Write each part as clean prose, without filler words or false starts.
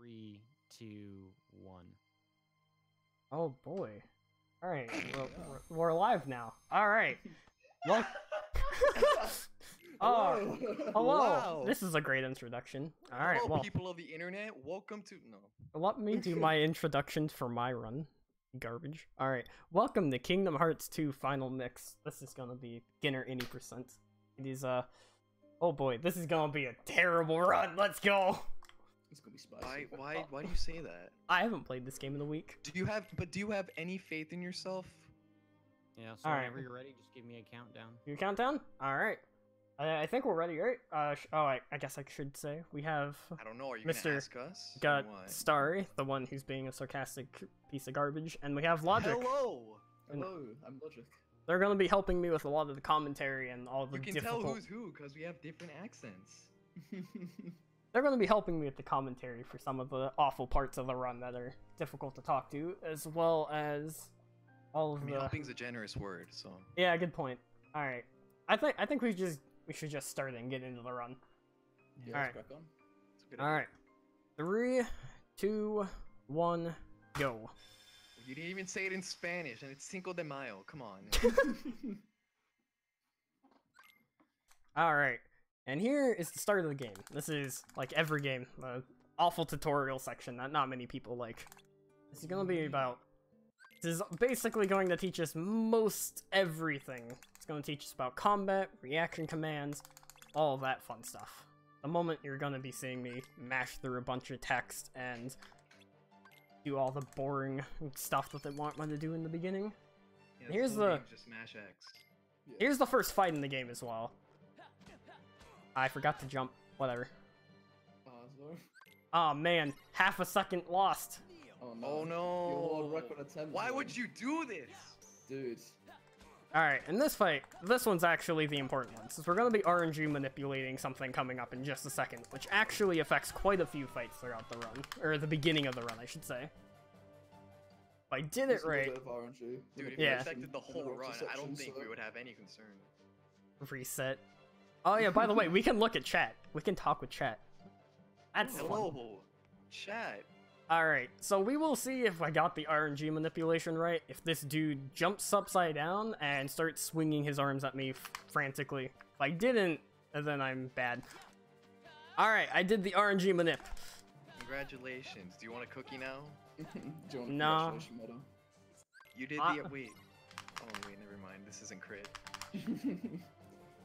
3, 2, 1. Oh boy. Alright, we're live now. Alright. Well, oh, hello. Wow. This is a great introduction. Alright, Hello, well, people of the internet. Welcome to let me do my introduction for my run. Garbage. Alright, welcome to Kingdom Hearts 2 Final Mix. This is gonna be beginner 80%. It is, oh boy, this is gonna be a terrible run. Let's go. It's gonna be spicy. Why do you say that? I haven't played this game in a week. Do you have any faith in yourself? Yeah, so Alright. whenever you're ready, just give me a countdown. You countdown? Alright. I think we're ready, right? I guess I should say we have I don't know. Are you Mr. gonna ask us? got What? Starry, the one who's being a sarcastic piece of garbage, and we have Logic. Hello. Hello, I'm Logic. They're gonna be helping me with a lot of the commentary and all the You can difficult. tell who's who because we have different accents. They're gonna be helping me with the commentary for some of the awful parts of the run that are difficult to talk to, as well as all of I mean, the. helping's a generous word, so. Yeah, good point. All right, I think we should just start and get into the run. Yeah, Alright. let's crack on. It's a good All idea. right, 3, 2, 1, go. You didn't even say it in Spanish, and it's Cinco de Mayo. Come on. All right, and here is the start of the game. This is like every game, the awful tutorial section that not many people like. This is gonna be about. This is basically going to teach us most everything. It's gonna teach us about combat, reaction commands, all of that fun stuff. The moment you're gonna be seeing me mash through a bunch of text and do all the boring stuff that they want me to do in the beginning. Yeah, Here's this whole the- game's just smash X. Here's the first fight in the game as well. I forgot to jump. Whatever. Sorry. Oh man, half a second lost. Oh no. Oh no. Your world record attempt. Why Zoim. would you do this? Dude. Alright, in this fight, this one's actually the important one, since we're going to be RNG manipulating something coming up in just a second, which actually affects quite a few fights throughout the run, or the beginning of the run, I should say. If I did There's it a little right, bit of RNG. Dude, if Yeah. it affected the In whole rock run, I don't section, think so- we would have any concern. reset. Oh yeah, by the way, we can look at chat. We can talk with chat. That's fun. Hello, chat. Alright, so we will see if I got the RNG manipulation right, if this dude jumps upside down and starts swinging his arms at me frantically. If I didn't, then I'm bad. Alright, I did the RNG manip. Congratulations. Do you want a cookie now? Do you want a No. congratulation medal? You did Ah. the wait. Oh wait, never mind. This isn't crit.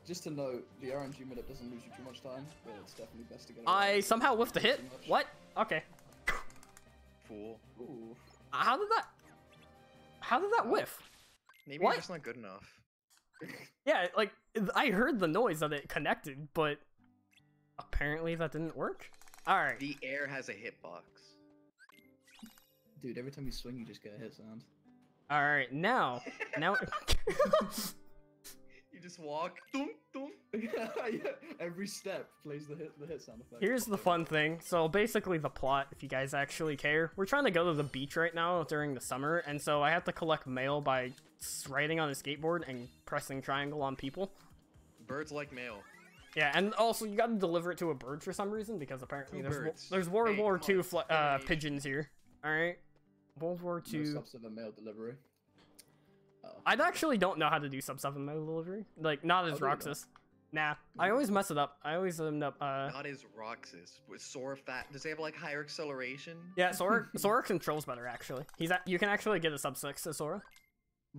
Just to note, the RNG minute doesn't lose you too much time, but it's definitely best to get it I right. somehow whiffed a hit. Too much. What? Okay. Fool. Ooh. How did that whiff? Maybe What? you're just not good enough. Yeah, like, I heard the noise that it connected, but apparently that didn't work. Alright. The air has a hitbox. Dude, every time you swing, you just get a hit sound. Alright, now. You just walk. Thunk, thunk. Yeah, every step plays the hit sound effect. Here's the fun thing. So basically the plot, if you guys actually care, we're trying to go to the beach right now during the summer, and so I have to collect mail by riding on a skateboard and pressing triangle on people. Birds like mail. Yeah, and also you gotta deliver it to a bird for some reason, because apparently Two there's birds. there's World Hey, War come II on, discrimination. pigeons here. Alright? World War No II. stops of a mail delivery. I actually don't know how to do sub-7 mail delivery. Like, not as Oh, do you not? Roxas. Nah, I always mess it up. I always end up, Not as Roxas. With Sora fat. Does he have like higher acceleration? Yeah, Sora controls better, actually. You can actually get a sub-6 to Sora.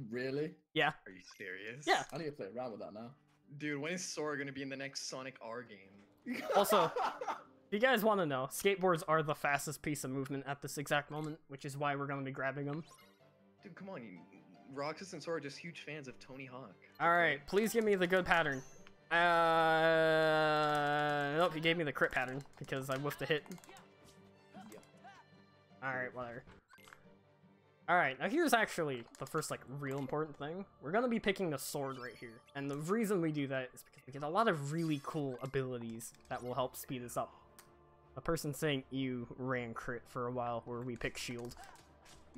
Really? Yeah. Are you serious? Yeah. I need to play around with that now. Dude, when is Sora gonna be in the next Sonic R game? Also, if you guys want to know, skateboards are the fastest piece of movement at this exact moment, which is why we're going to be grabbing them. Dude, come on. Roxas and Sora are just huge fans of Tony Hawk. Alright, please give me the good pattern. Nope, he gave me the crit pattern, because I whiffed a hit. Yep. Alright, whatever. Alright, now here's actually the first, like, real important thing. We're gonna be picking the sword right here. And the reason we do that is because we get a lot of really cool abilities that will help speed us up. A person saying you ran crit for a while where we pick shield.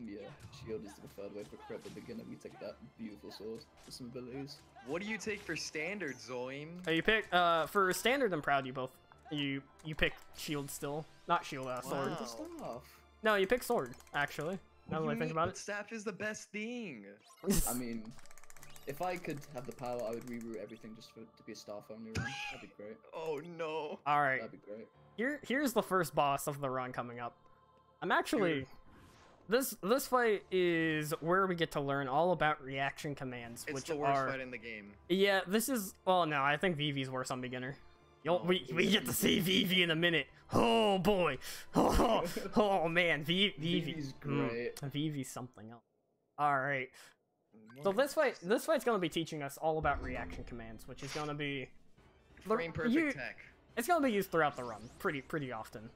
Yeah, shield is the preferred way for crit, but beginner we take that beautiful sword with some abilities. What do you take for standard, Zoim? You pick, for standard and proud, you both you pick shield still. Not shield, sword. Wow. The staff. No, you pick sword, actually. Now that I think about But staff is the best thing. it. I mean, if I could have the power, I would reroute everything just to be a staff only run. That'd be great. Oh no. Alright, That'd be great. here's the first boss of the run coming up. I'm actually... This fight is where we get to learn all about reaction commands, It's which the worst are... fight in the game. Yeah, this is... Well, no, I think Vivi's worse on beginner. We get to see Vivi in a minute. Oh, boy. Oh man, Vivi's great. Vivi's something else. Alright. So this fight's gonna be teaching us all about reaction commands, which is gonna be... Frame perfect tech. It's gonna be used throughout the run, pretty often.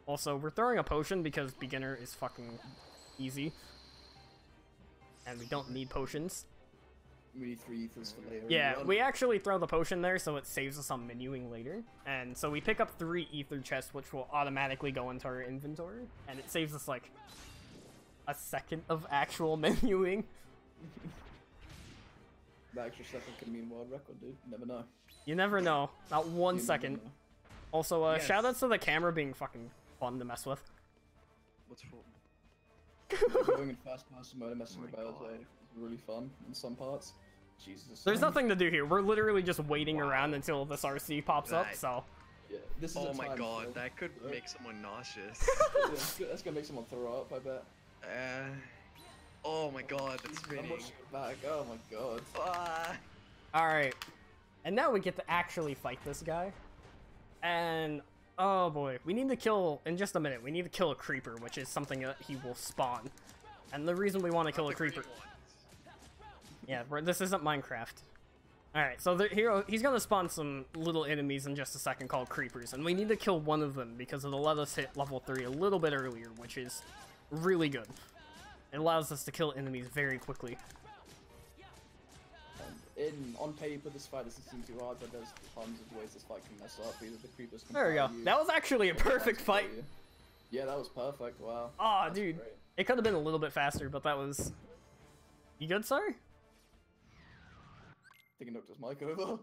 Also, we're throwing a potion because beginner is fucking easy. And we don't need potions. We need 3 ethers for later. in Yeah, the run. we actually throw the potion there so it saves us on menuing later. And so we pick up 3 ether chests, which will automatically go into our inventory. And it saves us like a second of actual menuing. That extra second could mean world record, dude. You never know. You never know. Not 1 You never second. know. Also, Yes. shoutouts to the camera being fucking fun to mess with. What's for? Going in fast person mode and messing Oh my about God. is really fun in some parts. Jesus. There's nothing to do here. We're literally just waiting around until this RC pops up, That- so... Yeah, this is Oh a my time god, kill. that could Yeah. make someone nauseous. That's gonna make someone throw up, I bet. Oh my god, that's I'm spinning. watching it back. Oh my god. Ah. Alright. And now we get to actually fight this guy. And... Oh boy, we need to kill... In just a minute, we need to kill a creeper, which is something that he will spawn. And the reason we want to kill a The green creeper... ones. Yeah, this isn't Minecraft. Alright, so he's gonna spawn some little enemies in just a second called creepers, and we need to kill one of them because it'll let us hit level 3 a little bit earlier, which is really good. It allows us to kill enemies very quickly. On paper, this fight doesn't seem too hard, but there's tons of ways this fight can mess up. Either the creepers can There we go. fire you, That was actually a or the perfect attacks fight. kill you. Yeah, that was perfect. Wow. Aw, That's dude. great. It could have been a little bit faster, but that was... You good, sir? I think he knocked his mic over.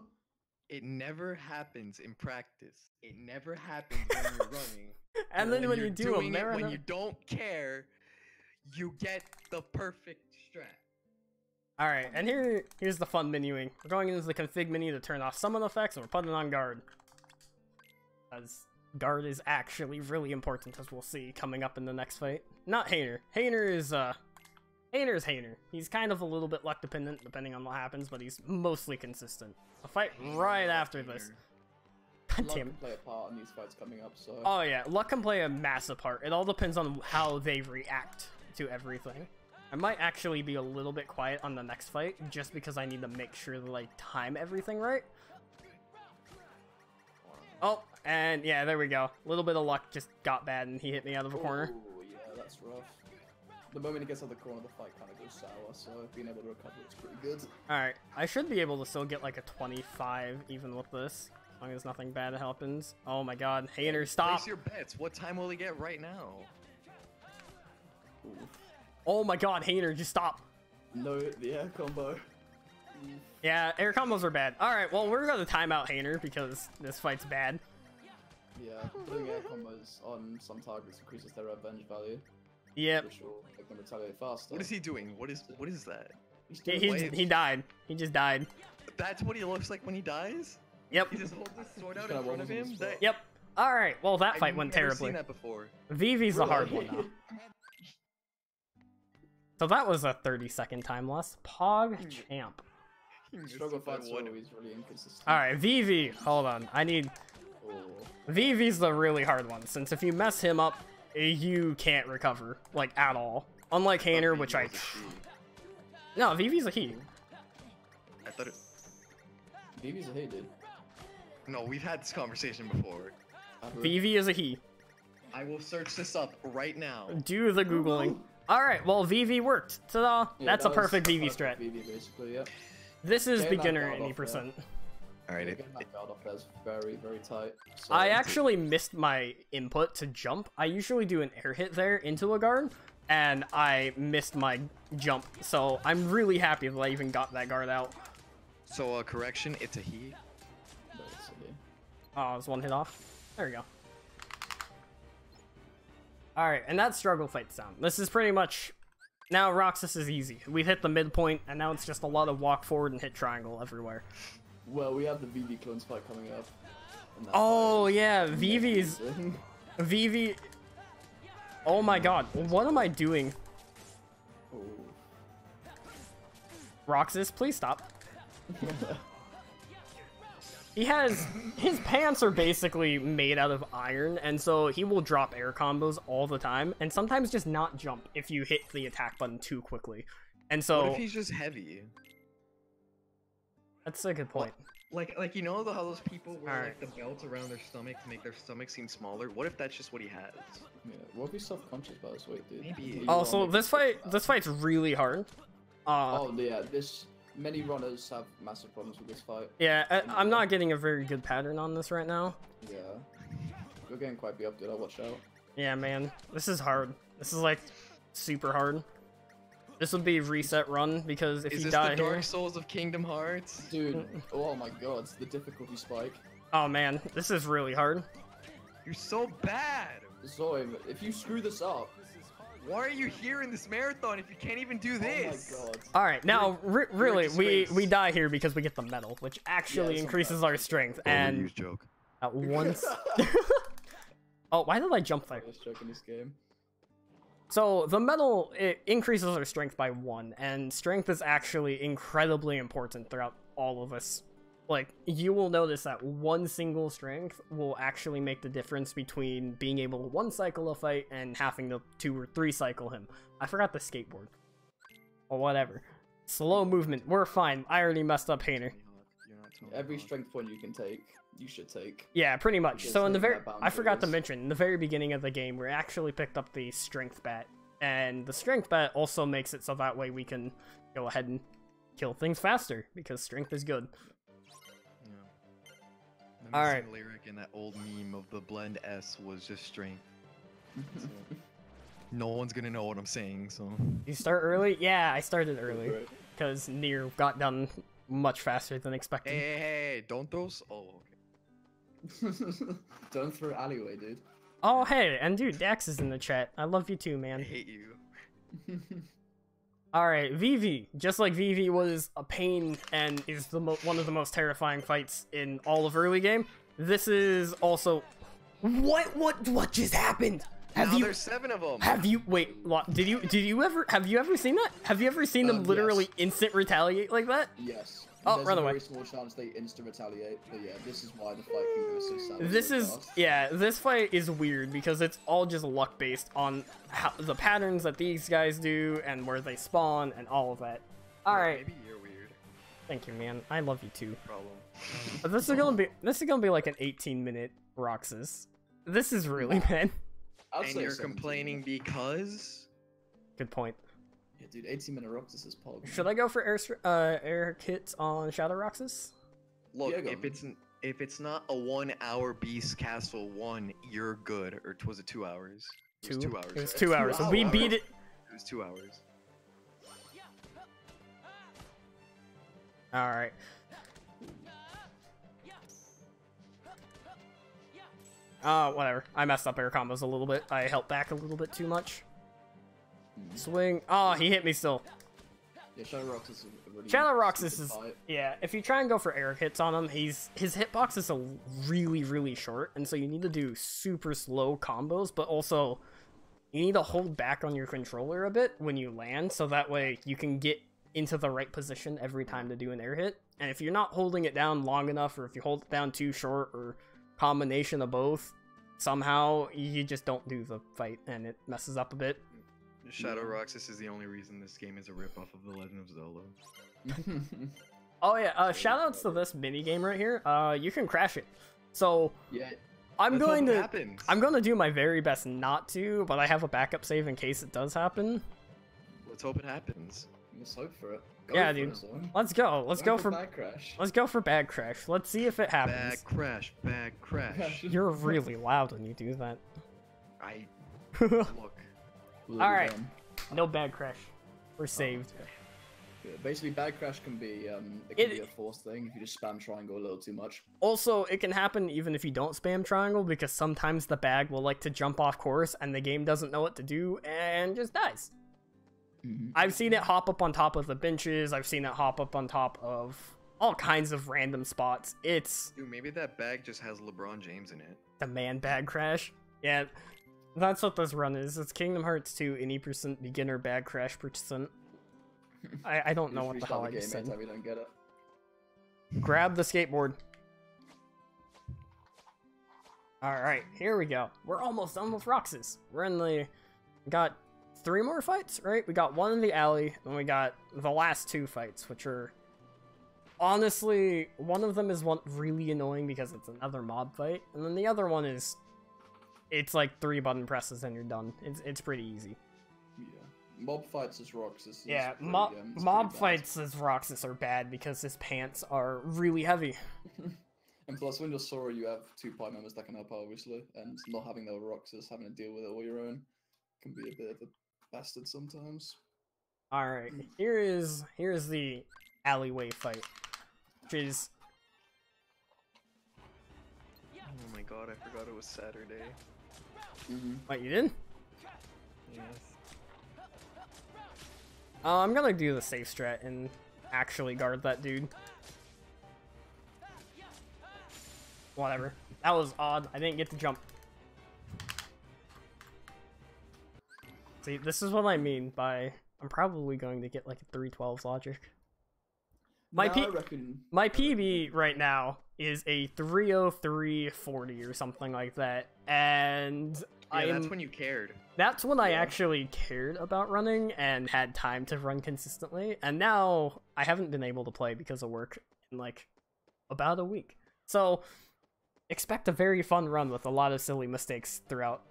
It never happens in practice. It never happens when you're running. And But then when you're you do a doing it, marathon... when you don't care, you get the perfect strat. Alright, and here's the fun menuing. We're going into the config menu to turn off summon effects, and we're putting on guard. As guard is actually really important, as we'll see coming up in the next fight. Not Hainer. Hainer's Hainer. He's kind of a little bit luck dependent, depending on what happens, but he's mostly consistent. A fight right after this. God Luck damn can it. play a part in these fights coming up, so... Oh yeah, luck can play a massive part. It all depends on how they react to everything. I might actually be a little bit quiet on the next fight, just because I need to make sure to, like, time everything right. Oh, and yeah, there we go. A little bit of luck just got bad, and he hit me out of a corner. Oh, yeah, that's rough. The moment he gets out of the corner, the fight kind of goes sour, so being able to recover is pretty good. Alright, I should be able to still get, like, a 25 even with this, as long as nothing bad happens. Oh my god, Hainer, stop! Place your bets. What time will he get right now? Ooh. Oh my god, Hainer, just stop! No, the air combo. Yeah, air combos are bad. Alright, well, we're gonna time out Hainer because this fight's bad. Yeah, doing air combos on some targets increases their revenge value, Yep. which will make them retaliate faster. What is he doing? What is that? He's He, doing he, Wait. he died. He just died. That's what he looks like when he dies? Yep. He just holds his sword out Kinda in front of wobbles on him? the spot. That, Yep. Alright, well, that fight I've went never terribly. seen that before. Vivi's the hard Really? one now. So that was a 30-second time loss. Pog champ. He missed Struggle it by fights are one. always really inconsistent. Alright, Vivi. Hold on. I need... Oh. Vivi's the really hard one, since if you mess him up, you can't recover, like, at all. Unlike Hainer, which I... Was a she. No, Vivi's a he. I thought it... Vivi's a hey, dude. No, we've had this conversation before. Vivi is a he. I will search this up right now. Do the Googling. Alright, well, Vivi worked. Ta-da! Yeah, That's a that was perfect Vivi perfect strat. Vivi, basically, yeah. This is Getting that beginner guard off 80%. Alright, Getting that guard off there is very, very tight. So I actually missed my input to jump. I usually do an air hit there into a guard, and I missed my jump. So I'm really happy that I even got that guard out. so correction, it's a he. Basically. Oh, it's one hit off. There we go. Alright, and that's struggle fight sound. This is pretty much... Now Roxas is easy. We hit the midpoint, and now it's just a lot of walk forward and hit triangle everywhere. Well, we have the VV clones fight coming up. and that Oh, fight is yeah, Vivi's... amazing. Vivi... Oh my god, what am I doing? Oh. Roxas, please stop. He has... His pants are basically made out of iron, and so he will drop air combos all the time, and sometimes just not jump if you hit the attack button too quickly. And so... What if he's just heavy? That's a good point. Like you know how those people wear Alright. like the belts around their stomach to make their stomach seem smaller? What if that's just what he has? Yeah, what if he's self-conscious about his weight, dude? Maybe. You Oh, wanna so make this him fight... think This fight's really hard. Oh, yeah, many runners have massive problems with this fight. Yeah, I'm not getting a very good pattern on this right now. Yeah. You're getting quite beat up, dude. I'll watch out. Yeah, man. This is hard. This is, like, super hard. This would be reset run, because if Is you this die the here... Dark Souls of Kingdom Hearts? Dude, oh my god, the difficulty spike. Oh, man. This is really hard. You're so bad! Zoim, if you screw this up... Why are you here in this marathon if you can't even do this? Oh my god. Alright, now, really, we disgrace. die here because we get the medal, which actually Yeah, increases our strength, and joke. at once... Oh, why did I jump there? This joke in this game. So, the medal, it increases our strength by 1, and strength is actually incredibly important throughout all of this. Like, you will notice that one single strength will actually make the difference between being able to one cycle a fight and having to 2 or 3 cycle him. I forgot the skateboard. Or whatever. Slow movement, we're fine. I already messed up Painter. Every strength point you can take, you should take. Yeah, pretty much. Because So in the they very, have I forgot to boundaries. mention, in the very beginning of the game, we actually picked up the strength bat, and the strength bat also makes it so that way we can go ahead and kill things faster because strength is good. The Alright. missing lyric in that old meme of the blend S was just strength. No one's gonna know what I'm saying, so. You start early? Yeah, I started early Right. because Nier got done much faster than expected. Hey, don't throw. Oh, okay. Don't throw alleyway, dude. Oh hey, and dude, Dax is in the chat. I love you too, I man. hate you. Alright, Vivi. Just like Vivi was a pain and is the one of the most terrifying fights in all of early game, this is also... What just happened? Now there's 7 of them. Have you wait? Did you ever seen that? Have you ever seen them literally Yes. instant retaliate like that? Yes. Oh, There's run a away. very small chance they insta retaliate, but yeah, this is why the fight can go so sad. This so is fast. yeah. This fight is weird because it's all just luck based on how the patterns that these guys do and where they spawn and all of that. All right, Maybe you're weird. thank you, man. I love you too. Problem. But this is gonna be like an 18-minute Roxas. This is really bad. I'd And say you're 17. complaining because. Good point. Yeah, dude, 18-minute rocks is pog. Should I go for air kits on Shadow Roxas? Look, Yeah, go if it's not a 1 hour Beast Castle 1, you're good. Or was it 2 hours? It was 2 hours. It was right? 2 hours. So we hours. beat it. It was 2 hours. All right. Whatever. I messed up air combos a little bit. I held back a little bit too much. Swing. Oh, he hit me still. Yeah, Shadow Rocks is a really Shadow Roxas stupid is fight. yeah. If you try and go for air hits on him, his hitbox is really short, and so you need to do super slow combos. But also, you need to hold back on your controller a bit when you land, so that way you can get into the right position every time to do an air hit. And if you're not holding it down long enough, or if you hold it down too short, or combination of both, somehow you just don't do the fight, and it messes up a bit. Shadow Roxas is the only reason this game is a ripoff of The Legend of Zelda. Oh yeah, shoutouts to this mini game right here. You can crash it. So Yeah, I'm Let's hope going it to happens. I'm going to do my very best not to, but I have a backup save in case it does happen. Let's hope it happens. let's hope for it. Go Yeah, for dude. it, son. Let's go. Let's go for Bad Crash. let's go for bad crash. Let's see if it Bad happens. crash, bad crash. You're really loud when you do that. I look. Alright. No bad crash. We're saved. Yeah, basically, bag crash can be it can be a forced thing if you just spam triangle a little too much. Also, it can happen even if you don't spam triangle, because sometimes the bag will like to jump off course and the game doesn't know what to do and just dies. I've seen it hop up on top of the benches. I've seen it hop up on top of all kinds of random spots. It's Dude, maybe that bag just has LeBron James in it. the man bag crash. Yeah, that's what this run is. It's Kingdom Hearts 2 any percent beginner bag crash percent. I don't know what the hell I just said. We don't get it. Grab the skateboard. Alright, here we go. We're almost done with Roxas. We're in the... Got 3 more fights, right? We got 1 in the alley, and we got the last 2 fights, which are... Honestly, one of them is one really annoying because it's another mob fight, and then the other one is... It's like 3 button presses and you're done. It's pretty easy. Yeah. Mob fights as Roxas. Yeah, pretty, mob fights as Roxas are bad because his pants are really heavy. And plus, when you're Sora, you have 2 party members that can help, obviously, and not having the Roxas, having to deal with it all your own, can be a bit of a bastard sometimes. All right, here's the alleyway fight, which is. Oh my god, I forgot it was Saturday. What, you did? Yes. I'm gonna do the safe strat and actually guard that dude. Whatever. That was odd. I didn't get to jump. See, this is what I mean by I'm probably going to get like a 312 logic. My PB right now is a 303.40 or something like that, and that's when you cared. That's when I actually cared about running and had time to run consistently, and now I haven't been able to play because of work in like about a week. So expect a very fun run with a lot of silly mistakes throughout.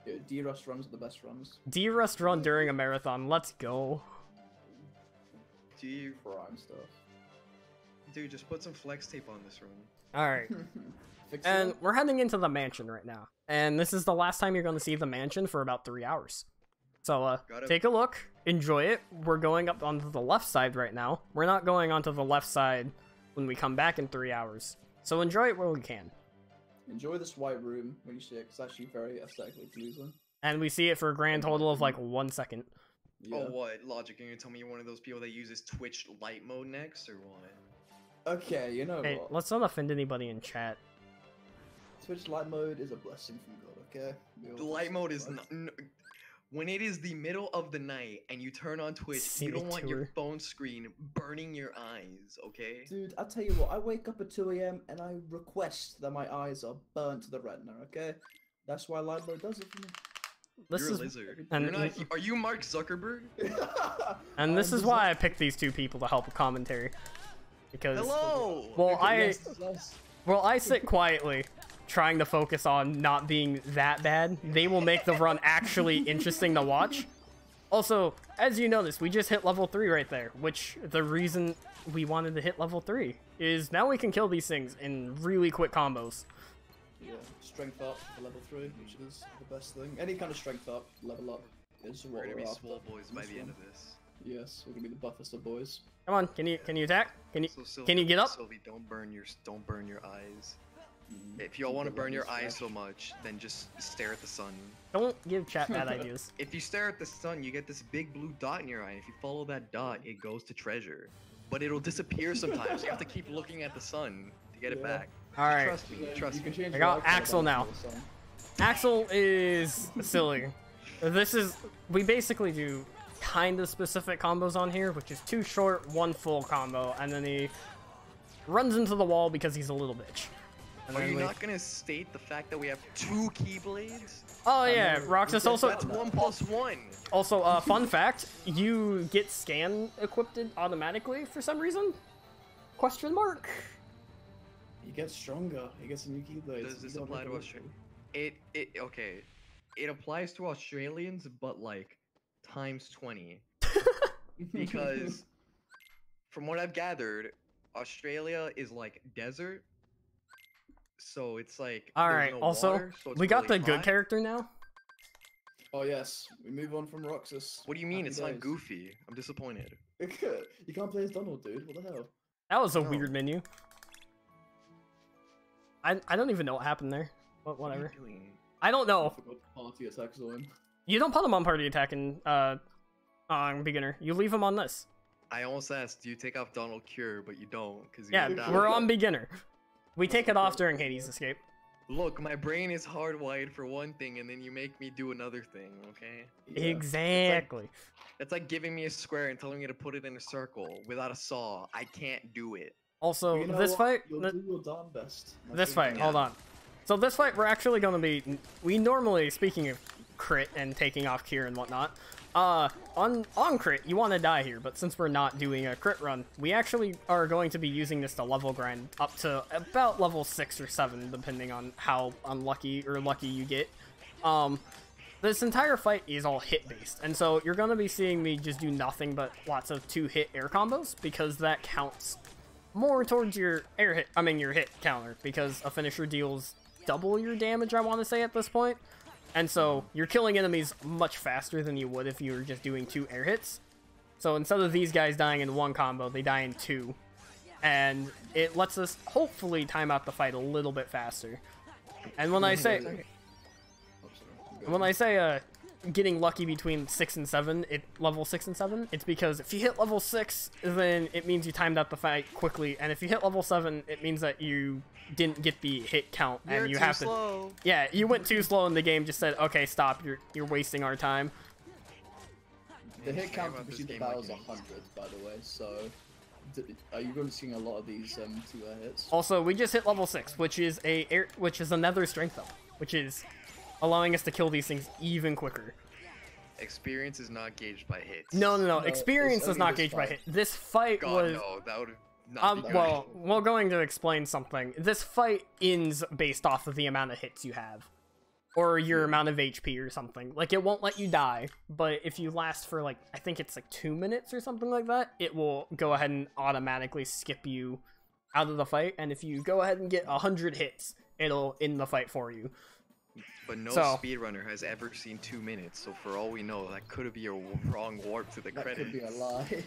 Yeah, D-Rust runs are the best runs. D-Rust run during a marathon, let's go. Prime stuff. Dude, just put some flex tape on this run. Alright. And we're heading into the mansion right now. And this is the last time you're going to see the mansion for about 3 hours. So, take a look. Enjoy it. We're going up onto the left side right now. We're not going onto the left side when we come back in 3 hours. So enjoy it where we can. Enjoy this white room when you see it. It's actually very aesthetically pleasing. And we see it for a grand total of like 1 second. Yeah. Oh, what? Logic, you're gonna tell me you're one of those people that uses Twitch light mode next, or what? Okay, you know hey, what? Let's not offend anybody in chat. Twitch light mode is a blessing from God, okay? The light mode is not... When it is the middle of the night and you turn on Twitch, you don't want your phone screen burning your eyes, okay? Dude, I'll tell you what, I wake up at 2 AM and I request that my eyes are burnt to the retina, okay? That's why light mode does it for me. You're a lizard. Are you Mark Zuckerberg? And this is why I picked these 2 people to help with commentary. Because hello. Well, I sit quietly, trying to focus on not being that bad. They will make the run actually interesting to watch. Also, as you notice, we just hit level 3 right there, which the reason we wanted to hit level 3 is now we can kill these things in really quick combos. Yeah, strength up for level 3, which is the best thing. Any kind of strength up, level up is what we're gonna be swole boys by the end of this. Yes, we're gonna be the buffest of boys. Come on, can you attack? Can you get up? Sylvie, don't burn your eyes. If y'all want to burn your eyes so much, then just stare at the sun. Don't give chat bad ideas. If you stare at the sun, you get this big blue dot in your eye. If you follow that dot, it goes to treasure. But it'll disappear sometimes. You have to keep looking at the sun to get it back. Alright. Trust me. I got Axel now. Axel is silly. We basically do kind of specific combos on here, which is 2 short, 1 full combo, and then he runs into the wall because he's a little bitch. Are you not gonna state the fact that we have 2 Keyblades? Oh yeah, Roxas also. That's 1 + 1. Also, fun fact: you get scan equipped automatically for some reason? Question mark. He gets stronger. He gets a new Keyblade. Does this apply to Australia? Okay. It applies to Australians, but like times 20. Because from what I've gathered, Australia is like desert. So it's like all right. no also, water, so we got really the good hot. character now. Oh yes, we move on from Roxas. What do you mean? Happy It's not days. Goofy. I'm disappointed. You can't play as Donald, dude. What the hell? That was a No. weird menu. I don't even know what happened there. But What are whatever. you doing? I don't I know. forgot party attack Zoim. You don't put them on party attack on beginner. You leave them on this. I almost asked, do you take off Donald Cure, but you don't, because you Yeah, don't die. we're on beginner. We take it off during Hades Escape. Look, my brain is hardwired for one thing, and then you make me do another thing, okay? Yeah. Exactly. It's like giving me a square and telling me to put it in a circle without a saw. I can't do it. Also, You know this what? fight, You'll do your darn best. That's this what fight, you Yeah. hold on. So this fight, we're actually going to be, we normally, speaking of crit and taking off cure and whatnot, on crit, you want to die here, but since we're not doing a crit run, we actually are going to be using this to level grind up to about level 6 or 7, depending on how unlucky or lucky you get. This entire fight is all hit-based, and so you're going to be seeing me just do nothing but lots of 2-hit air combos, because that counts more towards your your hit counter, because a finisher deals double your damage, I want to say, at this point. And so you're killing enemies much faster than you would if you were just doing 2 air hits. So instead of these guys dying in 1 combo, they die in 2. And it lets us hopefully time out the fight a little bit faster. And when I say getting lucky between 6 and 7, level 6 and 7, it's because if you hit level 6, then it means you timed out the fight quickly, and if you hit level 7, it means that you didn't get the hit count, and you have to. slow. Yeah, you went too slow, and the game just said, "Okay, stop. You're wasting our time." The hit count to about this proceed the game battle is like 100, by the way. So, are you going to be seeing a lot of these 2 air hits? Also, we just hit level 6, which is another strength up, which is allowing us to kill these things even quicker. Experience is not gauged by hits. No. No, Experience it's does only not this gauge by fight. hit. This fight God, was. no, that would not be good. Well, we're going to explain something. This fight ends based off of the amount of hits you have. Or your amount of HP or something. Like, it won't let you die, but if you last for, like, I think it's like 2 minutes or something like that, it will go ahead and automatically skip you out of the fight, and if you go ahead and get 100 hits, it'll end the fight for you. But no So- speedrunner has ever seen 2 minutes, so for all we know, that could be a wrong warp to the That credits. could be a lie.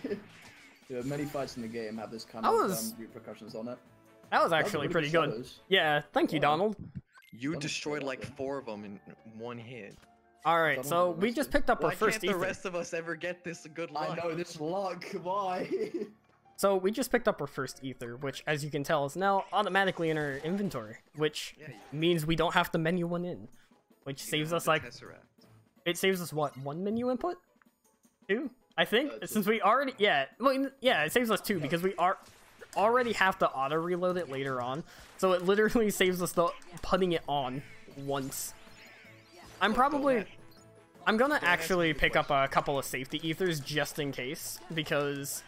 Yeah, many fights in the game have this kind That of was- repercussions on it. That was That was actually really pretty good. shows. Yeah, thank you, Wow. Donald. You Donald destroyed showed like up, yeah. 4 of them in 1 hit. Alright, Donald so was we just arrested. picked up our Why first can't the ether. rest of us ever get this good luck? I know this luck. Why? So we just picked up our first ether, which, as you can tell, is now automatically in our inventory, which Yeah, means we don't have to menu one in, which you saves have us the like Tesseract. it saves us what, 1 menu input, 2, I think, two. since we already it saves us 2 because we already have to auto reload it later on, so it literally saves us the putting it on once. I'm Look, probably. I'm gonna ahead, actually ask me a pick up a couple of safety ethers just in case, because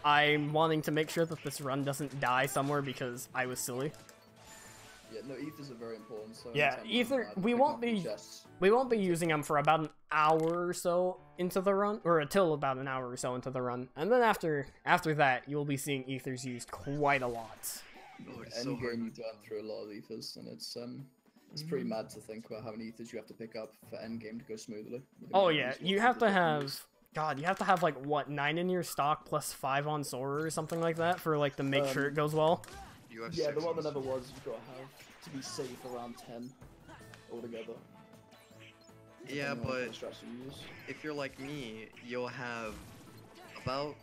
I'm wanting to make sure that this run doesn't die somewhere because I was silly. Yeah, no, ethers are very important. So Yeah, anytime ether- you we pick won't up the be- chests- We won't be using them for about an hour or so into the run, or until about an hour or so into the run, and then after that, you'll be seeing ethers used quite a lot. Oh, it's End so hard. game you burn through a lot of ethers, and it's pretty mad to think about how many ethers you have to pick up for end game to go smoothly. Oh yeah, you have to have. God, you have to have like what, 9 in your stock plus 5 on Sora or something like that for like to make sure it goes well. You have Yeah, the 6 one that on never was, you've got to have to be safe around 10 altogether. Yeah, depending on what kind but of strategy you use. if you're like me, you'll have about,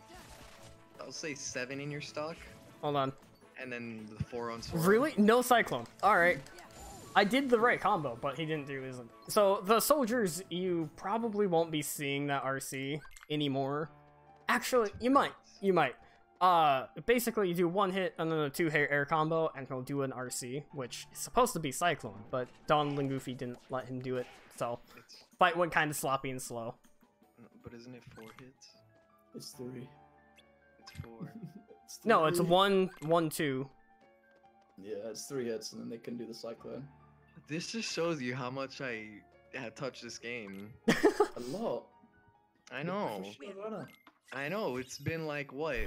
I'll say 7 in your stock, Hold on. and then the 4 on Sora. Really? No Cyclone. Alright. I did the right combo, but he didn't do his. So, the soldiers, you probably won't be seeing that RC anymore. Actually, you might. You might. Basically, you do 1 hit and then a 2-hit air combo, and he'll do an RC, which is supposed to be Cyclone, but Donald and Goofy didn't let him do it, so It's, fight went kind of sloppy and slow. but isn't it 4 hits? It's 3. It's 4. It's No, it's 3. 1, 2. Yeah, it's 3 hits, and then they can do the cyclone. This just shows you how much I have touched this game. A lot. I You're a know. professional runner. I know. It's been like, what,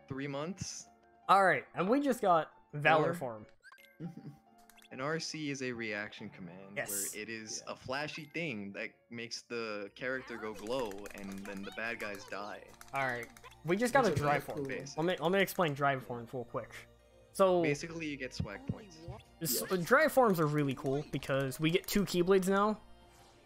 3 months? Alright, and we just got Valor Or- Form. An RC is a reaction command Yes. where it is a flashy thing that makes the character go glow, and then the bad guys die. All right, we just got a It's a drive very form. cool- Let me explain drive forms real quick. So Basically, you get swag points. drive forms are really cool because we get 2 Keyblades now,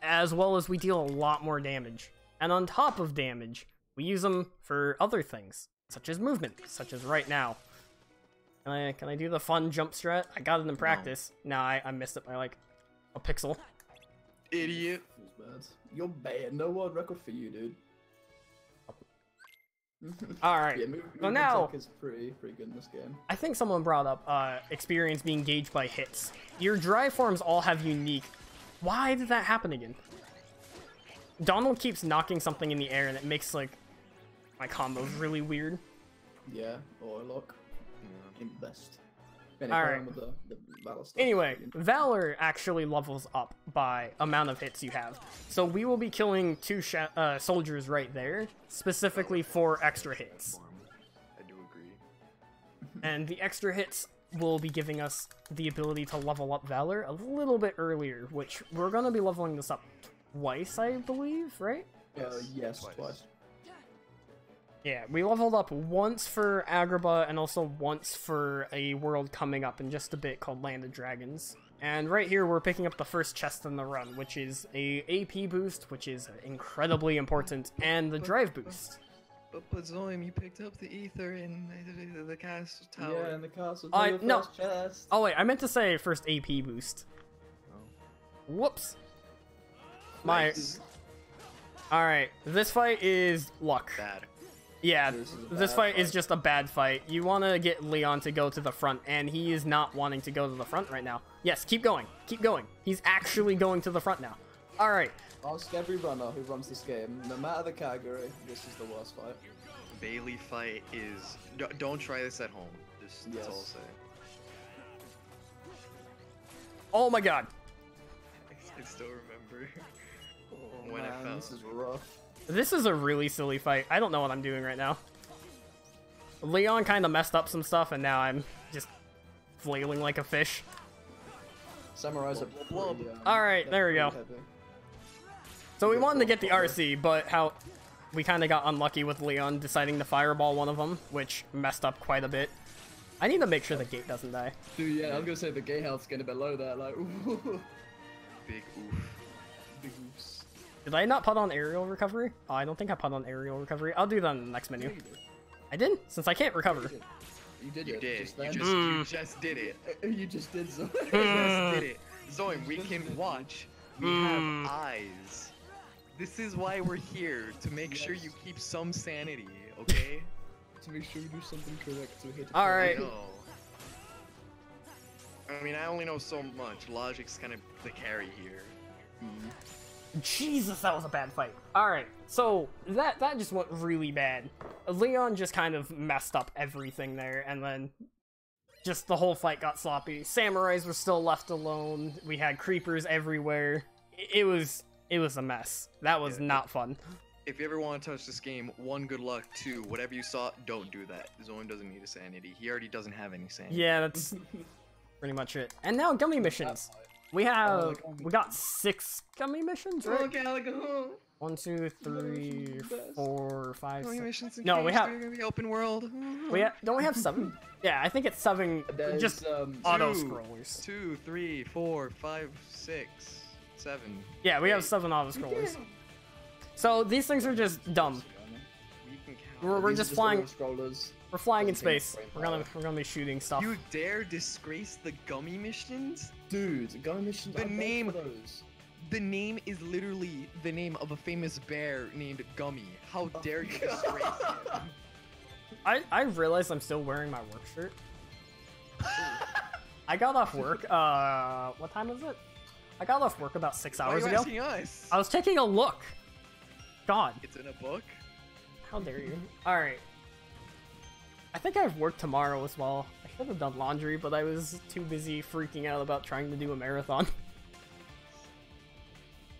as well as we deal a lot more damage. And on top of damage, we use them for other things, such as movement, such as right now. Can I do the fun jump strat? I got it in practice. No, I missed it by like a pixel. Idiot. It's bad. You're bad. No world record for you, dude. All right. Yeah, movement now- tech is pretty good in this game. I think someone brought up experience being gauged by hits. Your drive forms all have unique. Why did that happen again? Donald keeps knocking something in the air and it makes like my combos really weird. Yeah, or lock. In best. Alright. The Valor stuff. Anyway, Valor actually levels up by amount of hits you have. So we will be killing 2 soldiers right there, specifically for extra hits. I do agree. And the extra hits will be giving us the ability to level up Valor a little bit earlier, which we're going to be leveling this up twice, I believe, right? Yes, twice. Yeah, we leveled up once for Agrabah and also once for a world coming up in just a bit called Land of Dragons. And right here we're picking up the first chest in the run, which is a AP boost, which is incredibly important, and the drive boost. But Zoim, you picked up the ether in the castle tower. Yeah, in the castle. No. First chest. Oh wait, I meant to say first AP boost. Whoops. My... Nice. Alright, this fight is luck. Bad. Yeah, This is a this bad fight is fight. just a bad fight. You want to get Leon to go to the front, and he is not wanting to go to the front right now. Yes, keep going. Keep going. He's actually going to the front now. Alright. Ask every runner who runs this game, no matter the category, this is the worst fight. Bailey fight is. Don't try this at home. That's all I'll say. Oh my god. I still remember Oh, when I man, fell. this is rough. This is a really silly fight. I don't know what I'm doing right now. Leon kind of messed up some stuff, and now I'm just flailing like a fish. Samurais are Blub. pretty, Alright, there we they're go. pretty heavy. So we wanted to get the RC, but how we kind of got unlucky with Leon deciding to fireball one of them, which messed up quite a bit. I need to make sure the gate doesn't die. Dude, yeah, I was gonna say the gay health's getting a bit low there, like, ooh. Big oof. Big oops. Did I not put on aerial recovery? Oh, I don't think I put on aerial recovery. I'll do that in the next menu. I did, since I can't recover. You did You it. did. Just You then. just did it. You just did so. You just did it. Zoim, we can watch. We have eyes. This is why we're here, to make sure you keep some sanity, okay? To make sure you do something correct to hit. All right. I know. I mean, I only know so much. Logic's kind of the carry here. Jesus, that was a bad fight. Alright, so that just went really bad. Leon just kind of messed up everything there, and then just the whole fight got sloppy. Samurais were still left alone. We had creepers everywhere. It was a mess. That was not fun. If you ever want to touch this game, 1, good luck. 2, whatever you saw, don't do that. Zoim doesn't need a sanity. He already doesn't have any sanity. Yeah, that's pretty much it. And now gummy missions. We got 6 gummy missions, right? Galago. 1, 2, 3, 4, 5, Gummy 6. missions in No, we case have- we're gonna be open world. Don't we have 7? Yeah, I think it's 7. There's, Just auto scrollers. 2, 3, 4, 5, 6, 7. Yeah, we have 7 auto scrollers. So these things are just dumb. We can count. We're These are just flying. Scrollers. We're flying in Doesn't take space. brain We're gonna be shooting stuff. You dare disgrace the gummy missions? Dude, gummy missions. The I paid name- for those. The name is literally the name of a famous bear named Gummy. How dare you disgrace him? I realize I'm still wearing my work shirt. I got off work. What time is it? I got off work about 6 Why are hours you ago. asking us? I was taking a look. God, It's in a book. how dare you? All right. I think I have work tomorrow as well. I should have done laundry, but I was too busy freaking out about trying to do a marathon.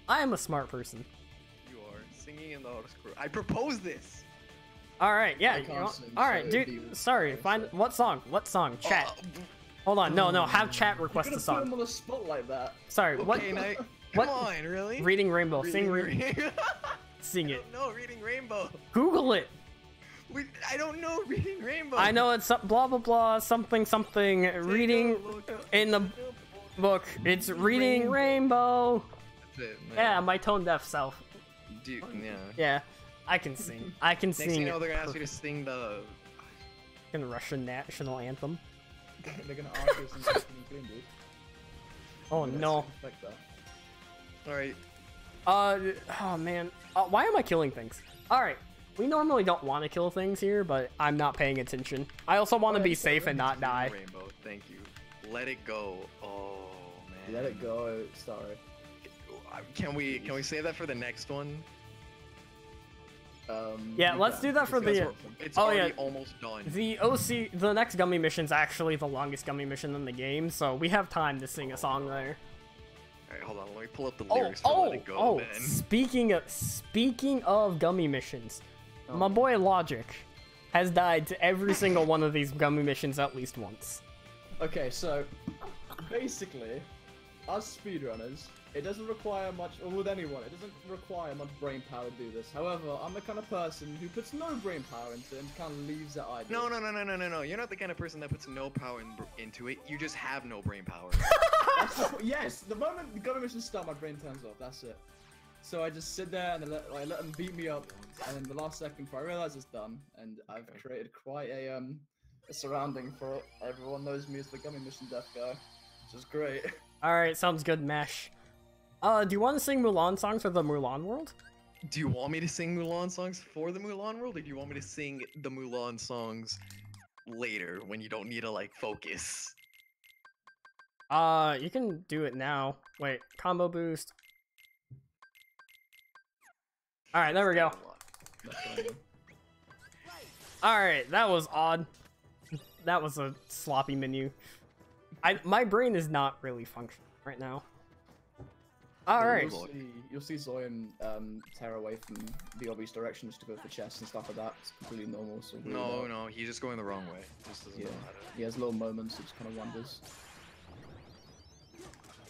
I am a smart person. You are singing in the auto scroll. I propose this. All right, yeah. I can't sing, All so right, it'd dude. be- Sorry. Find what song? What song? Chat. Hold on, no, have chat You're request gonna a put him song. on the spot like that. Sorry, what? Okay, now, what? come on, really? Reading Rainbow. Sing, Rainbow. sing it. No, Reading Rainbow. Google it. I don't know Reading Rainbow. I know it's blah blah blah something something. Reading in the book. It's Reading Rainbow. That's it, man. Yeah, my tone deaf self. Dude, yeah. Yeah, I can sing. I can Next thing sing. you know, they're gonna ask you to sing the. In Russian national anthem. They're gonna ask you something clean, dude. Oh Let's no. expect that. All right. Oh man. Why am I killing things? All right. We normally don't want to kill things here, but I'm not paying attention. I also want to be safe and not die. Rainbow, thank you. Let it go. Oh man. Let it go. Sorry. Can we save that for the next one? Yeah, you let's can. do that for Because the. It's Oh, already yeah. almost done. The OC, the next gummy mission's actually the longest gummy mission in the game, so we have time to sing a song there. Alright, hold on. Let me pull up the Oh, lyrics for Let It Go, man. speaking of gummy missions, Oh. my boy Logic has died to every single one of these gummy missions at least once. Okay, so basically, us speedrunners, it doesn't require much, or with anyone, it doesn't require much brain power to do this. However, I'm the kind of person who puts no brain power into it and kind of leaves it idle. No. You're not the kind of person that puts no power into it. You just have no brain power. Yes, the moment the gummy missions start, my brain turns off. That's it. So I just sit there and I let them beat me up, and then the last second before I realize it's done, and I've created quite a surrounding for it. Everyone knows me as the gummy mission death guy, which is great. Alright, sounds good, Mesh. Do you want to sing Mulan songs for the Mulan world? Do you want me to sing Mulan songs for the Mulan world, or do you want me to sing the Mulan songs later when you don't need to like focus? You can do it now. Wait, combo boost. Alright, there we go. Alright, that was odd. That was a sloppy menu. My brain is not really functioning right now. Alright. You'll see Zoim tear away from the obvious direction just to go for chests and stuff like that. It's completely normal. So No, he's just going the wrong way. Just doesn't know how to. He has little moments, which kind of wonders.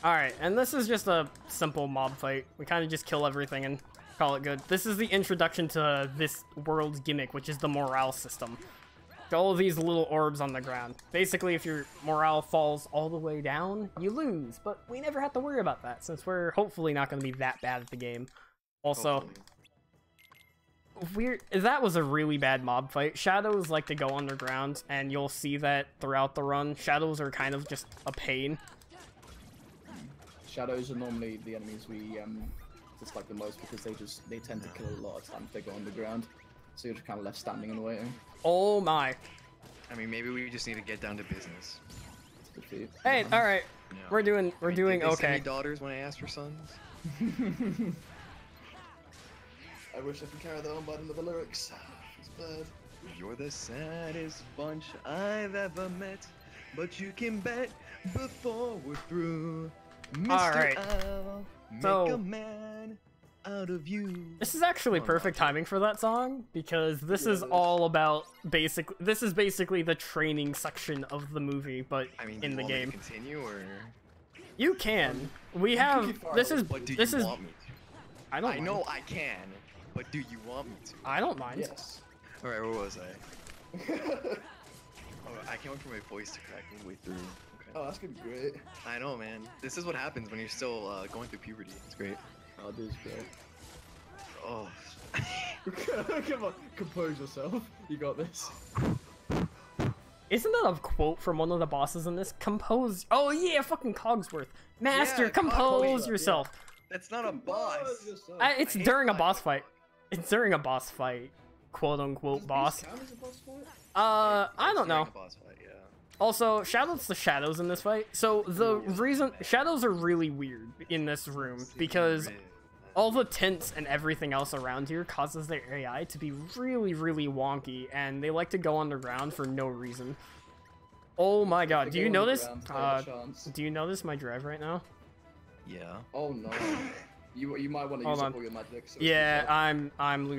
Alright, and this is just a simple mob fight. We kind of just kill everything and call it good. This is the introduction to this world's gimmick, which is the morale system. All of these little orbs on the ground. Basically, if your morale falls all the way down, you lose. But we never have to worry about that, since we're hopefully not going to be that bad at the game. Also, that was a really bad mob fight. Shadows like to go underground, and you'll see that throughout the run. Shadows are kind of just a pain. Shadows are normally the enemies we dislike the most because they tend to kill a lot of times if they go underground. So you're just kind of left standing and waiting. Oh my. I mean, maybe we just need to get down to business. Hey, alright. Yeah. We're doing Did they send okay. me daughters when I asked for sons? I wish I could carry that on by the lyrics. It's bad. You're the saddest bunch I've ever met, but you can bet before we're through, Mr. Alright. I'll make So- a man out of you. This is actually perfect timing for that song, because this is all about this is basically the training section of the movie, but I mean, in the do you want me game. to continue or? You can. We have this is But do this you is want me to? I don't I mind. know I can, but do you want me to? I don't mind. Yes. All right, where was I? Oh, I can't wait for my voice to crack midway through. Okay. Oh, that's gonna be great. I know, man. This is what happens when you're still going through puberty. It's great. Oh, this is great. Oh. Come on, compose yourself. You got this. Isn't that a quote from one of the bosses in this? Compose. Oh yeah, fucking Cogsworth. Master, Yeah, compose Cogsworth, yourself. That's not a boss. It's I hate during a that. boss fight. It's during a boss fight, quote unquote boss. I don't know. During a boss fight, yeah. Also, shoutouts to shadows in this fight. So the reason shadows are really weird in this room because all the tents and everything else around here causes their AI to be really, really wonky, and they like to go underground for no reason. Oh my god, do you notice? Do you notice my drive right now? Yeah. Oh no. You might want to Hold use on. up all your magic. So Yeah, I'm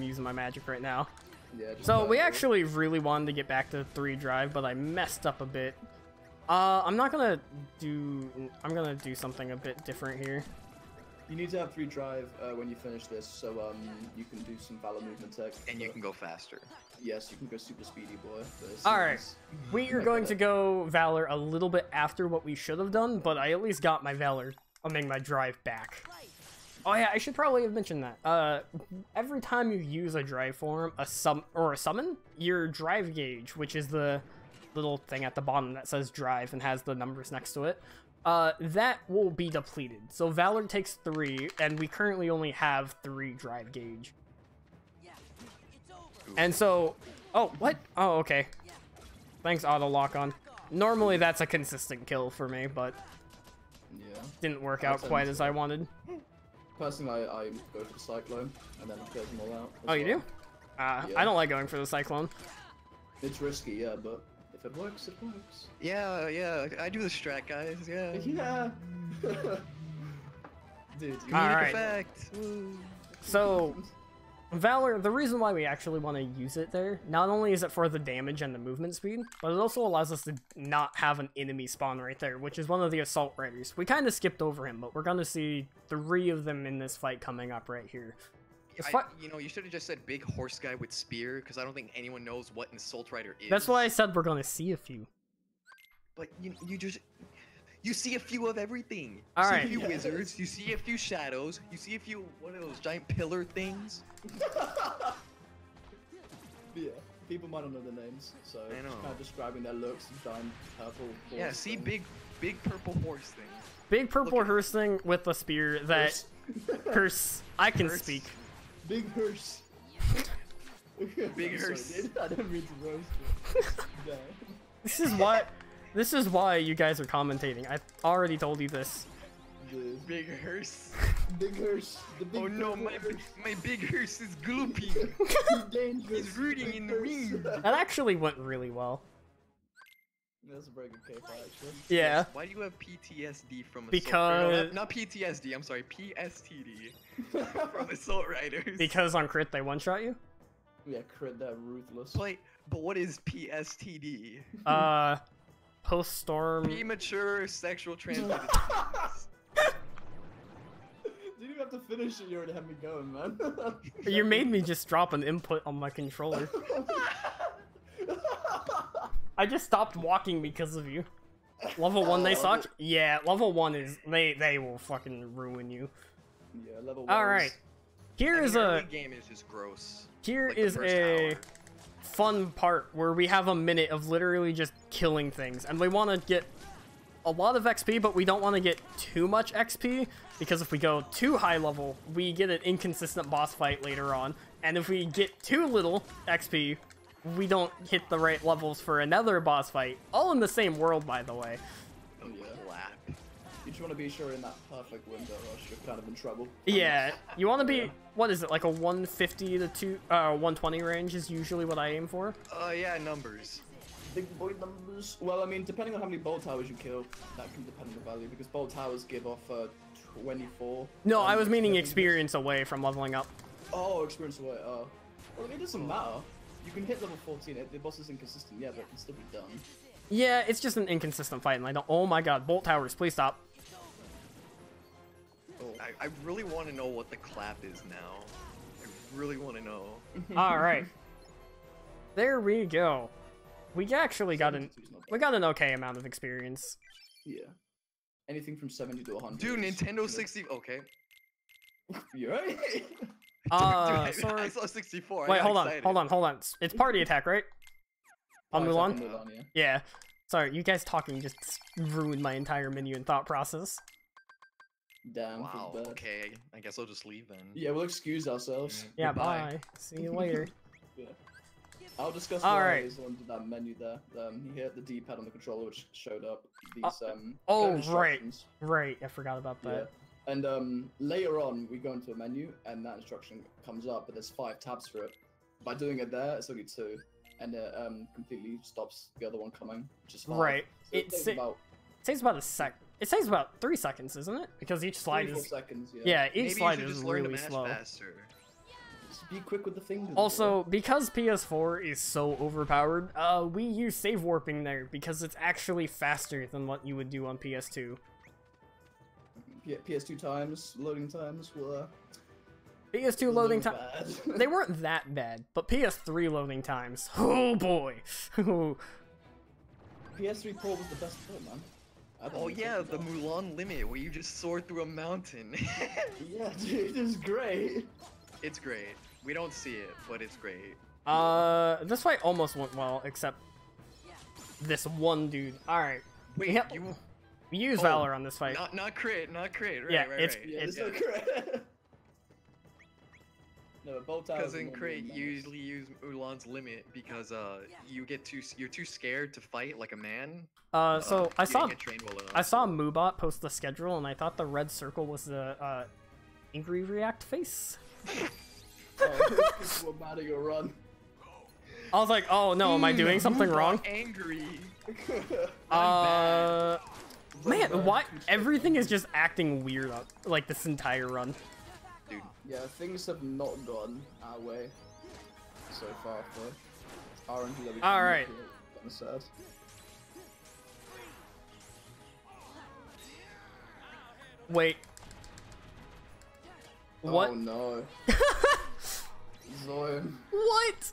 using my magic right now. Yeah, just So we burn it. actually really wanted to get back to 3 drive, but I messed up a bit. I'm not gonna do. I'm gonna do something a bit different here. You need to have 3 drive when you finish this, so you can do some Valor movement tech. And you can go faster. Yes, you can go super speedy, boy. Alright, we are going to go Valor a little bit after what we should have done, but I at least got my Valor, my drive back. Oh yeah, I should probably have mentioned that. Every time you use a drive form, a summon, your drive gauge, which is the little thing at the bottom that says drive and has the numbers next to it, that will be depleted. So Valor takes 3, and we currently only have 3 drive gauge. And so, oh, what? Oh, okay. Thanks, auto lock on. Normally that's a consistent kill for me, but yeah, didn't work out quite as I wanted. Personally, I go for the Cyclone, and then it clears them all out. Oh, you do? Yeah. I don't like going for the Cyclone. It's risky, yeah, but if it works, it works. Yeah, I do the strat, guys. Yeah. Yeah. Dude, you Alright. Effect. Woo. So, Valor, the reason why we actually want to use it there, not only is it for the damage and the movement speed, but it also allows us to not have an enemy spawn right there, which is one of the Assault Riders. We kind of skipped over him, but we're going to see 3 of them in this fight coming up right here. You know, you should have just said big horse guy with spear, because I don't think anyone knows what an Assault Rider is. That's why I said we're going to see a few. But you see a few of everything. All you right. see a few wizards, you see a few shadows, you see a few, what are those, giant pillar things? Yeah, people might not know the names, so I know. kind of describing their looks, giant purple horse Yeah, see thing. big purple horse thing. Big purple hearse thing with a spear that... Curse. I can Curse. speak. Big hearse. Big I'm sorry, hearse. dude. I didn't mean to roast you. Yeah. This is why you guys are commentating. I already told you this. The Big hearse. big hearse. The big Oh no, purple hearse. my big hearse is gloopy. He's dangerous. He's rooting Big in the hearse. ring. That actually went really well. That's a very good cape, actually. Yeah. Why do you have PTSD from Assault Because- not PTSD, I'm sorry, PSTD from Assault Riders. Because on crit they one-shot you? Yeah, crit that ruthless. Wait, but what is PSTD? Post-storm... Premature sexual transmitted disease. Didn't even have to finish it, you already had me going, man. You made me just drop an input on my controller. I just stopped walking because of you. Level 1 they suck? Yeah, level 1 is... They will fucking ruin you. Yeah, level 1. Alright. Here is early a... game is just gross. Here Like the is first a hour. fun part where we have a minute of literally just killing things. And we want to get a lot of XP, but we don't want to get too much XP. Because if we go too high level, we get an inconsistent boss fight later on. And if we get too little XP, we don't hit the right levels for another boss fight. All in the same world, by the way. Oh, Yeah. clap. You just want to be sure in that perfect window, or else you're kind of in trouble. Yeah, you want to be... What is it, like a 150 to 120 range is usually what I aim for? Yeah, numbers. Big boy numbers. Well, I mean, depending on how many bolt towers you kill, that can depend on the value, because bolt towers give off 24. No, I was meaning damage. experience away from leveling up. Oh, experience away. Well, I mean, it doesn't matter. You can hit level 14. The boss is inconsistent, yeah, but it can still be done. Yeah, it's just an inconsistent fight, and I don't... Oh my god, bolt towers, please stop. Oh. I really want to know what the clap is now. I really want to know. Alright. There we go. We actually got an... 72 is not bad. We got an okay amount of experience. Yeah. Anything from 70 to 100. Dude, is- Nintendo 60. Okay. You right? Dude, I sorry. saw 64. I Wait, got hold on, excited. hold on. It's party attack, right? On Oh, it's Mulan? up on Mulan, yeah. Yeah. Sorry, you guys talking just ruined my entire menu and thought process. Damn, Wow. feels bad. Okay. I guess I'll just leave then. Yeah, we'll excuse ourselves. Yeah, Goodbye. bye. See you later. Yeah. I'll discuss All why right. is under that menu there. You hit the D-pad on the controller, which showed up these oh, code right. instructions. Right, I forgot about Yeah. that. And later on, we go into a menu, and that instruction comes up, but there's 5 tabs for it. By doing it there, it's only 2, and it completely stops the other one coming, which is 5. Right. So It takes sa- about It takes about a sec. It takes about 3 seconds, isn't it? Because each slide 3-4 is... seconds. Yeah. Yeah, each Maybe slide you should is just learn to really mash slow. faster. be quick with the fingers. Also, because PS4 is so overpowered, we use save warping there because it's actually faster than what you would do on PS2. PS2 times, loading times were... PS2 loading bad. times, they weren't that bad, but PS3 loading times, oh boy. PS3 Pro was the best part, man. Oh yeah, the Mulan limit where you just soar through a mountain. Yeah, dude, it's great. It's great. We don't see it, but it's great. This fight almost went well, except this one dude. Alright. Wait, Yep. you... We use Oh, Valor on this fight. Not crit, not crit. Right, Yeah, right, it's- right. Yeah, It's- it's not correct. No, but both Because in crit, you usually use Mulan's limit because you're too scared to fight like a man. So I you saw didn't get trained well enough. I saw Moobot post the schedule, and I thought the red circle was the angry react face. Oh, people were mad at your run. I was like, oh no, am I doing something Mulan wrong? Angry. Man, why everything is just acting weird up like this entire run. Dude, Yeah, things have not gone our way so far for RNG that we All right. Kind of sad. Wait. What? Oh no. Zoim. What?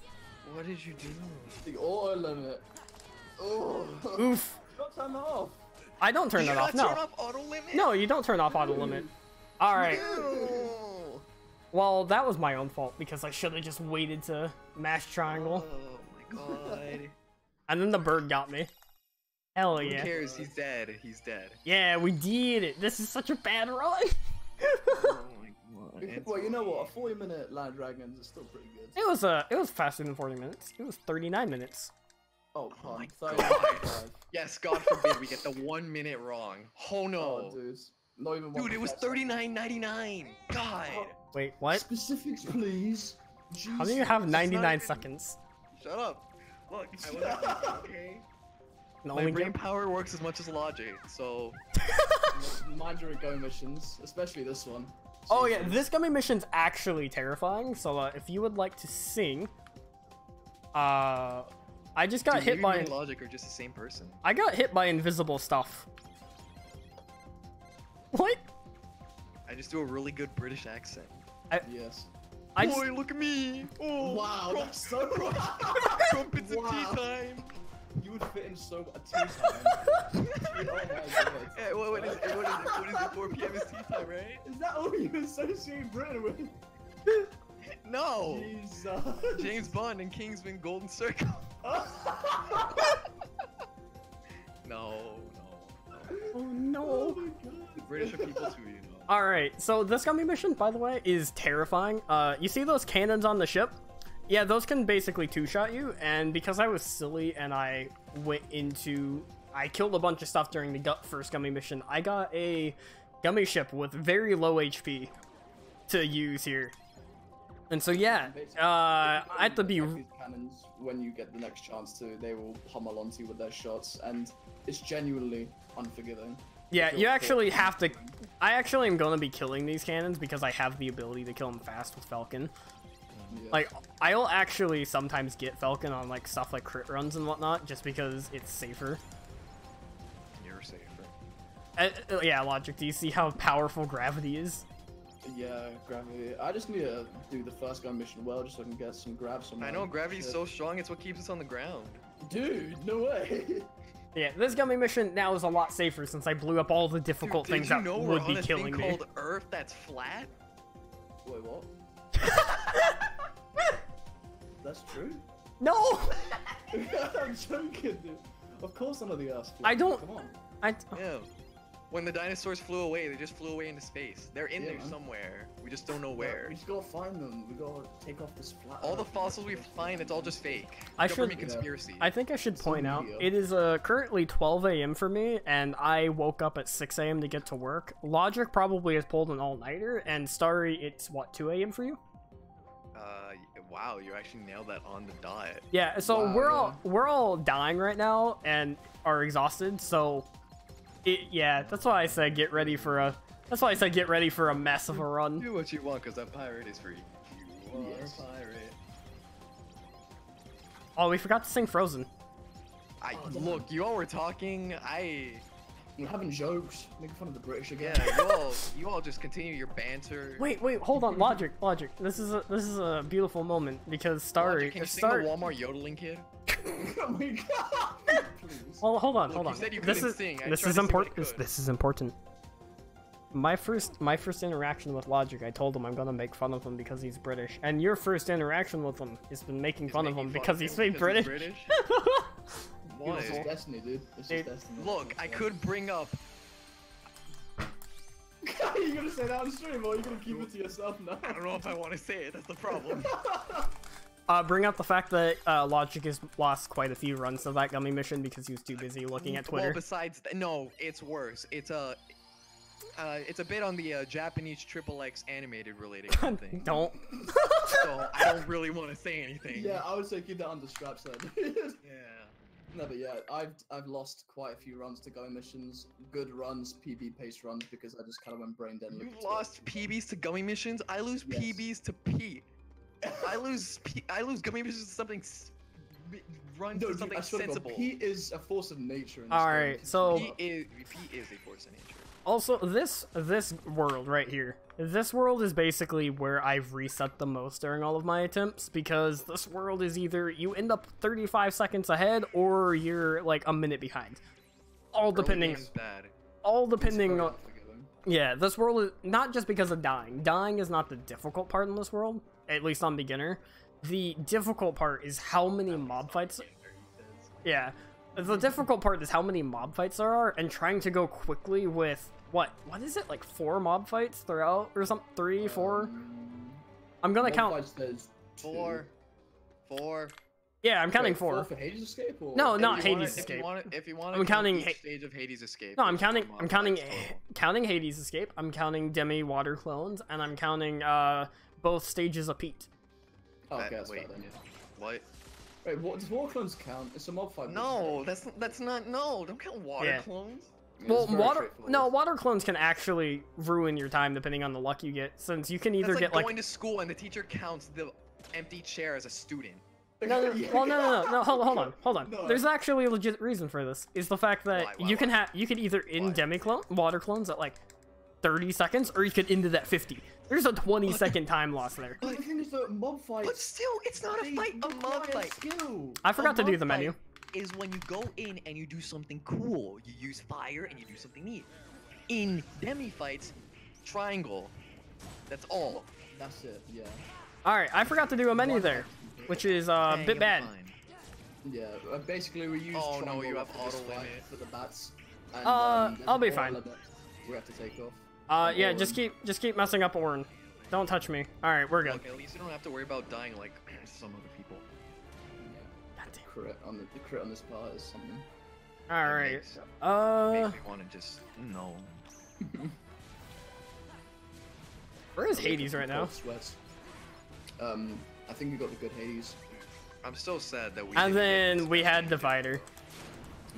what did you do? The auto limit. Oh. Oof. Don't turn that off. I don't turn Did that you off. not No. turn off auto limit? No, you don't turn off auto limit. All right. No. Well, that was my own fault because I should have just waited to mash triangle, Oh my god. and then the bird got me. Hell Who yeah. cares? He's dead. He's dead. Yeah, we did it. This is such a bad run. Oh my god. Well, you know what? A 40-minute Land Dragons is still pretty good. It was faster than 40 minutes. It was 39 minutes. Oh, Oh my pardon. god. 35. Yes, God forbid we get the 1 minute wrong. Oh no. Oh, dude. Not even one. Dude, it was $39.99. God. Wait, what? Specifics, please. How do you have not 99 even- seconds? Shut up. Look, I wasn't okay. The My only brain game- power works as much as logic, so Mind your go missions, especially this one. Oh yeah, Jesus. this gummy mission's actually terrifying. So if you would like to sing, I just got Dude, hit you by. and logic are just the same person. I got hit by invisible stuff. What? I just do a really good British accent. Yes. I Boy, look at me! Oh, Wow, that's so. crumpets and Wow. tea time! You would fit in so a tea time. Oh my god. Hey, what is it? 4 p.m. is tea time, right? Is that all you associate Britain with? No! Jesus. James Bond and Kingsman Golden Circle. No. Oh no. Oh my god. The British are people too, you know. Alright, so this gummy mission, by the way, is terrifying. You see those cannons on the ship? Yeah, those can basically two-shot you, and because I was silly and I killed a bunch of stuff during the first gummy mission, I got a gummy ship with very low HP to use here. And so yeah, I have to be... These cannons, when you get the next chance to, they will pummel onto you with their shots, and it's genuinely unforgiving. Yeah, Feel you actually so have to... unforgiving. I actually am gonna be killing these cannons because I have the ability to kill them fast with Falcon. Yeah. Like, I'll actually sometimes get Falcon on, like, stuff like crit runs and whatnot, just because it's safer. You're safer. Yeah, Logic, do you see how powerful gravity is? Yeah, gravity. I just need to do the first gun mission well, just so I can get some grabs on I my know gravity's shit. so strong, it's what keeps us on the ground. Dude, no way. Yeah, this gummy mission now is a lot safer since I blew up all the Dude, difficult did things you that know we're would on be a killing thing me. called Earth that's flat? Wait, what? That's true? No! I'm joking, dude. Of course none of the Earth's I don't- Come on. Yeah. When the dinosaurs flew away, they just flew away into space. They're in Yeah, there man. somewhere. We just don't know Yeah, where. we just gotta find them. We gotta take off this flat. All the Earth. fossils we find, it's all just fake. I Government should- conspiracy. I think I should point out, media. it is currently 12 a.m. for me, and I woke up at 6 a.m. to get to work. Logic probably has pulled an all-nighter, and Starry, it's, what, 2 a.m. for you? Wow, you actually nailed that on the dot. Yeah, so Wow, we're all dying right now and are exhausted, so yeah, that's why I said get ready for a mess of a run. Do what you want, cause that pirate is free. Yes. pirate. Oh, we forgot to sing Frozen. Look, you all were talking. We're having jokes, making fun of the British again. Yeah, you all just continue your banter. Wait, hold on, logic. This is a beautiful moment because Logic, can you sing the Walmart yodeling kid? Oh my god! Please. Well, hold on. Look, you said you This couldn't is sing. I this tried is to see what I important. could. This is important. My first interaction with Logic, I told him I'm gonna make fun of him because he's British, and your first interaction with him has been making fun of him because he's fake British. What? This is destiny, dude. This is destiny. Look, I could bring up. Are you gonna say that on stream, or are you gonna keep it to yourself now? I don't know if I want to say it. That's the problem. Bring up the fact that Logic has lost quite a few runs to that gummy mission because he was too busy looking at Twitter. Well, besides, no, it's worse. It's a bit on the Japanese XXX animated related thing. Don't. So I don't really want to say anything. Yeah, I would say keep that under straps then. Yeah. No, but yeah, I've lost quite a few runs to going missions. Good runs, PB pace runs, because I just kind of went brain dead. You lost PBs to gummy missions. I lose PBs to P. I lose gummy missions to something. Run to something sensible. P is a force of nature. In this All game. right, so P is a force of nature. also this world right here. This world is basically where I've reset the most during all of my attempts because this world is either you end up 35 seconds ahead or you're like a minute behind. All depending. Early game's bad. All depending It's very on. unforgiving. Yeah, this world is not just because of dying. Dying is not the difficult part in this world, at least on beginner. The difficult part is how many mob fights. Yeah, the difficult part is how many mob fights there are and trying to go quickly with what is it, like 4 mob fights throughout or something? 3, 4? I'm gonna count. Fights, there's 2. 4. Yeah, I'm counting Wait, 4. for Hades Escape? Or... No, not If you wanna- Hades Escape. If you want I'm to counting each stage of Hades Escape. No, I'm there's counting. 4 I'm counting. mob fights total. Counting Hades Escape. I'm counting Demi Water Clones, and I'm counting both stages of Pete. Oh, okay, that's wait, fair then. what? Wait, what does War Clones count? It's a mob fight. No, that's not. No, don't count water Yeah. clones. Well, water clones can actually ruin your time depending on the luck you get, since you can either That's like get going to school and the teacher counts the empty chair as a student. No, hold on. No. There's actually a legit reason for this. Is the fact that Why, you can either end water clones at like 30 seconds, or you could end it at 50. There's a 20-second time loss there. But the thing is that mob fights. But still, it's not a fight. A mob fight. Skill. I forgot to do mob the menu. fight is when you go in and you do something cool. You use fire and you do something neat. In demi fights, triangle. That's all. That's it. Yeah. All right, I forgot to do a menu there, which is a Dang, bit I'm bad. fine. Yeah. Basically, we use. Oh, no, triangle you have for this auto fight limit. for the bats. And, there's I'll a be auto fine. limit we have to take off. Yeah, just keep messing up Orin. Don't touch me. All right, we're good. Okay, at least you don't have to worry about dying like some other people. God damn. Crit on the crit on this part is something. All right. Makes me want to just no. Where is Hades right now? Sweats. I think we got the good Hades. I'm still sad that we. And didn't get then this we many had people. Divider.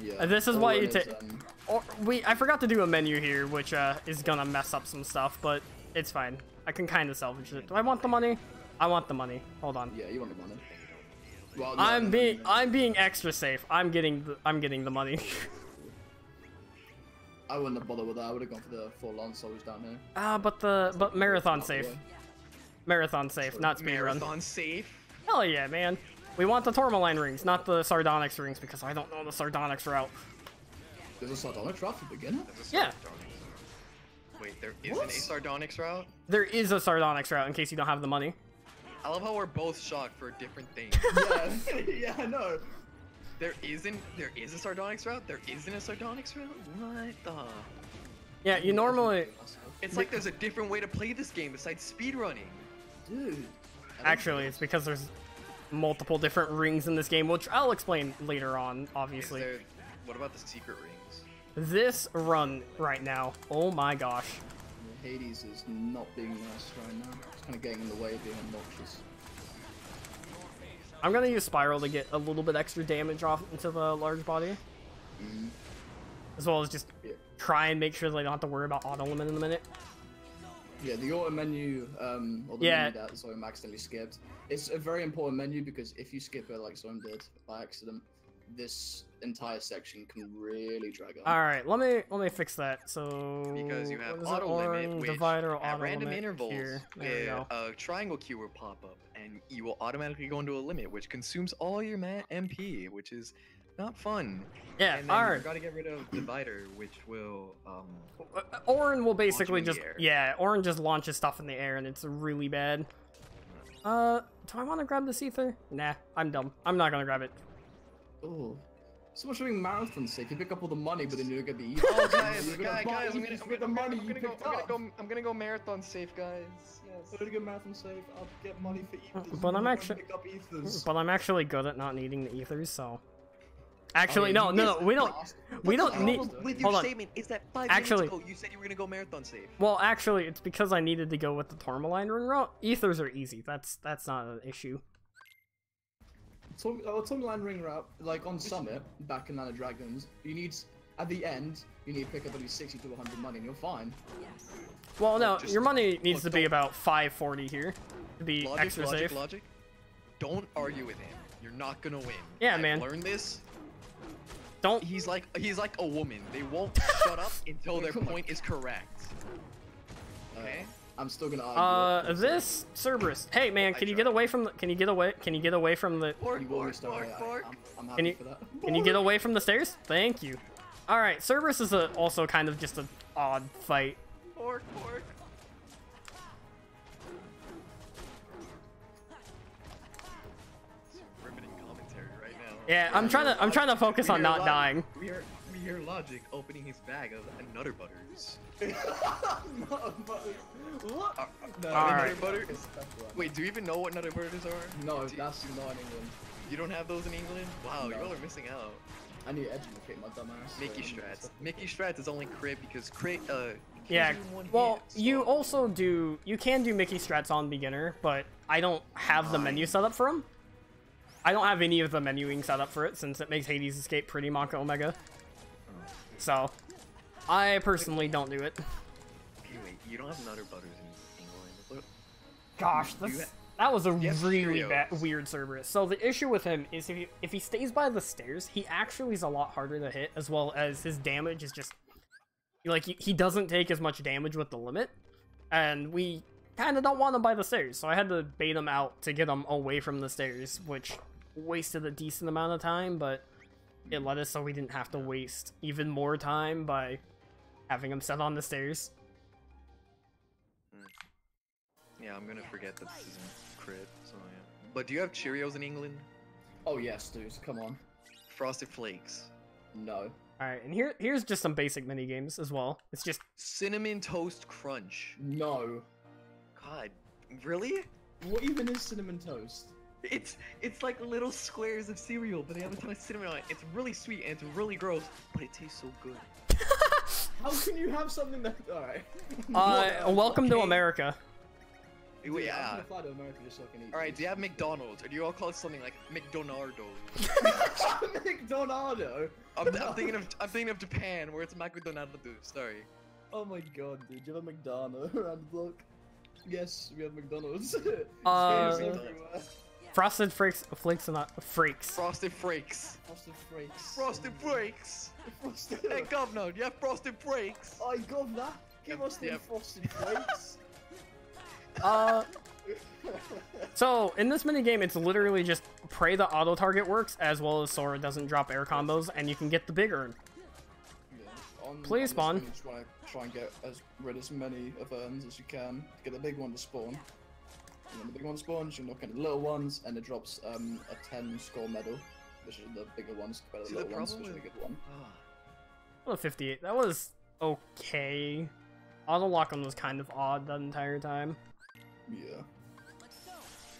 Yeah. This is why Orin you is, take. I forgot to do a menu here, which is gonna mess up some stuff, but it's fine. I can kind of salvage it. Do I want the money? I want the money. Hold on. Yeah, you want the money. Well, no, I'm no, no. I'm being extra safe. I'm getting the money. I wouldn't have bothered with that. I would have gone for the 4 Lance Souls down here. But marathon safe. Marathon safe, not speed run. Marathon safe. Hell yeah, man. We want the Tourmaline rings, not the Sardonyx rings, because I don't know the Sardonyx route. There's a Sardonyx route for beginner? There's a Yeah. Sardonyx route. Wait, there isn't What? a Sardonyx route? There is a Sardonyx route in case you don't have the money. I love how we're both shocked for different things. Yeah, yeah, I know. There is a Sardonyx route? There isn't a Sardonyx route? What the? Yeah, you normally... It's like there's a different way to play this game besides speedrunning. Dude. I don't Actually, know. it's because there's multiple different rings in this game, which I'll explain later on, Is obviously. there, what about the secret rings? This run right now, oh my gosh. Hades is not being nice right now. It's kind of getting in the way of being obnoxious. I'm gonna use Spiral to get a little bit extra damage off into the large body. As well as just Yeah. try and make sure that I don't have to worry about auto limit in a minute. Yeah, the auto menu, or the Yeah. menu that Zoim accidentally skipped. It's a very important menu because if you skip it like Zoim did by accident, this entire section can really drag on. All right, let me fix that. So Because you have what is it? auto limit, Orange which divider at auto random limit intervals, here. There we go. a triangle key will pop up, and you will automatically go into a limit, which consumes all your MP, which is not fun. Yeah, And then all you right. gotta get rid of divider, which will Orin will basically in the just air. Orin just launches stuff in the air and it's really bad. Do I want to grab this ether? Nah, I'm dumb. I'm not gonna grab it. Oh. So much for being marathon sake. You pick up all the money, but then you don't get the eat. Oh, guys, You're gonna buy guys, Ethers with the money you picked up. I'm gonna go marathon safe, guys. Yes. I'm gonna go marathon safe. I'll get money for Ethers. But I'm You actually- pick up Ethers. But I'm actually good at not needing the ethers, so. Actually, Oh, yeah, no, we don't. We don't What's the need. problem with Hold your on. statement is that 5 Actually- minutes ago you said you were gonna go marathon safe. Well, actually, it's because I needed to go with the tourmaline ring route. Ethers are easy. That's not an issue. Tourmaline ring route, like on Summit, back in Land of Dragons, you need, at the end, you need to pick up at least 60 to 100 money and you're fine. Well, no, Just- your money needs look, to be don't- about 540 here to be extra safe. Logic. Don't argue with him. You're not gonna win. Yeah, I've man. learned this. Don't. He's like a woman. They won't shut up until their point is correct. Okay. I'm still gonna argue. This Cerberus. Hey, man, I can you tried. get away from the? Can you get away? Can you get away from the? Pork, You will pork, restart pork, it. pork. I'm Can happy you- for that. Can you get away from the stairs? Thank you. All right, Cerberus is also kind of just an odd fight. Pork, pork. Some riveting commentary right now. Yeah, I'm trying to focus on not dying. We hear Logic opening his bag of Nutter Butters. What? No, Alright. Nutter Butter is special. Wait, do you even know what Nutter Butters are? No, Do- that's not in England. You don't have those in England? Wow, No. y'all are missing out. I need to educate my dumb ass. Mickey Strats. Mickey Strats is only crit because crit Yeah. kills you in one Well, hit, you so- also do. You can do Mickey strats on beginner, but I don't have the menu set up for them. I don't have any of the menuing set up for it since it makes Hades Escape pretty Maka Omega. So, I personally don't do it. Okay, wait, you don't have Nutter Butters in England. What- Gosh, You that was a have really Cheerios. weird Cerberus. So the issue with him is if he stays by the stairs, he actually is a lot harder to hit, as well as his damage is just like he doesn't take as much damage with the limit, and we kind of don't want him by the stairs. So I had to bait him out to get him away from the stairs, which wasted a decent amount of time, but it let us so we didn't have to waste even more time by having him set on the stairs. Yeah, I'm gonna forget that this isn't crit, so yeah. But do you have Cheerios in England? Oh yes, dudes, come on. Frosted Flakes. No. Alright, and here's just some basic mini games as well. It's just Cinnamon Toast Crunch. No. God, really? What even is cinnamon toast? It's like little squares of cereal, but they have a ton of cinnamon on it. It's really sweet and it's really gross, but it tastes so good. How can you have something that? Alright. welcome to okay. America. Wait, I'm yeah. gonna fly to America just so I can eat. All right, these. do you have McDonald's, or do you all call it something like McDonaldo? McDonaldo. I'm thinking of Japan, where it's McDonaldo. Sorry. Oh my god, dude, you have a McDonald's around the block? Yes, we have McDonald's. Uh, It's everywhere. Frosted flakes and not freaks. Frosted Flakes. Frosted Flakes. Frosted Flakes. Frosted. Hey, governor, do you have Frosted Flakes? I got that. Give us the Yep. Frosted Flakes. So in this mini game, it's literally just pray the auto target works, as well as Sora doesn't drop air combos, and you can get the big urn. Yeah, Please on this spawn. one, you just want to try and get rid of as many of urns as you can to get the big one to spawn. And when the big one spawns, you knock in the little ones, and it drops a 10 score medal, which is the bigger ones compared to See, the the little ones, problem which is a with- good one. Well, 58. That was okay. Auto lock on was kind of odd that entire time. Yeah.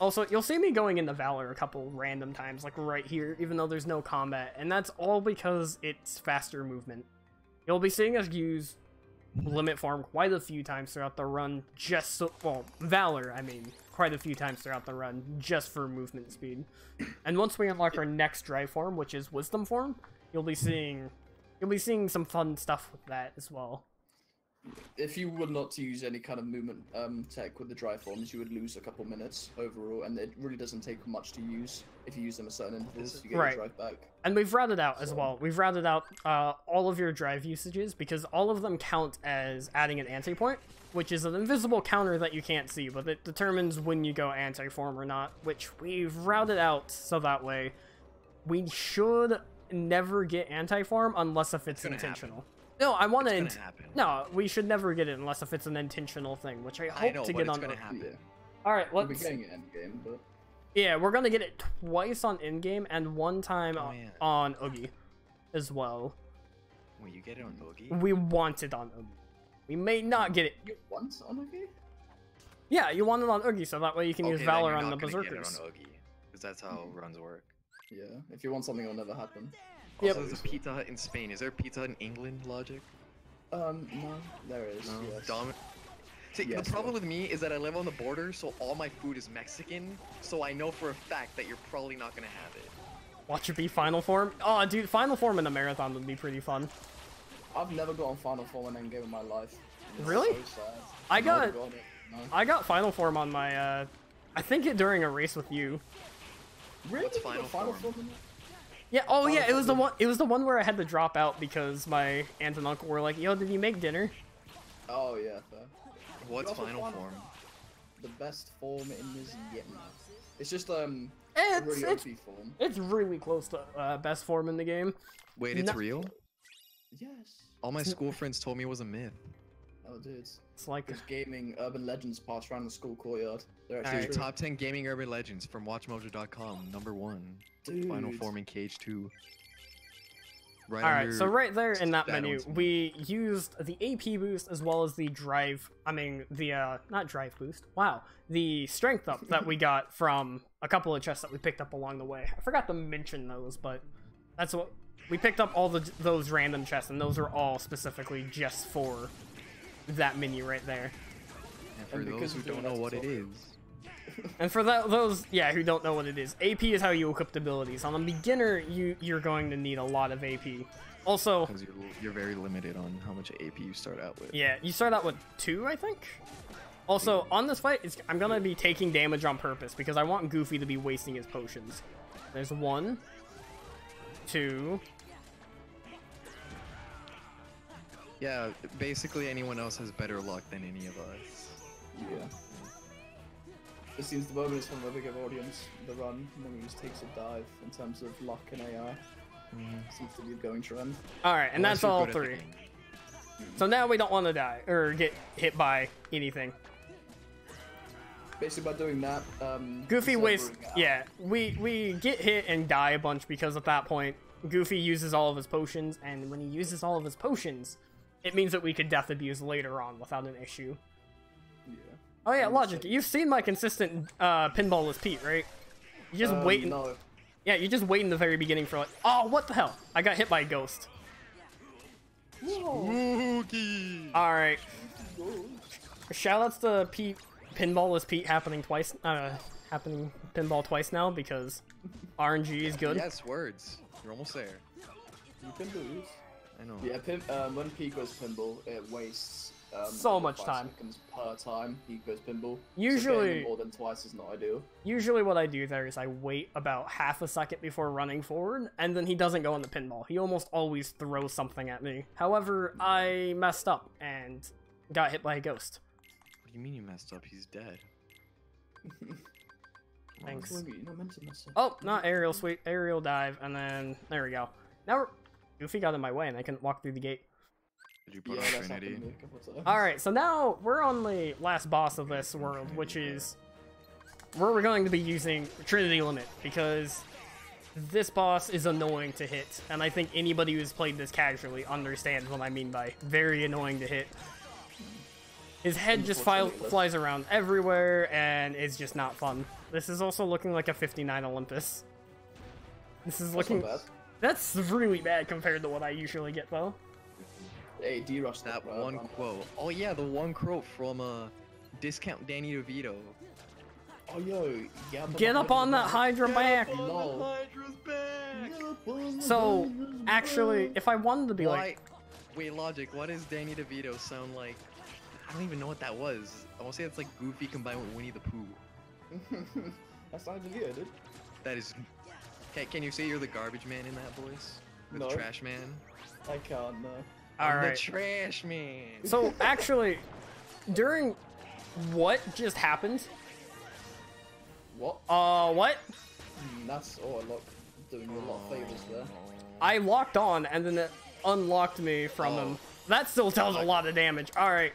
Also, you'll see me going into Valor a couple random times, like right here, even though there's no combat, and that's all because it's faster movement. You'll be seeing us use limit form quite a few times throughout the run, just so, well, Valor, I mean, quite a few times throughout the run, just for movement speed. And once we unlock our next drive form, which is Wisdom form, you'll be seeing some fun stuff with that as well. If you were not to use any kind of movement tech with the dry forms, you would lose a couple minutes overall, and it really doesn't take much to use. If you use them at certain intervals, you get Right. your drive back. And we've routed out as well. We've routed out all of your drive usages because all of them count as adding an anti-point, which is an invisible counter that you can't see, but it determines when you go anti-form or not, which we've routed out so that way we should never get anti-form unless if it's gonna intentional. No, I want It's to. gonna happen. No, we should never get it unless if it's an intentional thing, which I hope I know, to but get it's on. gonna happen. Yeah. All right, We'll be let's. getting it end game, but Yeah, we're gonna get it twice on in-game and one time Oh, yeah. on Oogie as well. Wait, you get it on Oogie? We want it on Oogie. We may not get it. you want on okay? Yeah, you want it on Oogie, so that way you can use Okay, then Valor you're on the not gonna get it Berserkers. on Oogie, because that's how runs work. Yeah. If you want something, it'll never happen. Yep. Also, there's a Pizza Hut in Spain. Is there a Pizza Hut in England, Logic? No, there is. No. Yes. See, Yes, the problem there with me is that I live on the border, so all my food is Mexican, so I know for a fact that you're probably not gonna have it. Watch it be Final Form. Oh, dude, Final Form in a marathon would be pretty fun. I've never gotten Final Form in endgame in my life. It's Really? So sad. I I've got- never gotten it, no. I got Final Form on my, I think it during a race with you. Really? What's You got Final Form? in it? Yeah, oh Final yeah, it was the Form. one. It was the one where I had to drop out because my aunt and uncle were like, "Yo, did you make dinner?" Oh yeah, fair. What's also Final Final- Form? The best form in this yet. It's just a It's really it's OP form. it's really close to best form in the game. Wait, it's No- real? Yes. All my school friends told me it was a myth. Oh, dude. It's like There's gaming urban legends passed around the school courtyard. They're actually Alright. Dude, true. top 10 gaming urban legends from WatchMojo.com. Number 1. Dude. Final Form in Cage 2. Right all right. under So right there in that Shadow menu, and Smoke. we used the AP boost as well as the drive. I mean the not drive boost. Wow, the strength up that we got from a couple of chests that we picked up along the way. I forgot to mention those, but that's what we picked up. All those random chests, and those are all specifically just for that menu right there. And for And because those who of don't that, know what it it's is, And for those, yeah, who don't know what it is, AP is how you equip abilities. On a beginner, you're going to need a lot of AP. Also, because you're very limited on how much AP you start out with. yeah, you start out with 2, I think. Also, on this fight, I'm gonna be taking damage on purpose because I want Goofy to be wasting his potions. There's 1, 2. Yeah, basically anyone else has better luck than any of us. Yeah. It seems the moment is from a bigger audience. The run, Mummy just takes a dive in terms of luck and AI. Seems to be a going trend. All right, and Unless that's you're all good at the 3. game. So now we don't want to die or get hit by anything. Basically, by doing that, Goofy instead of wastes. ruling it out- Yeah, we get hit and die a bunch because at that point, Goofy uses all of his potions, and when he uses all of his potions, it means that we could death abuse later on without an issue. Yeah. Oh yeah, And Logic, so- you've seen my consistent pinballless Pete, right? You just wait. No. Yeah, you just wait in the very beginning for like, oh, what the hell? I got hit by a ghost. Spooky! All right. Shoutouts to Pete, pinballless Pete happening twice. Happening pinball twice now because RNG is good. Yes, words. You're almost there. You can lose. I know. Yeah, when P goes pinball, it wastes So over much 5 time. seconds per time he goes pinball. So Usually- getting it more than twice is not ideal. Usually what I do there is I wait about half a second before running forward, and then he doesn't go in the pinball. He almost always throws something at me. However, I messed up and got hit by a ghost. What do you mean you messed up? He's dead. Thanks. You're not meant to mess up. Oh, not aerial sweep, aerial dive, and then there we go. Now Goofy got in my way and I couldn't walk through the gate. Did you put Yeah, on that's Trinity? happened to me a couple times. Alright, so now we're on the last boss of this world, which is where we're going to be using Trinity Limit, because this boss is annoying to hit, and I think anybody who's played this casually understands what I mean by very annoying to hit. His head just Unfortunately. flies around everywhere, and it's just not fun. This is also looking like a 59 Olympus. This is That's looking... not bad. That's really bad compared to what I usually get, though. Hey, D-Rush That one quote. Oh yeah, the one quote from Discount Danny DeVito. Oh yo, Get up on that Hydra back! No. Hydra's back! So, actually, if I wanted to be like... Wait, Logic, why does Danny DeVito sound like... I don't even know what that was. I want to say it's like Goofy combined with Winnie the Pooh. That's not even here, dude. That is... Can you say you're the garbage man in that voice? The No. trash man? I can't, no. I'm Alright. the trash man! So actually, during what just happened? What? What? That's all I look doing you a lot of favors there. I locked on and then it unlocked me from Oh. him. That still tells a lot of damage. All right.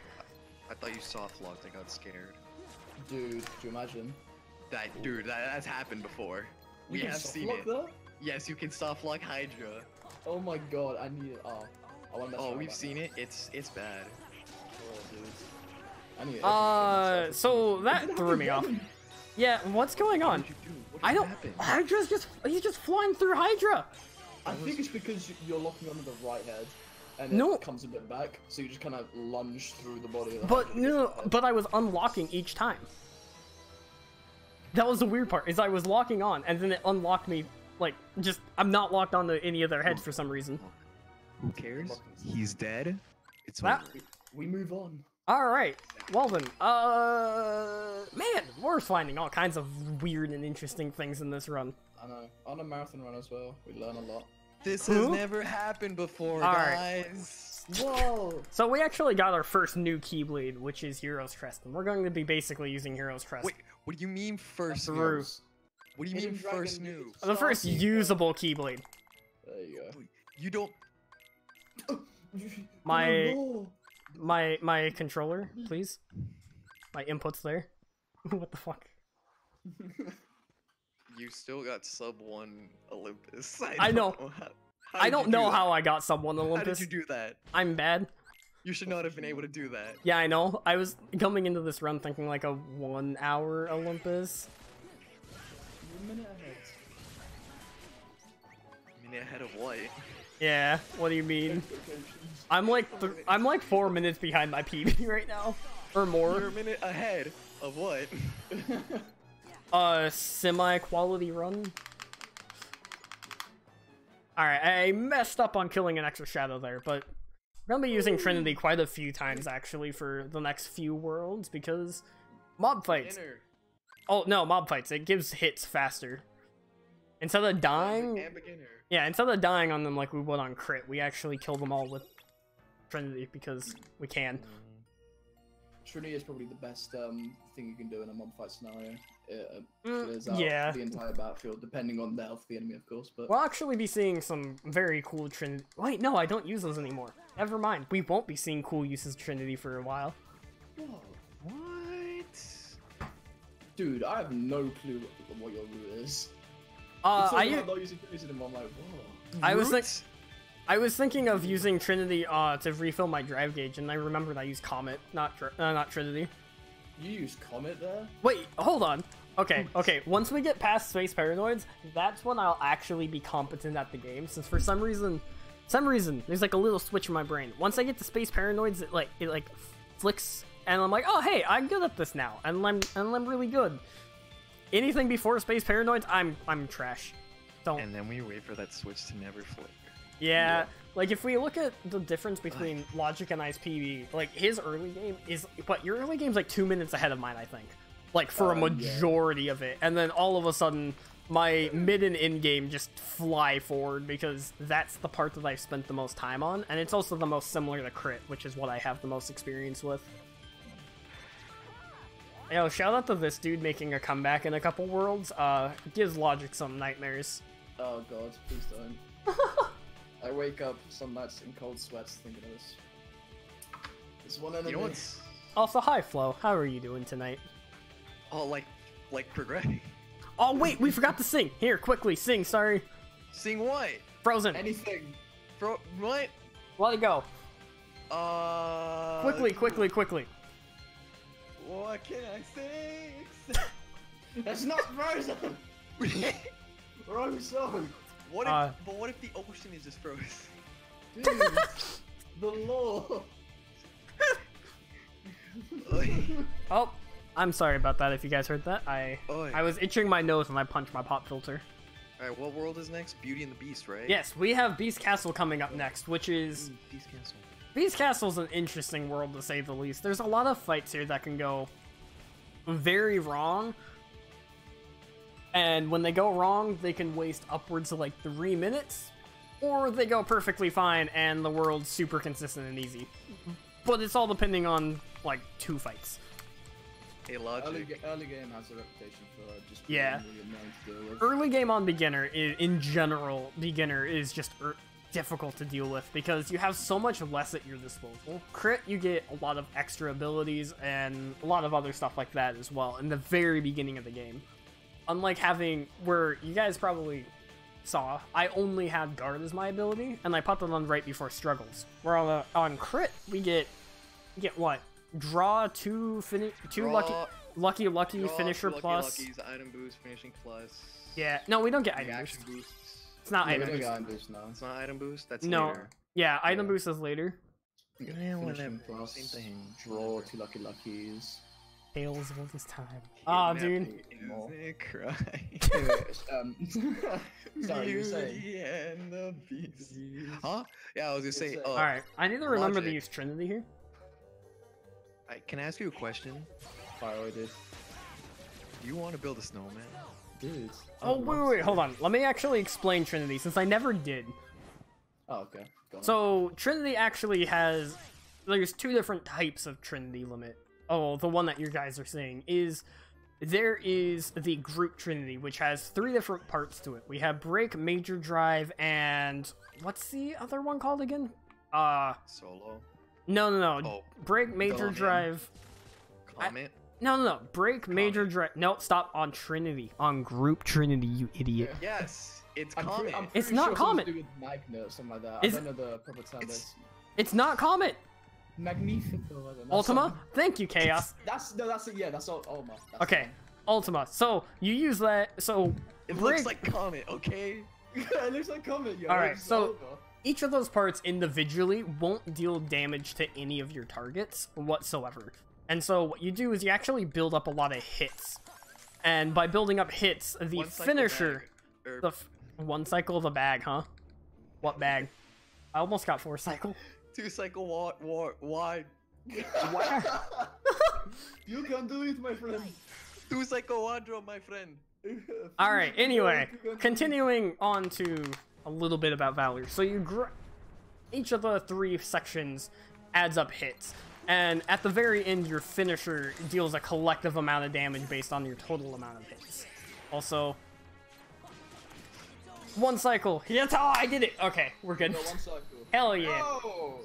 I thought you soft locked, I got scared. Dude, could you imagine? Dude, that's happened before. We You can have soft seen lock it. There? Yes, you can soft lock Hydra. Oh my god, I need it. Oh, I want to mess Oh, around we've with seen it. It's bad. that. Oh, dude. I need it. So that threw me off. Yeah, what's going What on? did you do? What I don't. happened? He's just flying through Hydra. I think it's because you're locking onto the right head, and No. it comes a bit back, so you just kind of lunge through the body of the But Hydra to no, get to no, the head. but I was unlocking each time. That was the weird part. Is I was locking on, and then it unlocked me. Like, just I'm not locked onto any of their heads for some reason. Who cares? He's dead. It's That- over. We move on. All right. Well then, man, we're finding all kinds of weird and interesting things in this run. I know. On a marathon run as well, we learn a lot. This Who? has never happened before, Alright. guys. Whoa! So we actually got our first new Keyblade, which is Hero's Crest, and we're going to be basically using Hero's Crest. Wait, what do you mean first Through. new? What do you mean Hidden Dragon first music. new? The first Starkey. usable Keyblade. There you You don't. go. My- Oh, My controller, please. My inputs there. What the fuck? no. You still got sub 1 Olympus. I know. How I did don't you do know that? how I got someone How did Olympus. you do that? I'm bad. You should not have been able to do that. Yeah, I know. I was coming into this run thinking like a 1 hour Olympus. You're a minute ahead. Minute ahead of what? Yeah, what do you mean? I'm like 4 minutes behind my PB right now, or You're more. a minute ahead of what? Semi-quality run. Alright, I messed up on killing an extra shadow there, but we're gonna be using Trinity quite a few times actually for the next few worlds because mob fights. Beginner. Oh no, mob fights. It gives hits faster. Instead of dying, And beginner. yeah, instead of dying on them like we would on crit, we actually kill them all with Trinity because we can. Trinity is probably the best thing you can do in a mob fight scenario. It clears out yeah. the entire battlefield, depending on the health of the enemy, of course. But We'll actually be seeing some very cool Trinity. Wait, no, I don't use those anymore. Never mind. We won't be seeing cool uses of Trinity for a while. whoa, What? dude, I have no clue what your route is. I not using Trinity anymore. I'm like, whoa. I was thinking of using Trinity to refill my drive gauge, and I remembered I used Comet, not Trinity. You use Comet there? Wait, hold on. Okay. Once we get past Space Paranoids, that's when I'll actually be competent at the game. Since for some reason, there's like a little switch in my brain. Once I get to Space Paranoids, it like flicks, and I'm like, oh hey, I'm good at this now, and I'm really good. Anything before Space Paranoids, I'm trash. Don't. And then we wait for that switch to never flick. Yeah, like if we look at the difference between Logic and Ice PB, like his early game is, your early game's like 2 minutes ahead of mine, I think. Like for a Yeah. majority of it, and then all of a sudden, my mid and end game just fly forward because that's the part that I've spent the most time on, and it's also the most similar to crit, which is what I have the most experience with. Yo, shout out to this dude making a comeback in a couple worlds. Gives Logic some nightmares. Oh god, please don't. I wake up some nights in cold sweats thinking of this. This one enemy. You know what's... Also, hi Flo, how are you doing tonight? Oh, like progressing. Oh wait, we forgot to sing. Here, quickly, sing, sorry. Sing what? Frozen. Anything. What? Let it go. Quickly. What can I say? That's not Frozen! Wrong song! What if, but what if the ocean is just frozen? Dude, the law! Oh, I'm sorry about that if you guys heard that. I Oi. was itching my nose when I punched my pop filter. Alright, what world is next? Beauty and the Beast, right? Yes, we have Beast Castle coming up next, which is... Beast Castle. Beast Castle's an interesting world, to say the least. There's a lot of fights here that can go very wrong. And when they go wrong, they can waste upwards of like 3 minutes. Or they go perfectly fine and the world's super consistent and easy. But it's all depending on, like, 2 fights. Hey, Logic. Early game has a reputation for just Yeah. being really annoying to deal with. Early game on beginner, in general, beginner is just difficult to deal with because you have so much less at your disposal. Crit, you get a lot of extra abilities and a lot of other stuff like that as well in the very beginning of the game. Unlike having, where you guys probably saw, I only had guard as my ability, and I put it on right before struggles. Where on crit, we get what? Draw two Draw, lucky Draw, finisher lucky plus. Luckies, item boost, finishing plus. Yeah, no, we don't get item Reaction boost. boosts. It's not Yeah, we item don't boost. get item boost now. It's not item boost. That's No. later. Yeah, item Yeah. boost is later. Yeah, Finishing whatever. plus, Same thing. draw 2 lucky luckies. Tales of this time. Ah, dude. More. Cry. Sorry, you were saying. Beauty and the Beast. Huh? Yeah, I was gonna say. It's, Alright, I need to remember to Logic. use Trinity here. Can I ask you a question? Fire away, dude. Do you want to build a snowman? Dude. Oh, wait, hold on. Let me actually explain Trinity, since I never did. Oh, okay. Go on. So, Trinity actually has... There's 2 different types of Trinity limit. Oh, the one that you guys are saying is... There is the group Trinity, which has 3 different parts to it. We have Break, Major Drive, and... What's the other one called again? Solo. No. Oh, Break, Major Zoim. Drive... comment. No. Break, Major Drive... No, stop. On Trinity. On group Trinity, you idiot. Yes, it's I'm comment. pretty It's sure not something Comet. to do with Magnet or something like that. Is I don't know the proper term. It's- It's not Comet! Magnifico. I don't know. Ultima? Thank you, Chaos. That's it. Yeah, that's all. Ultima. That's Okay, Ultima. So, you use that... So, It Break... looks like comment, okay? it looks like Comet. Yo. Alright, It's so- over. Each of those parts individually won't deal damage to any of your targets whatsoever. And so what you do is you actually build up a lot of hits. And by building up hits, the One cycle finisher... bag, or- The one cycle of the bag, huh? What bag? I almost got 4 cycle. 2 cycle wide. You can do it, my friend. 2 cycle wardrobe, my friend. Alright, anyway, continuing on to a little bit about Valor. So each of the 3 sections adds up hits. And at the very end, your finisher deals a collective amount of damage based on your total amount of hits. Also, 1 cycle. Yes, oh, I did it. Okay, we're good. No, 1 cycle. Hell yeah. Oh,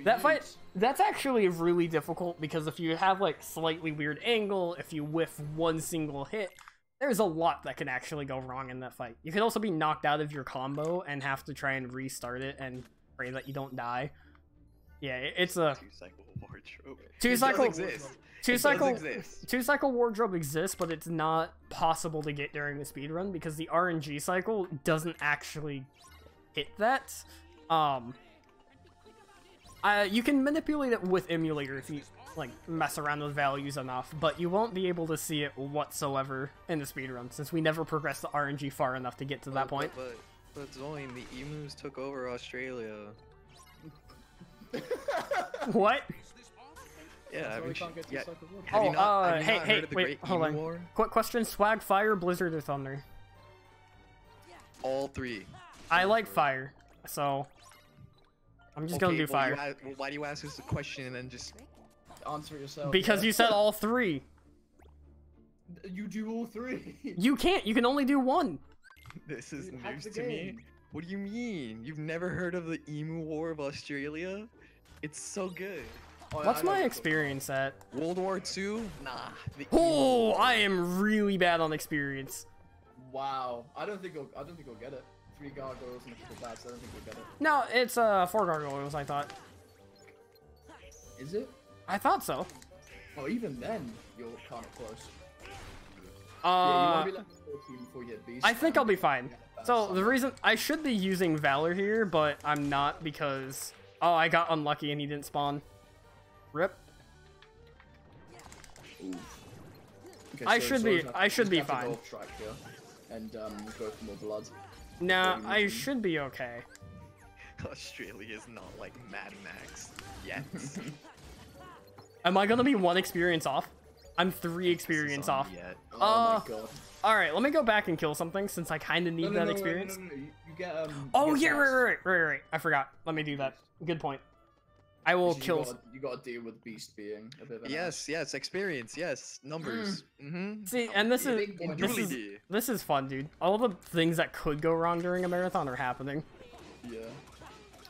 That fight, beats. that's actually really difficult because if you have like slightly weird angle, if you whiff 1 single hit, there's a lot that can actually go wrong in that fight. You can also be knocked out of your combo and have to try and restart it and pray that you don't die. Yeah, it's a 2 cycle wardrobe. 2 It cycle does exist. two It does cycle exist. 2 cycle wardrobe exists, but it's not possible to get during the speedrun because the RNG cycle doesn't actually hit that. You can manipulate it with emulator if you like mess around with values enough, but you won't be able to see it whatsoever in the speedrun since we never progressed the RNG far enough to get to that point. But Zoim, the emus took over Australia. What? Yeah, That's why we haven't can't get you, to yeah, cycle one. have you not, have you hey, not hey, heard of the wait, Great hold Emu on. War? Quick question: Swag, Fire, Blizzard, or Thunder? All 3. I like Fire, so I'm just gonna do Fire. Well, why do you ask us the question and then just... Answer it yourself. Because yeah. you said all 3. You do all 3. You can't. You can only do 1. This is You hacked news the to me. game. What do you mean? You've never heard of the Emu War of Australia? It's so good. Oh, yeah, What's I know my this experience at? World War II? Nah. The Emu Oh, War. I am really bad on experience. one. Wow. I don't think we'll get it. 3 gargoyles and a couple bats. I don't think we'll get it. No, it's 4 gargoyles. I thought. Is it? I thought so. Oh, even then, you're kind of close. Yeah, you want Uh, to be like 14 before you get beast. I think I'll be fine. Yeah, that's So fine. the reason I should be using Valor here, but I'm not because I got unlucky and he didn't spawn. Rip. Okay, I so should Zoim's be- gonna- I should he's be gonna have to fine. go off track here. and go for more blood. Nah, What do you I mean? should be okay. Australia is not like Mad Max yet. Am I gonna be 1 experience off? I'm 3 experience This is on off. Yet. Oh my god. Alright, let me go back and kill something since I kind of need that experience. No. You get Oh, you get yeah, fast. right. I forgot. Let me do that. Good point. I will You kill. You gotta deal with Beast being a bit of an Yes, experience, yes, numbers. Mm-hmm. See, and this Yeah, is big boy. this Really is do. this is fun, dude. All the things that could go wrong during a marathon are happening. ass. Yeah.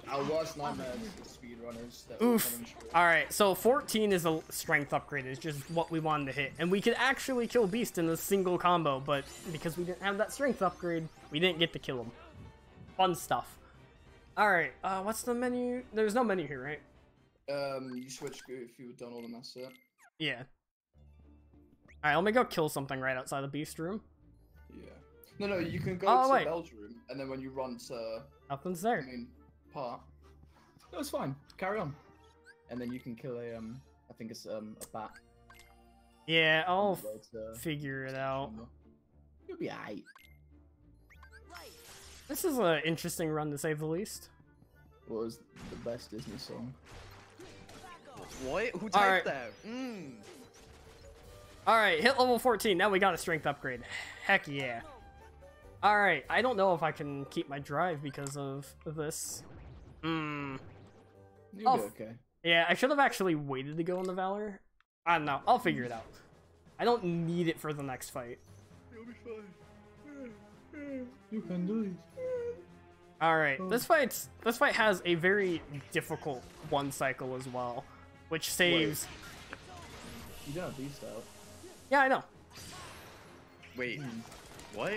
Our worst nightmares is speedrunners that will Oof. come in short. Alright, so 14 is a strength upgrade. It's just what we wanted to hit. And we could actually kill Beast in a single combo, but because we didn't have that strength upgrade, we didn't get to kill him. Fun stuff. Alright, what's the menu? There's no menu here, right? You switch if you Donald and that's it. Yeah. Alright, let me go kill something right outside the Beast room. Yeah. No, you can go Oh, to wait. Belle's room, and then when you run to, Nothing's I there. mean, part. No, it's fine. Carry on. And then you can kill a, I think it's, a bat. Yeah, I'll Go to- figure it out. You'll be aight. This is an interesting run to say the least. What was the best Disney song? What? Who typed Alright. that? Alright, hit level 14. Now we got a strength upgrade. Heck yeah. Alright, I don't know if I can keep my drive because of this. You'll Oh, be okay. Yeah, I should have actually waited to go in the Valor. I don't know. I'll figure it out. I don't need it for the next fight. You'll be fine. You can do it. Alright, this fight has a very difficult 1 cycle as well, which saves... You don't have Beast out. Yeah, I know. Wait, what?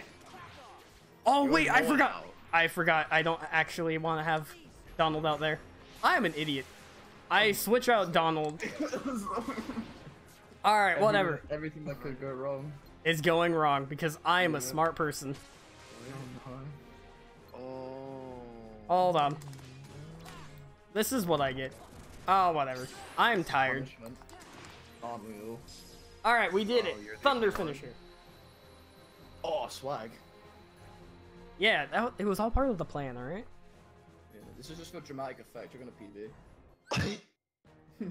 Oh, You're wait, I going forgot. out. I forgot. I don't actually want to have Donald out there. I am an idiot. I switch out Donald. Alright, whatever. Everything that could go wrong. Is going wrong because I am a smart person. Oh. Hold on. This is what I get. Oh, whatever. I'm tired. Punishment. Aren't we all? Alright, we did it. you're the Thunder only one. finisher. Oh, swag. Yeah, it was all part of the plan, alright? Yeah, this is just for dramatic effect. You're gonna PB. You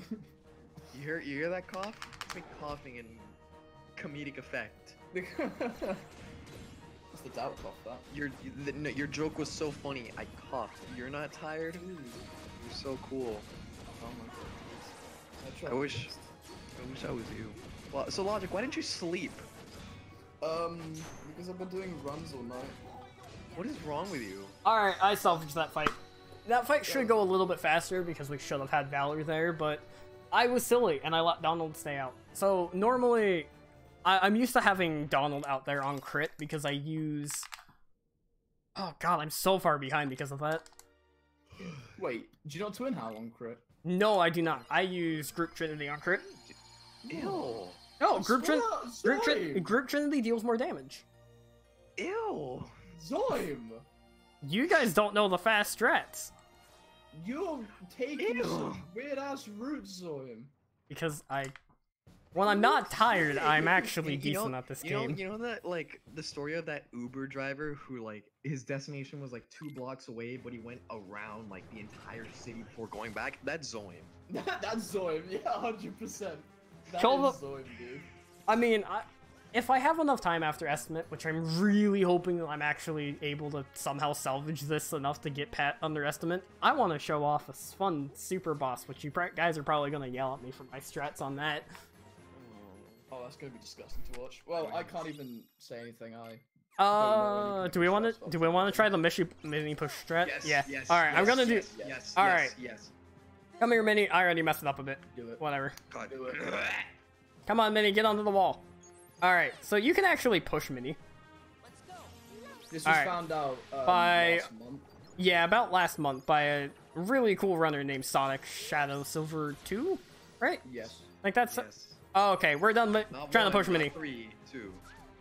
hear that cough? It's me coughing in comedic effect. That's the doubt cough, that. Your joke was so funny. I coughed. You're not tired? You're so cool. Oh my god. I wish I was you. Well, so Logic, why didn't you sleep? Because I've been doing runs all night. What is wrong with you? Alright, I salvaged that fight. That fight should go a little bit faster because we should have had Valor there, but I was silly and I let Donald stay out. So normally, I'm used to having Donald out there on crit because I use... Oh god, I'm so far behind because of that. Wait, do you not twin howl on crit? No, I do not. I use Group Trinity on crit. Ew. No, Group Zoim! Trinity deals more damage. Ew. Zoim! You guys don't know the fast strats. You're taking Ew. some weird ass routes, Zoim. Because when I'm not tired, I'm actually You know- decent at this You know, game. you know that, like, the story of that Uber driver who, like, his destination was, like, 2 blocks away, but he went around, like, the entire city before going back? That's Zoim. That's Zoim, yeah, 100%. That Kill is Zoim, dude. I mean, if I have enough time after Estimate, which I'm really hoping that I'm actually able to somehow salvage this enough to get Pat under Estimate, I want to show off a fun super boss, which you guys are probably going to yell at me for my strats on that. Oh, that's gonna be disgusting to watch. Well, I can't even say anything, Do we want to try the mini push strat? Yes, Yeah. yes, All right, I'm yes, gonna do. yes, yes, All yes, right. yes. Come here, Mini. I already messed it up a bit. Do it. Whatever. God. Do it. Come on, Mini. Get onto the wall. All right. So you can actually push Mini. This was Alright. found out By- last month. Yeah, about last month by a really cool runner named Sonic Shadow Silver 2, right? Yes. Like that's. Yes. Oh, okay. We're done Not trying one, to push not Mini. 3, 2.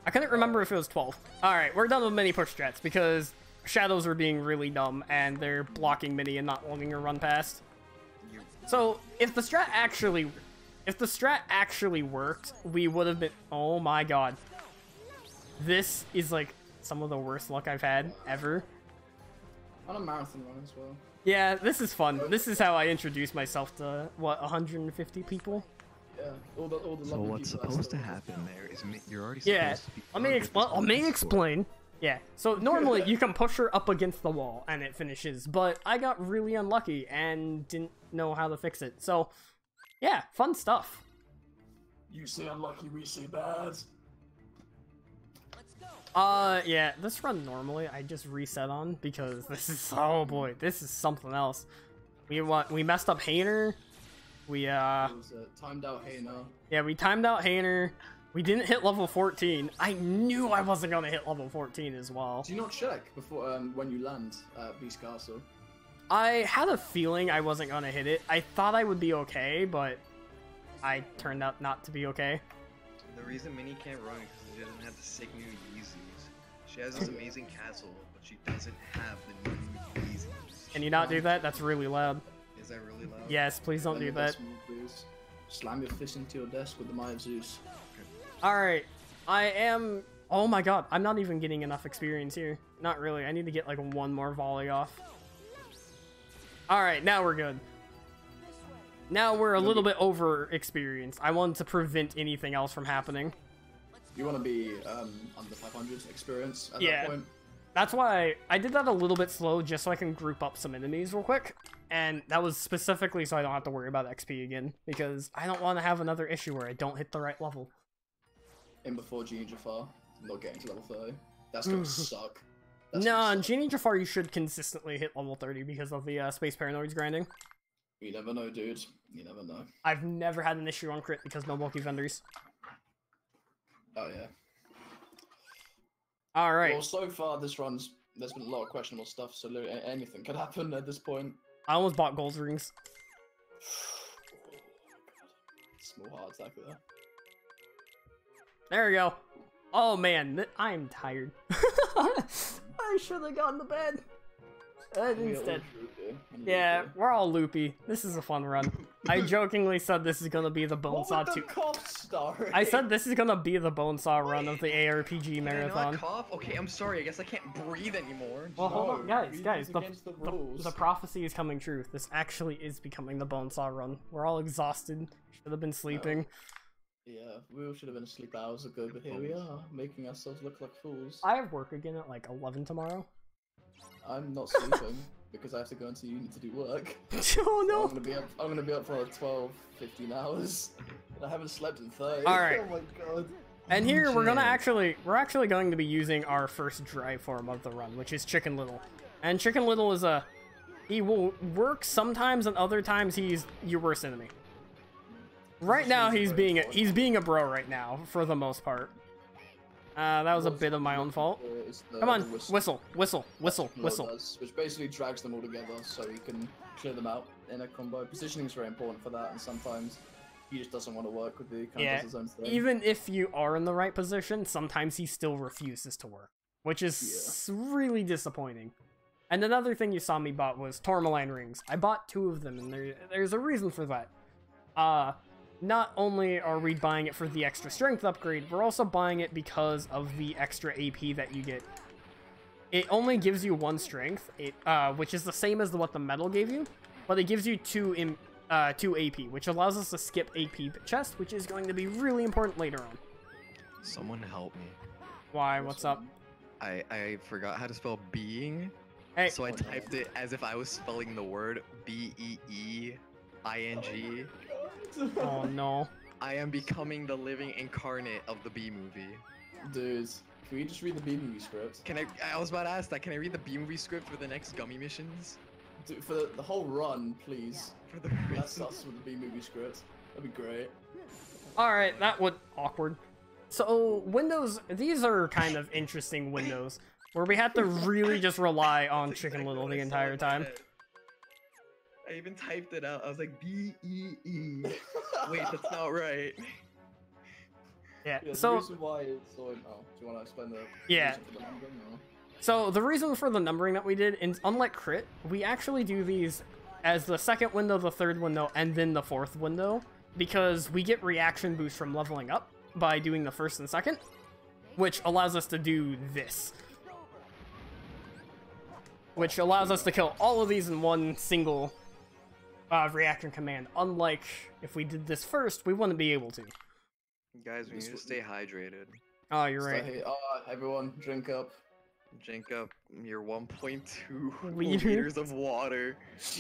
I couldn't remember if it was 12. Alright, we're done with mini push strats because shadows are being really dumb and they're blocking Mini and not letting her run past. So, if the strat actually worked, we would have been... Oh my god. This is like some of the worst luck I've had ever. On a marathon run as well. Yeah, this is fun. This is how I introduce myself to, what, 150 people? Yeah, all the So lovely what's people that supposed to still- happen there is you're already Yeah, supposed to be. let me explain. Yeah, so normally you can push her up against the wall and it finishes, but I got really unlucky and didn't know how to fix it. So, yeah, fun stuff. You say unlucky, we say bad. Yeah, this run normally I just reset on because this is, oh boy, this is something else. We messed up Hainer. We It was timed out Hainer. yeah, we timed out Hainer. We didn't hit level 14. I knew I wasn't gonna hit level 14 as well. Do you not check before when you land at Beast Castle? I had a feeling I wasn't gonna hit it. I thought I would be okay, but I turned out not to be okay. The reason Minnie can't run is because she doesn't have the sick new Yeezys. She has this amazing castle, but she doesn't have the new Yeezys. Can you not do that? That's really loud. Is that really loud? Yes, please don't Slam do your that. desk move, please. Slam your fist into your desk with the Might of Zeus. Alright, I am... Oh my god, I'm not even getting enough experience here. Not really, I need to get like one more volley off. Alright, now we're good. Now we're a little bit over experienced. I wanted to prevent anything else from happening. You want to be under 500 experience at Yeah. that point? That's why I did that a little bit slow just so I can group up some enemies real quick. And that was specifically so I don't have to worry about XP again. Because I don't want to have another issue where I don't hit the right level. In before Genie Jafar, not getting to level 30. That's gonna suck. That's No, gonna on suck. Genie Jafar you should consistently hit level 30 because of the Space Paranoids grinding. You never know, dude. You never know. I've never had an issue on crit because no bulky vendors. Oh yeah. Alright, Well, so far this run's there's been a lot of questionable stuff, so literally anything could happen at this point. I almost bought gold rings. Small heart attack there. There we go. Oh man, I'm tired. I should have gone to bed. Instead. Yeah, we're all loopy. This is a fun run. I jokingly said this is gonna be the Bonesaw 2. I said this is gonna be the Bonesaw run of the ARPG Can I marathon. not cough? Okay, I'm sorry. I guess I can't breathe anymore. Well, hold on, guys, it's the against the rules. prophecy is coming true. This actually is becoming the Bonesaw run. We're all exhausted. Should have been sleeping. Yeah, we all should have been asleep hours ago, but here we are, making ourselves look like fools. I have work again at like 11 tomorrow. I'm not sleeping because I have to go into uni to do work. Oh no! I'm gonna be up for like 12, 15 hours. And I haven't slept in 30. Alright. Oh my god. And here we're Shit. actually going to be using our first dry form of the run, which is Chicken Little. And Chicken Little is he will work sometimes and other times he's your worst enemy. Right now he's being a bro right now for the most part. That was a bit of my own fault. Come on, whistle, whistle, whistle, whistle. Which basically drags them all together so you can clear them out in a combo. Positioning is very important for that, and sometimes he just doesn't want to work with the kind of Yeah, does his own thing. even if you are in the right position, sometimes he still refuses to work, which is really disappointing. And another thing you saw me bought was Tourmaline rings. I bought 2 of them, and there's a reason for that. Not only are we buying it for the extra strength upgrade, we're also buying it because of the extra AP that you get. It only gives you 1 strength, which is the same as what the metal gave you, but it gives you 2 AP, which allows us to skip AP chest, which is going to be really important later on. Someone help me. Why? What's up? I forgot how to spell being, Hey, so I typed it as if I was spelling the word BEEING. oh no. I am becoming the living incarnate of the B movie. Dude, can we just read the B-movie script? I was about to ask that. Can I read the B movie script for the next gummy missions? Dude, for the whole run, please. For the That's us with the B-movie script. That'd be great. Alright, that would awkward. So, windows, these are kind of interesting windows, where we have to really just rely on That's Chicken exactly Little what the I saw entire in my time. head. I even typed it out. I was like, B-E-E. Wait, that's not right. Yeah, Yeah, the so, reason why it's so... Oh, do you want to explain the Yeah. reason for the numbering, or? so the reason for the numbering that we did, unlike crit, we actually do these as the second window, the third window, and then the fourth window, because we get reaction boost from leveling up by doing the first and second, which allows us to do this. which allows us to kill all of these in one single reaction command. Unlike if we did this first, we wouldn't be able to. Guys, we need to stay hydrated. Oh, you're So, right. hey, everyone, drink up. Drink up your 1.2 Liters? liters of water.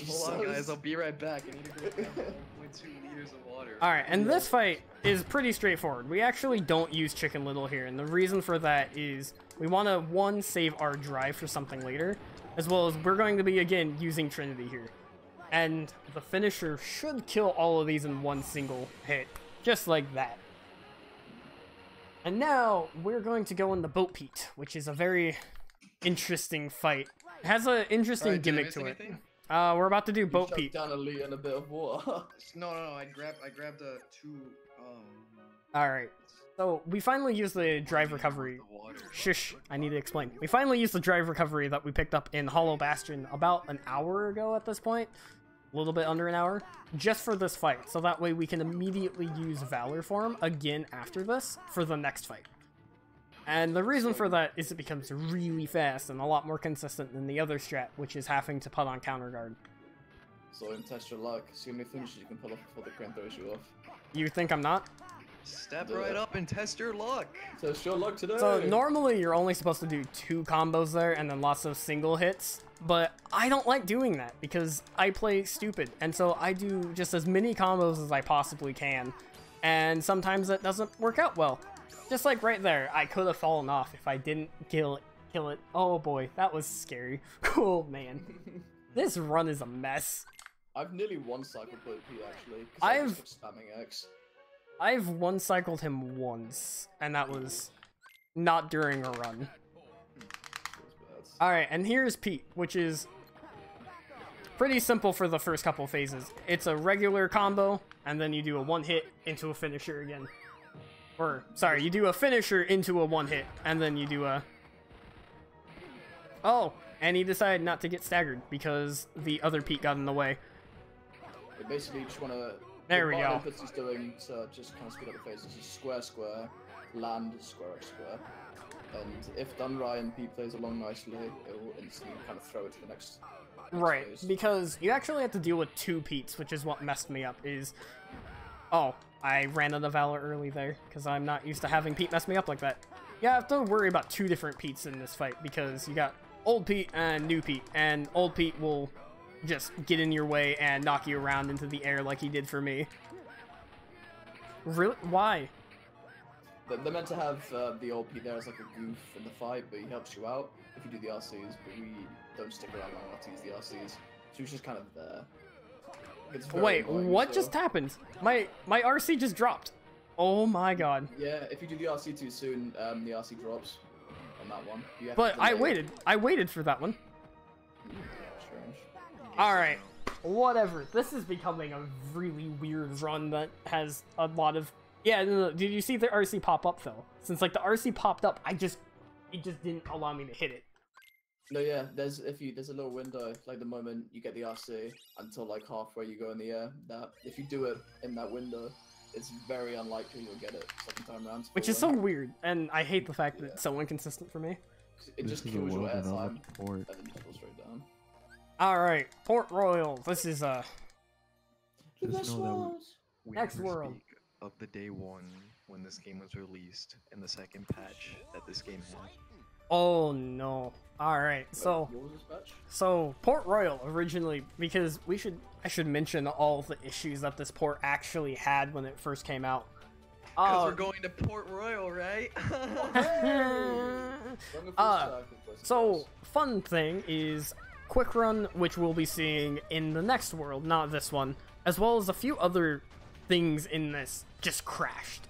Hold on, Jesus. guys. I'll be right back. I need to go grab 1.2 liters of water. Alright, and this fight is pretty straightforward. We actually don't use Chicken Little here, and the reason for that is we want to, one, save our drive for something later, as well as we're going to be, again, using Trinity here. And the finisher should kill all of these in one single hit, just like that. And now, we're going to go in the Boat Pete, which is a very interesting fight. It has an interesting Alright, did I gimmick miss to it. anything? We're about to do Boat Chuck Pete. down a liter and a bit of water. No. I grabbed two. Alright, so we finally used the drive recovery. The water. Shush, I need to explain. We finally used the drive recovery that we picked up in Hollow Bastion about an hour ago at this point. A little bit under an hour. Just for this fight, so that way we can immediately use Valor Form again after this for the next fight. And the reason for that is it becomes really fast and a lot more consistent than the other strat, which is having to put on counter guard. So, test your luck. See how many finishes you can pull off before the crane throws you off. You think I'm not? Step right up and test your luck. Test your luck today. So normally you're only supposed to do 2 combos there and then lots of single hits, but I don't like doing that because I play stupid, and so I do just as many combos as I possibly can, and sometimes it doesn't work out well. Just like right there, I could have fallen off if I didn't kill it. Oh boy, that was scary. Oh man. This run is a mess. I've nearly one-cycled Boat Pete actually. 'Cause I've- I just kept spamming X. I've one-cycled him once, and that was not during a run. Alright, and here's Pete, which is pretty simple for the first couple phases. It's a regular combo, and then you do a one-hit into a finisher again. Or, sorry, you do a finisher into a one-hit, and then you do a... Oh, and he decided not to get staggered, because the other Pete got in the way. You basically just want to... There we go. Inputs he's doing to just kind of speed up the phases is square, square, land, square, square. And if done right and Pete plays along nicely, it will instantly kind of throw it to the next Right, phase. because you actually have to deal with 2 Petes, which is what messed me up, is... Oh, I ran out of Valor early there, because I'm not used to having Pete mess me up like that. You have to worry about 2 different Petes in this fight, because you got Old Pete and New Pete, and Old Pete will just get in your way and knock you around into the air like he did for me. Really? Why? They're meant to have the old Pete there as like a goof in the fight, but he helps you out if you do the RCs, but we don't stick around long enough to use the RCs. So he's just kind of there. It's very Wait, annoying, what so- just happened? My RC just dropped. Oh my god. Yeah, if you do the RC too soon, the RC drops on that one. You have But to I delay. waited. I waited for that one. Strange. Alright, whatever. This is becoming a really weird run that has a lot of... Yeah, no, did you see the RC pop up, though? Since, like, the RC popped up, it just didn't allow me to hit it. No, yeah, there's a little window, like the moment you get the RC until like halfway you go in the air, that if you do it in that window, it's very unlikely you'll get it second time round. Which is so weird, and I hate the fact that it's so inconsistent for me. It just This is a kills your air time, well-developed port. and then you just fall straight down. Alright, Port Royal. This is, Just know We Next never world. speak of the day 1 when this game was released and the second patch that this game had. Oh no. Alright, so... What was this patch? So, Port Royal originally, because I should mention all the issues that this port actually had when it first came out. Because we're going to Port Royal, right? So, fun thing is, Quick Run, which we'll be seeing in the next world, not this one, as well as a few other things in this, just crashed,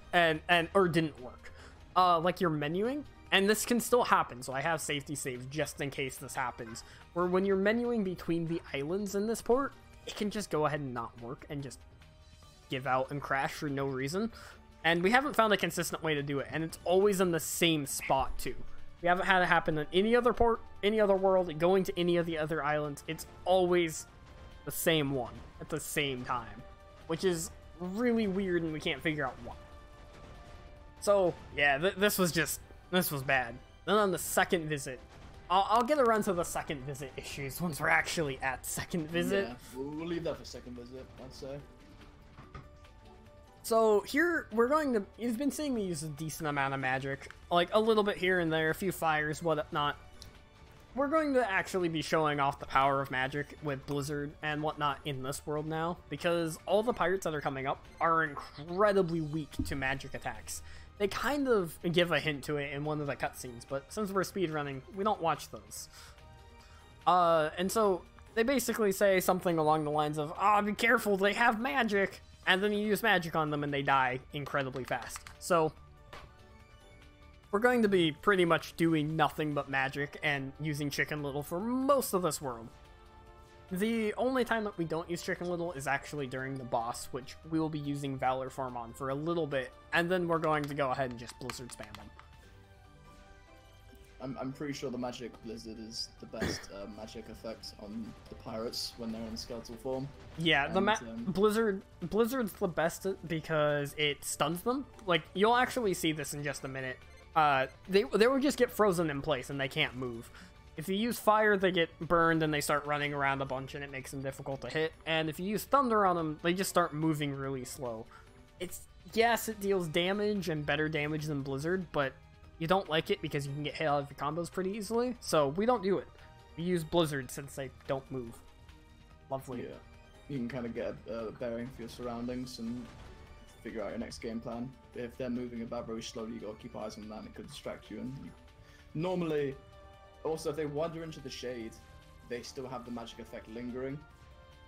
or didn't work. Like your menuing, and this can still happen, so I have safety saves just in case this happens, where when you're menuing between the islands in this port, it can just go ahead and not work, and just give out and crash for no reason. And we haven't found a consistent way to do it, and it's always in the same spot, too. We haven't had it happen in any other port, any other world, going to any of the other islands. It's always the same one at the same time, which is really weird, and we can't figure out why. So, yeah, this was bad. Then on the second visit, I'll get around to the second visit issues once we're actually at second visit. Yeah, we'll leave that for second visit, I'd say. So here we're going to, you've been seeing me use a decent amount of magic, like a little bit here and there, a few fires, whatnot. We're going to actually be showing off the power of magic with Blizzard and whatnot in this world now, because all the pirates that are coming up are incredibly weak to magic attacks. They kind of give a hint to it in one of the cutscenes, but since we're speedrunning, we don't watch those. And so they basically say something along the lines of, "Ah, be careful, they have magic," and then you use magic on them and they die incredibly fast. So we're going to be pretty much doing nothing but magic and using Chicken Little for most of this world. The only time that we don't use Chicken Little is actually during the boss, which we will be using Valor Form on for a little bit, and then we're going to go ahead and just Blizzard spam them. I'm pretty sure the Magic Blizzard is the best magic effect on the pirates when they're in skeletal form. Yeah, Blizzard's the best because it stuns them. Like, you'll actually see this in just a minute. They will just get frozen in place and they can't move. If you use fire, they get burned and they start running around a bunch and it makes them difficult to hit. And if you use thunder on them, they just start moving really slow. Yes, it deals damage and better damage than Blizzard, but you don't like it because you can get hit out of your combos pretty easily. So we don't do it. We use Blizzard since they don't move. Lovely. Yeah, you can kind of get a bearing for your surroundings and figure out your next game plan. If they're moving about very slowly, you gotta keep eyes on that and it could distract you. And normally, also if they wander into the shade, they still have the magic effect lingering.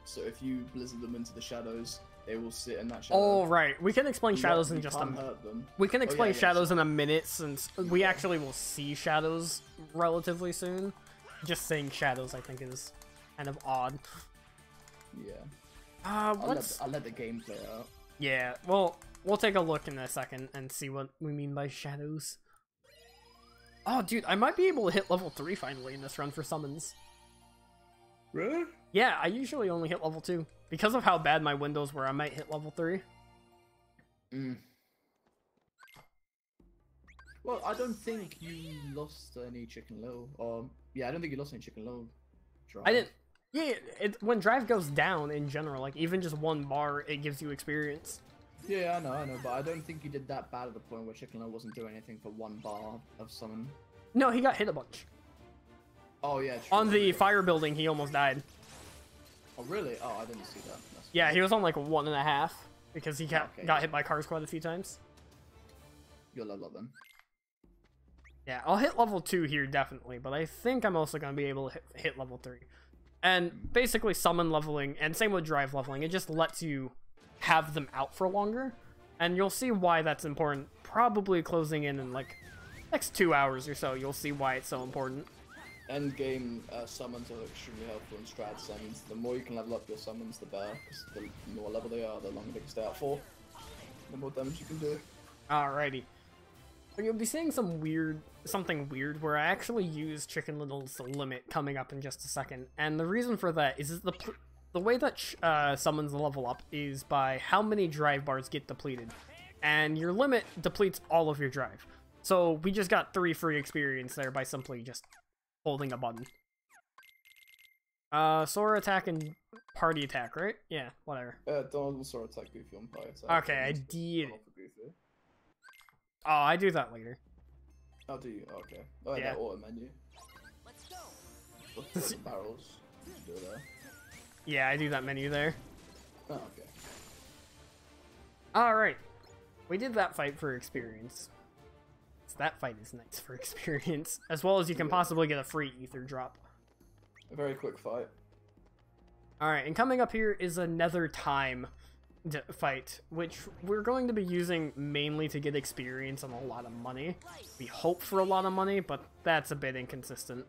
So if you blizzard them into the shadows, they will sit in that shadow. Oh, right. We can explain shadows in just a minute. We can explain shadows in a minute since we actually will see shadows relatively soon. Just saying shadows, I think, is kind of odd. Yeah. I'll let the game play out. Yeah, well, we'll take a look in a second and see what we mean by shadows. Oh, dude, I might be able to hit level 3 finally in this run for summons. Really? Yeah, I usually only hit level 2. Because of how bad my windows were, I might hit level 3. Well, I don't think you lost any Chicken Little. Yeah, I don't think you lost any Chicken Little. Drive. I didn't. Yeah, when drive goes down in general, like even just 1 bar, it gives you experience. Yeah, I know, but I don't think you did that bad at the point where Chicken Little wasn't doing anything for 1 bar of summon. No, he got hit a bunch. Oh yeah. True. On the fire building, he almost died. Oh really? Oh, I didn't see that. Yeah, he was on like 1.5 because he got hit by cars quite a few times. You'll level up then. Yeah, I'll hit level 2 here definitely, but I think I'm also going to be able to hit level 3. And basically summon leveling, and same with drive leveling, it just lets you have them out for longer. And you'll see why that's important. Probably closing in like next 2 hours or so, you'll see why it's so important. End game summons are extremely helpful in strat summons. The more you can level up your summons, the better. Because the more level they are, the longer they can stay out for. The more damage you can do. Alrighty. So you'll be seeing something weird where I actually use Chicken Little's limit coming up in just a second. And the reason for that is the way that summons level up is by how many drive bars get depleted. And your limit depletes all of your drive. So we just got 3 free experience there by simply just holding a button. Sora attack and party attack, right? Yeah, whatever. Don't Sora attack Goofy on party attack. Okay, I did. Oh, I do that later. Oh, do you? Oh, okay. Oh, yeah. That auto menu. Let's go. Look for the barrels. Do it there. Yeah, I do that menu there. Oh, okay. Alright. We did that fight for experience. So that fight is nice for experience. As well as you can possibly get a free ether drop. A very quick fight. Alright, and coming up here is another time fight, which we're going to be using mainly to get experience and a lot of money. We hope for a lot of money, but that's a bit inconsistent.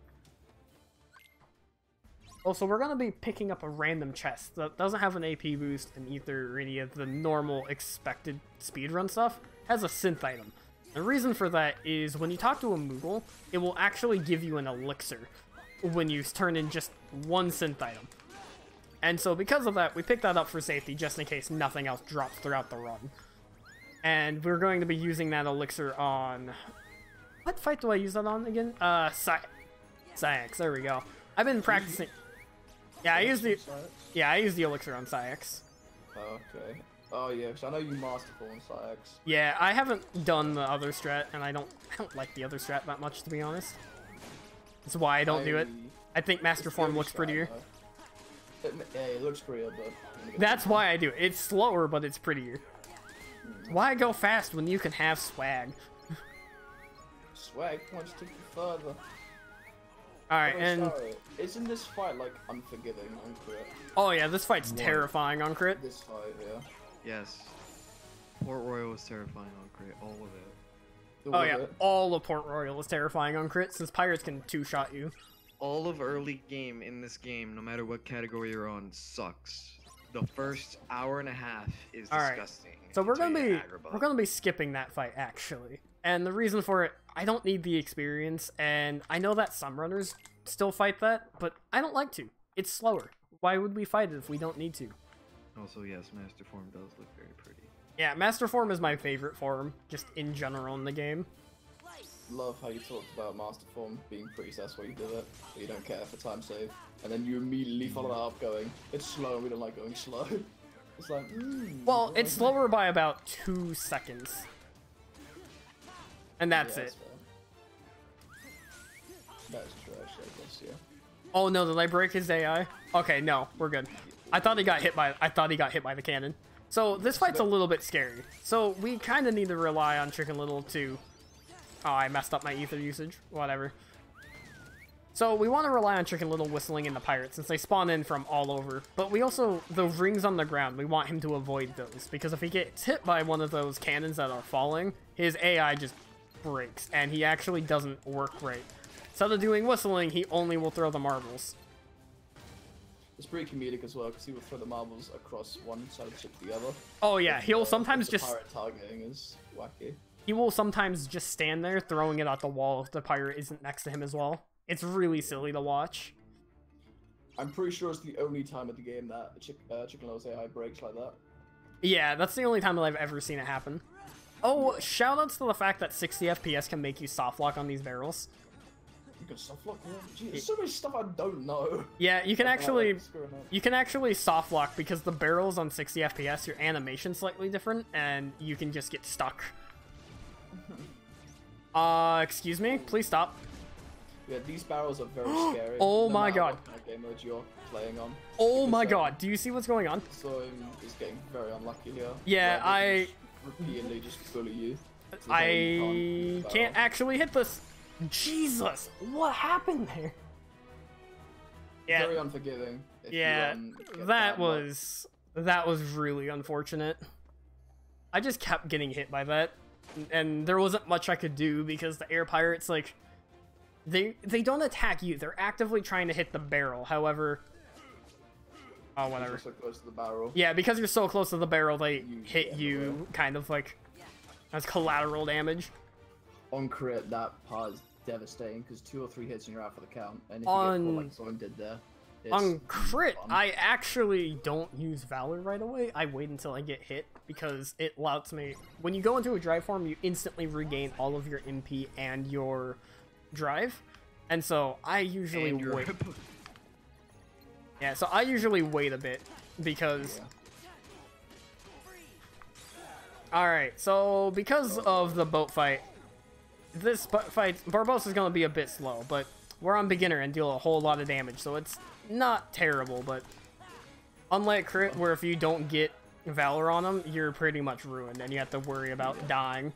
Also, we're going to be picking up a random chest that doesn't have an AP boost, an ether, or any of the normal expected speedrun stuff. It has a synth item. The reason for that is when you talk to a Moogle, it will actually give you an elixir when you turn in just 1 synth item. And so because of that, we picked that up for safety just in case nothing else drops throughout the run. And we're going to be using that elixir on... What fight do I use that on again? Saix, there we go. I've been practicing. Yeah, I use the elixir on Saix. Oh, okay. Oh yeah, because I know you masterful on Saix. Yeah, I haven't done the other strat, and I don't like the other strat that much, to be honest. That's why I don't do it. I think Master Form looks prettier. Yeah, it looks prettier, but... That's why I do it. It's slower, but it's prettier. Why go fast when you can have swag? Swag points take you further. Alright, and... Sorry, isn't this fight, like, unforgiving on crit? Oh yeah, this fight's terrifying on crit. This fight, yeah. Yes. Port Royal was terrifying on crit, all of it. Oh yeah, all of Port Royal is terrifying on crit, since pirates can two-shot you. All of early game in this game, no matter what category you're on, sucks. The first hour and a half is disgusting. So we're gonna be skipping that fight actually, and the reason for it, I don't need the experience, and I know that some runners still fight that, but I don't like to. It's slower. Why would we fight it if we don't need to? Also, yes, Master Form does look very pretty. Yeah, Master Form is my favorite form, just in general in the game. Love how you talked about Master Form being pretty, so that's why you do it. But you don't care for time save. And then you immediately follow that up going, it's slow, we don't like going slow. It's like, well, it's slower by about 2 seconds. And that's it. That's true, actually, I guess, yeah. Oh no, did I break his AI? Okay, no, we're good. I thought he got hit by the cannon. So this fight's a little bit scary. So we kind of need to rely on Chicken Little to... Oh, I messed up my ether usage. Whatever. So we want to rely on Chicken Little whistling in the pirates since they spawn in from all over. But we also, the rings on the ground, we want him to avoid those. Because if he gets hit by one of those cannons that are falling, his AI just breaks. And he actually doesn't work right. Instead of doing whistling, he only will throw the marbles. It's pretty comedic as well, because he will throw the marbles across one side of the ship to the other. Oh yeah, he'll sometimes just... pirate targeting is wacky. He will sometimes just stand there, throwing it at the wall if the pirate isn't next to him as well. It's really silly to watch. I'm pretty sure it's the only time of the game that Chicken Little's AI breaks like that. Yeah, that's the only time that I've ever seen it happen. Oh, shoutouts to the fact that 60 FPS can make you soft lock on these barrels. You can soft lock? Gee, there's so much stuff I don't know. Yeah, you can actually soft lock because the barrels on 60 FPS, your animation's slightly different, and you can just get stuck. Excuse me? Please stop. Yeah, these barrels are very scary. Oh my god. What kind of game mode you're playing on. Oh my god, do you see what's going on? Zoim is getting very unlucky here. Yeah, I... repeatedly just bully you. So I can't actually hit this. Jesus, what happened there? Yeah. Very unforgiving. Yeah, that was really unfortunate. I just kept getting hit by that, and there wasn't much I could do because the air pirates, like, they don't attack you. They're actively trying to hit the barrel. However, oh whatever. You're so close to the barrel. Yeah, because you're so close to the barrel, they hit you kind of like as collateral damage. On crit, that part is devastating because 2 or 3 hits and you're out for the count. And if you get caught like Zoim did there, on crit, I actually don't use Valor right away. I wait until I get hit because it allows me. When you go into a drive form, you instantly regain all of your MP and your drive, and so I usually wait. Yeah, so I usually wait a bit because. Yeah. All right, so because of the boat fight. This fight, Barbosa is going to be a bit slow, but we're on beginner and deal a whole lot of damage, so it's not terrible, but unlike crit, where if you don't get Valor on them, you're pretty much ruined, and you have to worry about dying.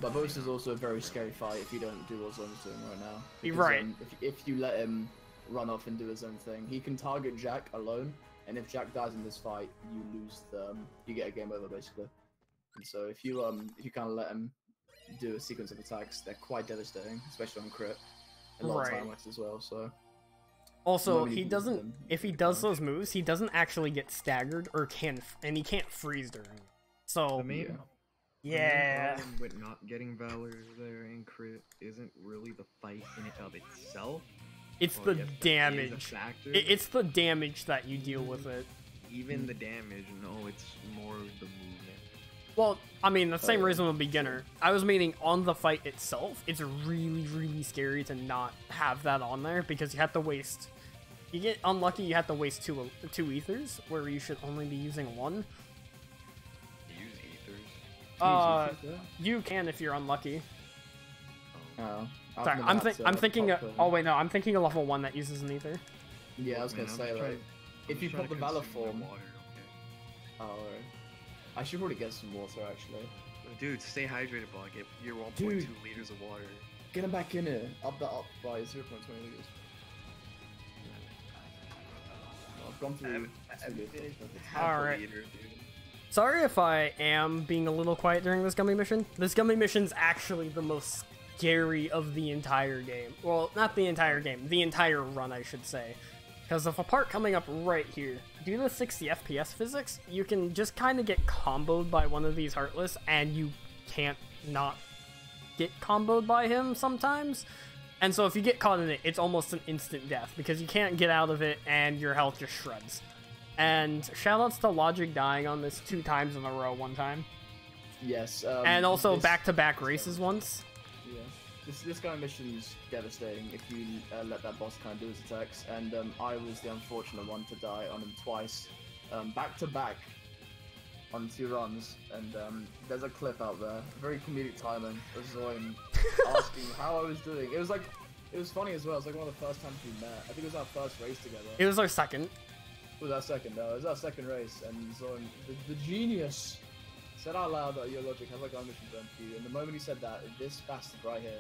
Barbosa is also a very scary fight if you don't do what Zoim's doing right now. Because, right. If you let him run off and do his own thing, he can target Jack alone, and if Jack dies in this fight, you lose the, you get a game over, basically. And so if you kind of let him do a sequence of attacks, they're quite devastating, especially on crit. A lot of time waste as well, so... Also, he doesn't... If he does those moves, he doesn't actually get staggered, or and he can't freeze during it. So... The main problem with not getting Valor there in crit isn't really the fight in and of itself. It's the damage. It's the damage that you deal with it. Even the damage, no, it's more the movement. Well, I mean, the same reason with beginner. I was meaning on the fight itself, it's really, really scary to not have that on there because you have to waste. You get unlucky, you have to waste two ethers, where you should only be using one. Use ethers. You can if you're unlucky. Oh. Sorry, I'm thinking. Oh wait, no, I'm thinking a level 1 that uses an ether. Yeah, I was gonna say like, if you pop the Valor form. Water, okay. Oh, alright. I should probably get some water actually. Dude, stay hydrated, Bog. Get your 1.2 Dude. liters of water. Get him back in here. Up that up by 0.20 liters. I've gone through. Alright. Liter, dude. Sorry if I am being a little quiet during this gummy mission. This gummy mission's actually the most scary of the entire game. Well, not the entire game, the entire run, I should say. Because of a part coming up right here, due to 60 FPS physics, you can just kind of get comboed by one of these Heartless, and you can't not get comboed by him sometimes. And so if you get caught in it, it's almost an instant death, because you can't get out of it, and your health just shreds. And shoutouts to Logic dying on this 2 times in a row one time. Yes. And also back-to-back races once. Yeah. This kind of mission's devastating if you let that boss kind of do his attacks, and I was the unfortunate one to die on him twice, back to back, on 2 runs, and there's a clip out there, very comedic timing, of Zoim asking how I was doing. It was funny as well, it was like one of the first times we met. I think it was our first race together. It was our second. It was our second, no, it was our second race, and Zoim, the genius, said out loud that your Logic has like a mission done for you, and the moment he said that, this bastard right here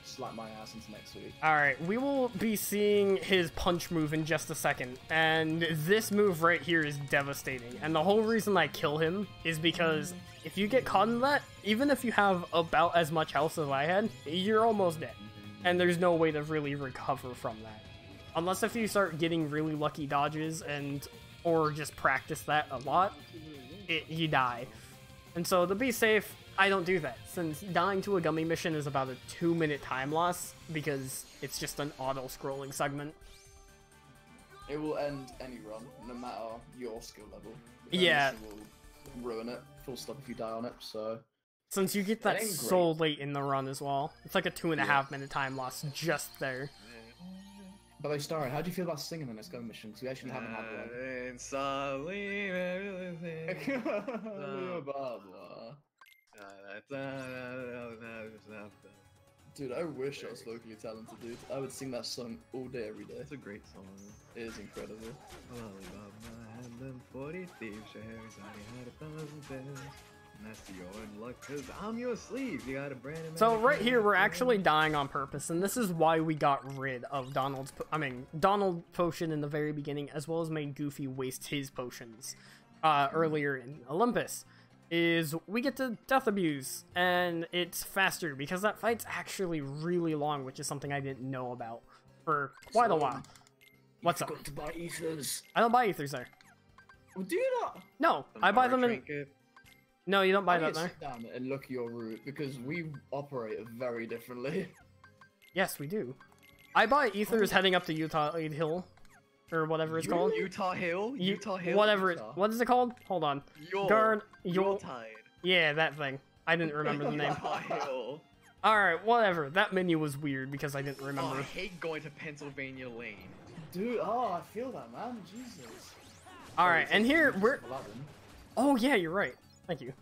slapped my ass into next week. Alright, we will be seeing his punch move in just a second, and this move right here is devastating, and the whole reason I kill him is because if you get caught in that, even if you have about as much health as I had, you're almost dead, and there's no way to really recover from that. Unless if you start getting really lucky dodges or just practice that a lot, you die. And so to be safe, I don't do that, since dying to a gummy mission is about a 2-minute time loss, because it's just an auto-scrolling segment. It will end any run, no matter your skill level. Yeah. It will ruin it, full stop if you die on it, so... Since you get that That ain't so late in the run as well. It's like a 2.5-minute time loss just there. By the way, Starry, how do you feel about singing in this gummy mission? Because we actually haven't had one. Dude, I wish I was vocally talented, dude. I would sing that song all day, every day. It's a great song. It is incredible. I'm your sleeve. You got a brand new So right here, we're actually dying on purpose, and this is why we got rid of Donald potion in the very beginning, as well as made Goofy waste his potions earlier in Olympus. Is we get to Death Abuse, and it's faster, because that fight's actually really long, which is something I didn't know about for quite a while. What's up? Got to buy ethers. I don't buy ethers there. Well, do you not? No, I buy them in... No, you don't buy that there. Sit down and look at your route, because we operate very differently. Yes, we do. I buy ethers heading up to Utah Hill, or whatever it's called. Utah Hill? Utah Hill? Whatever Utah. what is it called? Hold on. Yuletide. Yeah, that thing. I didn't remember the name. Utah Hill. Alright, whatever. That menu was weird because I didn't Oh, remember. I hate going to Pennsylvania Lane. Dude, oh, I feel that, man. Jesus. Alright, and here we're... Aladdin. Oh, yeah, you're right. Thank you.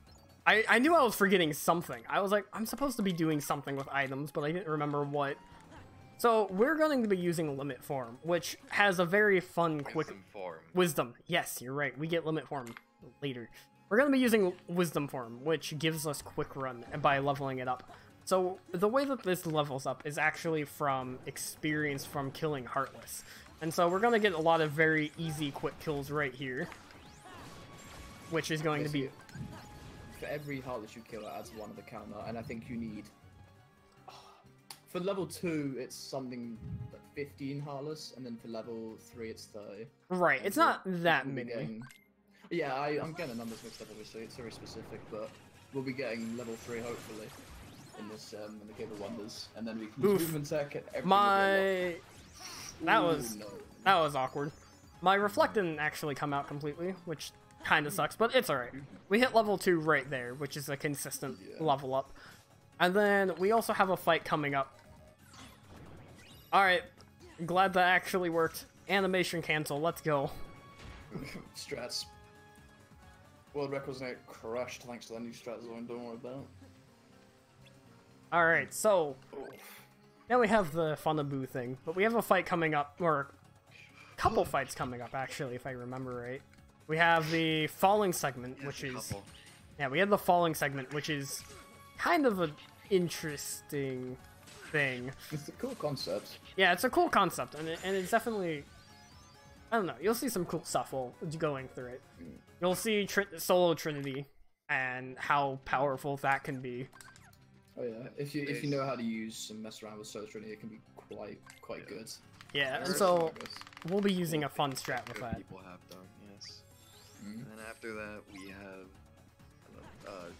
I knew I was forgetting something. I was like, I'm supposed to be doing something with items, but I didn't remember what. So, we're going to be using Limit Form, which has a very fun, quick... Wisdom form. Wisdom. Yes, you're right. We get Limit Form later. We're going to be using Wisdom Form, which gives us Quick Run by leveling it up. So, the way that this levels up is actually from experience from killing Heartless. And so, we're going to get a lot of very easy, quick kills right here. Which is going to be... For every Heartless you kill, it adds 1 of the counter, and I think you need... For level 2, it's something like 15 Heartless, and then for level 3, it's 30. Right, it's not that We'll be many. getting- Yeah, I'm getting the numbers mixed up, obviously. It's very specific, but we'll be getting level 3, hopefully, in this, in the Cave of Wonders. And then we can Oof. use movement tech, and everything will My... get That unlocked. was... Ooh, no. That was awkward. My Reflect didn't actually come out completely, which kind of sucks, but it's alright. We hit level 2 right there, which is a consistent level up. And then we also have a fight coming up. Alright, glad that actually worked. Animation cancel, let's go. Strats. World records now crushed thanks to that new strat zone, don't worry about it. Alright, so now we have the Funaboo thing, but we have a fight coming up, or a couple fights coming up actually, if I remember right. We have the falling segment, which is... Yeah, we have the falling segment, which is kind of an interesting thing. It's a cool concept. Yeah, it's a cool concept, and it's definitely... I don't know, you'll see some cool stuff while going through it. You'll see Solo Trinity, and how powerful that can be. Oh yeah, if you know how to use and mess around with Solo Trinity, it can be quite good. Yeah, and so we'll be using a fun strat with that. People have done, yes. And then after that, we have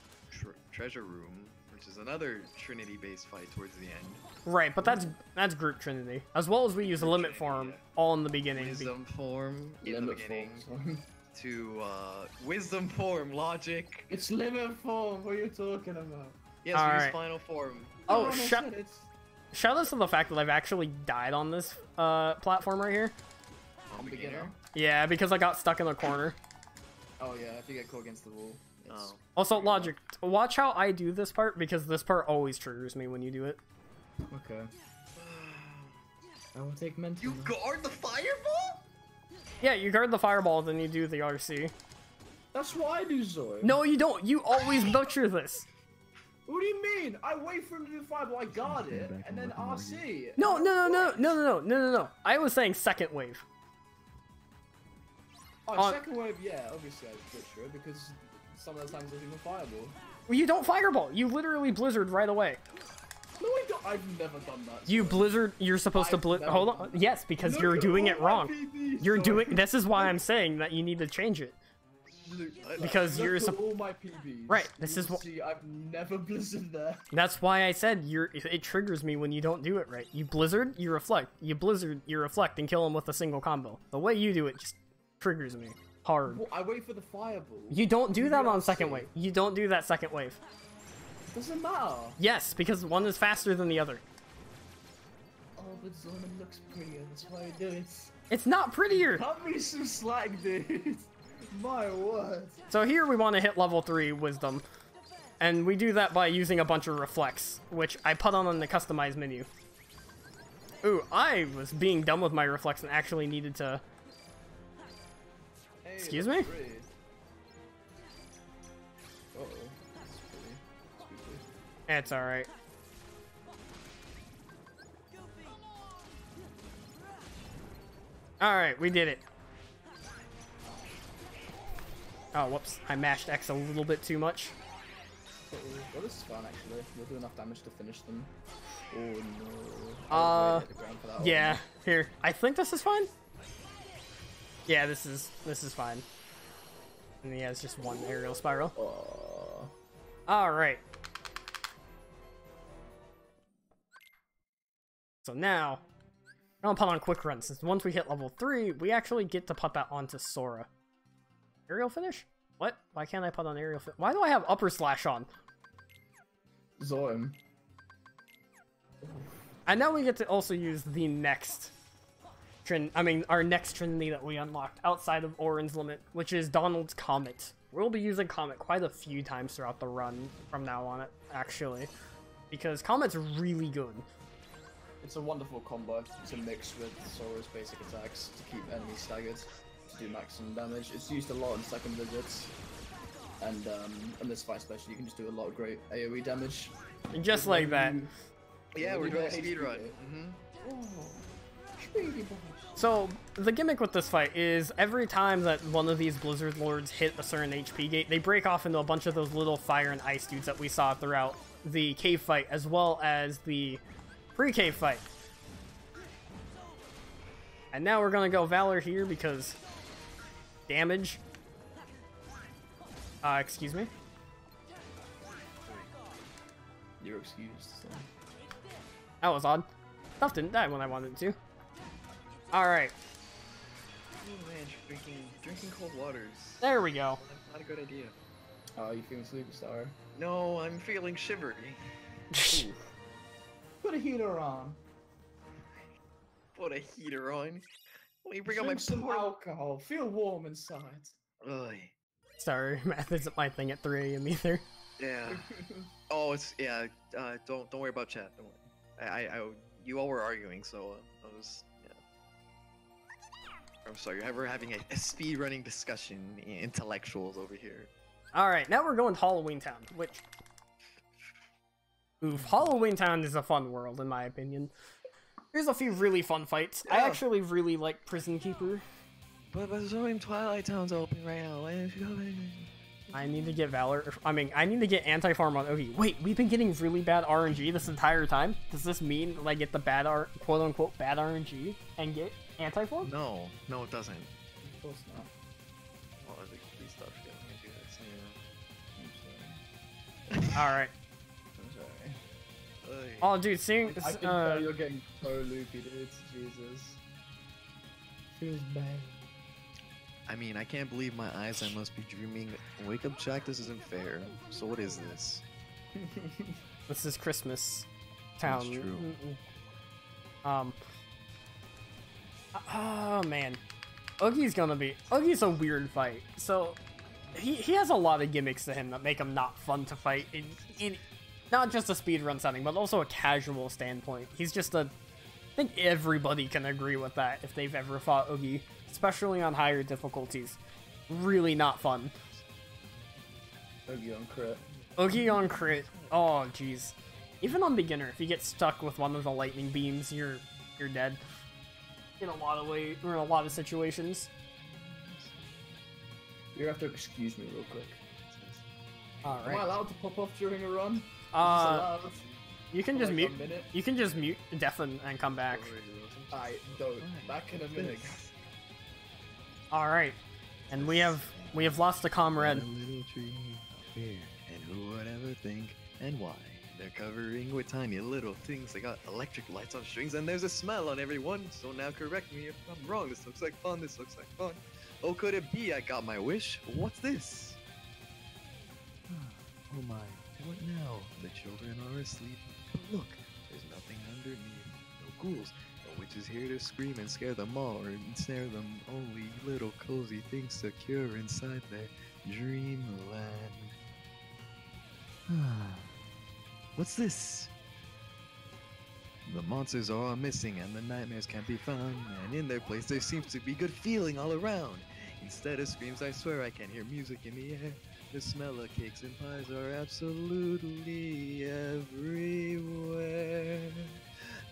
treasure room, which is another Trinity-based fight towards the end. Right, but that's group Trinity, as well as we use a limit form all in the beginning. Wisdom form in the beginning to wisdom form logic. It's limit form. What are you talking about? Yes, All we right. use final form. Oh, shout out to the fact that I've actually died on this platform right here. On beginner. Yeah, because I got stuck in a corner. Oh yeah, if you get caught against the wall. Oh. Also, Logic, watch how I do this part, because this part always triggers me when you do it. Okay. I will take mental. You guard the fireball? Yeah, you guard the fireball, then you do the RC. That's what I do, Zoim. No, you don't. You always butcher this. What do you mean? I wait for him to do fireball, I guard it, and then RC. No. I was saying second wave. Oh, second wave, yeah, obviously I butcher it, because some of the times there's even fireball. Well, you don't fireball. You literally blizzard right away. No, I don't. I've never done that. You blizzard. You're supposed to blizzard. Hold on. Yes, because you're doing it wrong. You're doing. This is why I'm saying that you need to change it. Because you're all my PBs. Right. This is what. See, I've never blizzard there. That's why I said it triggers me when you don't do it right. You blizzard, you reflect. You blizzard, you reflect, and kill him with a single combo. The way you do it just triggers me hard. Well, I wait for the fireball. You don't do that on second wave. You don't do that second wave. Doesn't matter. Yes, because one is faster than the other. Oh, but Zoim looks prettier. That's why I do it. It's not prettier. Cut me some slack, dude. My word. So here we want to hit level 3 wisdom. And we do that by using a bunch of reflex, which I put on in the customize menu. Ooh, I was being dumb with my reflex and actually needed to... Hey, Excuse me? Uh-oh. That's pretty. Spooky. It's alright. Alright, we did it. Oh, whoops. I mashed X a little bit too much. Well, this is fun, actually. We'll do enough damage to finish them. Oh, no. I was way to hit the ground for that Yeah. one. Here. I think this is fine. Yeah, this is fine. And he has just one aerial spiral. Alright. So now, I'm gonna put on quick run, since once we hit level 3, we actually get to put that onto Sora. Aerial finish? What? Why can't I put on aerial finish? Why do I have upper slash on? Zoim. And now we get to also use the next our next Trinity that we unlocked outside of Orin's Limit, which is Donald's Comet. We'll be using Comet quite a few times throughout the run from now on, actually, because Comet's really good. It's a wonderful combo to mix with Sora's basic attacks to keep enemies staggered, to do maximum damage. It's used a lot in second visits, and in this fight especially, you can just do a lot of great AoE damage. And just like that. Yeah, we're doing a speed run. So, the gimmick with this fight is every time that one of these Blizzard Lords hit a certain HP gate, they break off into a bunch of those little fire and ice dudes that we saw throughout the cave fight, as well as the pre-cave fight. And now we're gonna go Valor here because damage. Excuse me? You're excused. So. That was odd. Stuff didn't die when I wanted it to. Alright. Oh man, drinking cold waters. There we go. Not a good idea. Oh, you feeling superstar? No, I'm feeling shivery. Ooh. Put a heater on. Put a heater on. Let me bring out my Drink some alcohol. Feel warm inside. Ugh. Sorry, math isn't my thing at 3 a.m. either. Yeah. Oh, it's yeah. Don't worry about chat. Don't worry. You all were arguing, so I was. Yeah. I'm sorry. We're having a speed running discussion. Intellectuals over here. Alright, now we're going to Halloween Town, which... Oof, Halloween Town is a fun world, in my opinion. There's a few really fun fights. I Yeah. actually really like Prison Keeper. But Zoim Twilight Town's open right now. Why don't you go in? I need to get Valor... I mean, I need to get Anti-Farm on Ogi. Wait, we've been getting really bad RNG this entire time? Does this mean that I get the bad quote-unquote bad RNG and get Anti-Farm? No, it doesn't. Of course not. Oh, please stop getting me do this. Yeah. Alright. I'm sorry. Ugh. Oh, dude, seeing... I can tell you're getting so loopy, dude. Jesus. Feels bad. I mean, I can't believe my eyes. I must be dreaming. Wake up, Jack. This isn't fair. So what is this? This is Christmas Town. That's true. Oh man, Oogie's a weird fight. So he has a lot of gimmicks to him that make him not fun to fight in not just a speedrun setting, but also a casual standpoint. He's just I think everybody can agree with that if they've ever fought Oogie, especially on higher difficulties. Really not fun. Oogie on crit. Oogie on crit. Oh jeez. Even on beginner, if you get stuck with one of the lightning beams, you're dead. In a lot of situations. You have to excuse me real quick. Am I Alright. allowed to pop off during a run? Is this Uh, allowed? you can For just like mute. a minute? You can just mute, deafen, and come back. I don't. Back in a minute. Alright. And we have lost a comrade. A little tree of fear, and who would ever think, and why? They're covering with tiny little things. They got electric lights on strings, and there's a smell on everyone. So now correct me if I'm wrong. This looks like fun. This looks like fun. Oh, could it be I got my wish? What's this? Oh my, what now? The children are asleep. But look, there's nothing underneath. No ghouls. No witches here to scream and scare them all or ensnare them. Only little cozy things secure inside their dreamland. What's this? The monsters are all missing and the nightmares can't be found. And in their place there seems to be good feeling all around. Instead of screams, I swear I can hear music in the air. The smell of cakes and pies are absolutely everywhere.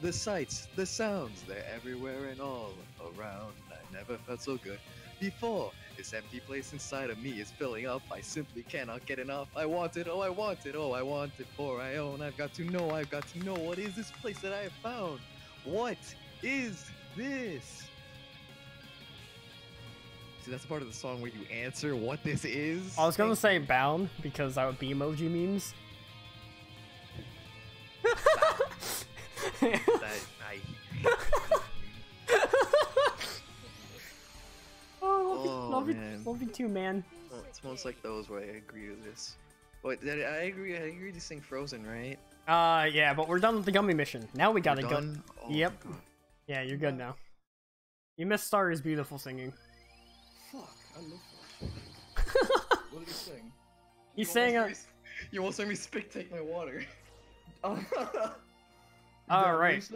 The sights, the sounds, they're everywhere and all around. I never felt so good before. This empty place inside of me is filling up. I simply cannot get enough. I want it, oh I want it, oh I want it for I own. I've got to know, what is this place that I have found? What is this? See, that's part of the song where you answer what this is. I was gonna say bound because that would be emoji memes. Oh, man. Love you too, man. Well, it's most like those where I agree with this. Wait, I agree to sing Frozen, right? Yeah, but we're done with the gummy mission. Now we gotta We're go. done? Oh, Yep. my God. Yeah, you're good now. You missed Star is beautiful singing. Fuck, I love that. What did you sing? He's saying You almost made me spectate my water. Alright.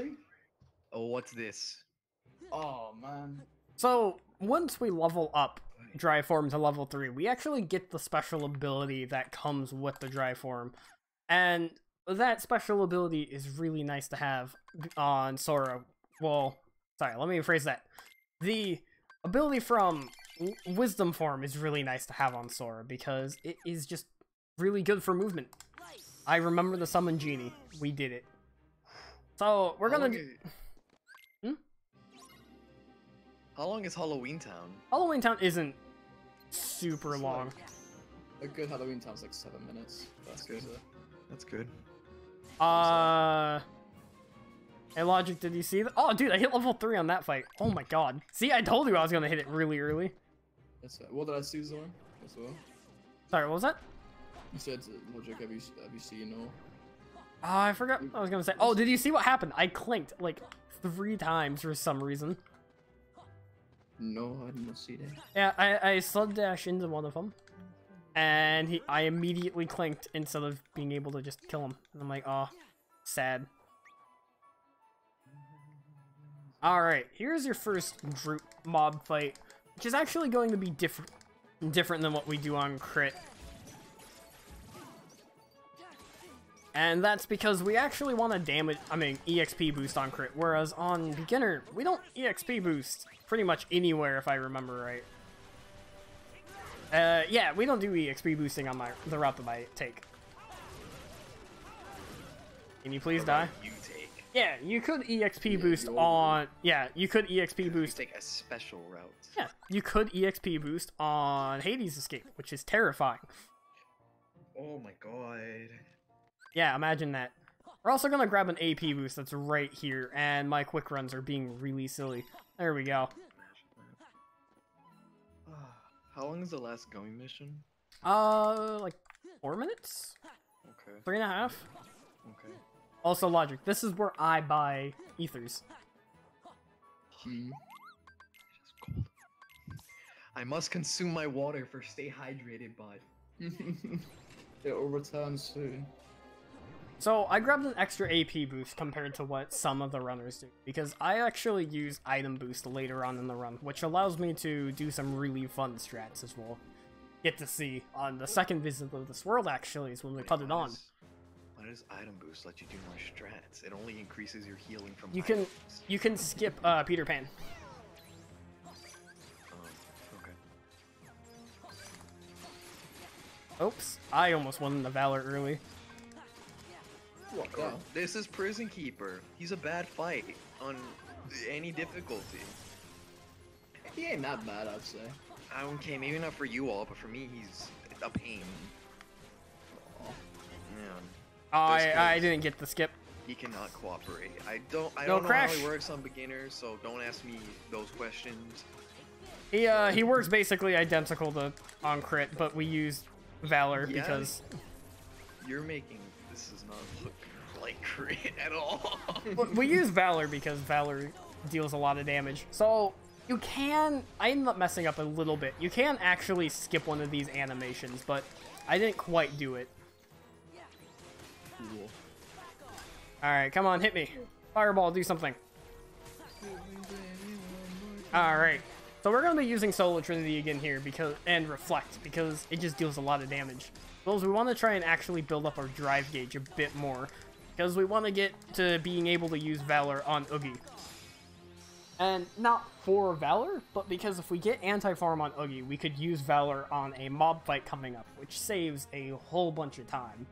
Oh, what's this? Oh man. So, once we level up Dry Form to level 3, we actually get the special ability that comes with the Dry Form. And that special ability is really nice to have on Sora. Well, sorry, let me rephrase that. The ability from Wisdom Form is really nice to have on Sora because it is just really good for movement. I remember the Summon Genie. We did it. So, we're gonna... How long is Halloween Town? Halloween Town isn't super long. A good Halloween time's like 7 minutes. That's good. That's good. Hey, Logic, did you see that? Oh, dude, I hit level 3 on that fight. Oh my god. See, I told you I was gonna hit it really early. That's right. What did I see, Zoim? As well. Sorry, what was that? You said, Logic, have you seen all? Oh, I forgot what I was gonna say. Oh, did you see what happened? I clinked like 3 times for some reason. No, I did not see that. Yeah, I slug dash into one of them, and I immediately clinked instead of being able to just kill him. And I'm like, oh, sad. Alright, here's your first group mob fight, which is actually going to be different than what we do on crit. And that's because we actually want to EXP boost on crit, whereas on beginner, we don't EXP boost pretty much anywhere if I remember right. Yeah, we don't do EXP boosting on the route that I take. Can you please die? You take. Yeah, you could EXP boost on... Yeah, you could EXP boost... You take a special route. Yeah, you could EXP boost on Hades Escape, which is terrifying. Oh my god. Yeah, imagine that. We're also gonna grab an AP boost that's right here, and my quick runs are being really silly. There we go. How long is the last going mission? Like 4 minutes? Okay. 3.5? Okay. Also, Logic, this is where I buy ethers. It is cold. I must consume my water for stay hydrated, bud. It will return soon. So, I grabbed an extra AP boost compared to what some of the runners do, because I actually use item boost later on in the run, which allows me to do some really fun strats as well. Get to see on the second visit of this world, actually, is when we put it on. Why does item boost let you do more strats? It only increases your healing from You can skip Peter Pan. Okay. Oops, I almost won the Valor early. What the? This is Prison Keeper. He's a bad fight on any difficulty. He ain't that bad, I'd say. Okay, maybe not for you all, but for me, he's a pain. Man. I didn't get the skip. He cannot cooperate. I don't No, know Crash. how he works on beginners, so don't ask me those questions. He works basically identical to on crit, but we use Valor Yeah. because You're making this is not look like crit at all. we use Valor because Valor deals a lot of damage. So you can, I ended up messing up a little bit. You can actually skip one of these animations, but I didn't quite do it. Cool. Alright, come on, hit me. Fireball, do something. Alright. So we're going to be using Solar Trinity again here and Reflect because it just deals a lot of damage. Because we want to try and actually build up our drive gauge a bit more. Because we want to get to being able to use Valor on Oogie. And not for Valor, but because if we get anti-farm on Oogie, we could use Valor on a mob fight coming up, which saves a whole bunch of time.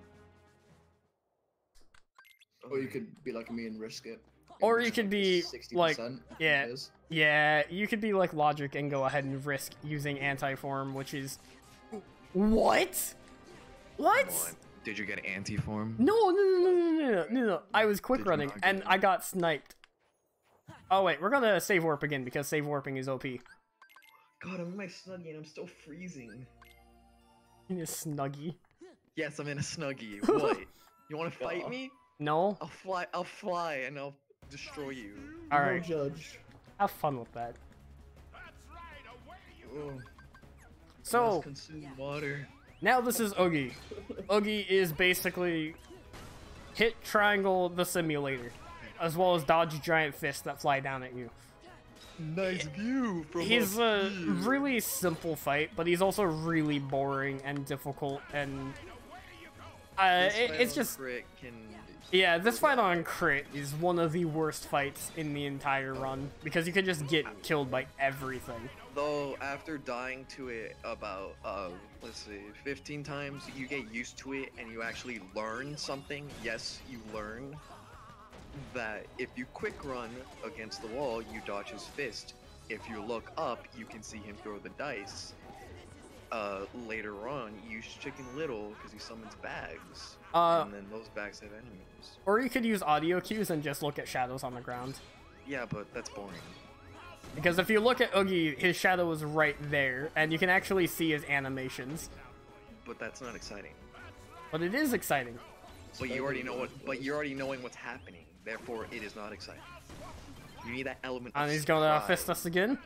Or you could be like me and risk it. Or you could be 60%, like, I think yeah, it is. yeah, you could be like Logic and go ahead and risk using anti-form, which is... What? What? Come on. Did you get anti-form? No. I was quick Did you running not get and it? I got sniped. Oh wait, we're gonna save warp again because save warping is OP. God, I'm in my snuggie and I'm still freezing. In a snuggie. Yes, I'm in a snuggie. What? You want to fight me? No? I'll fly and I'll destroy you. Alright, No judge. have fun with that. Oh, So, must consume water. now this is Oogie. Oogie is basically hit triangle the simulator, as well as dodge giant fists that fly down at you. Nice view from He's up a here. really simple fight, but he's also really boring and difficult, and This fight it's on just... crit can... Yeah, this fight on crit is one of the worst fights in the entire run, because you can just get killed by everything. Though, after dying to it about, let's see, 15 times, you get used to it and you actually learn something. Yes, you learn that if you quick run against the wall, you dodge his fist. If you look up, you can see him throw the dice. later on, you use Chicken Little because he summons bags, and then those bags have enemies. Or you could use audio cues and just look at shadows on the ground. Yeah, but that's boring. Because if you look at Oogie, his shadow is right there, and you can actually see his animations. But that's not exciting. But it is exciting. But you already know what. But you're already knowing what's happening. Therefore, it is not exciting. You need that element. And of he's gonna surprise. fist us again.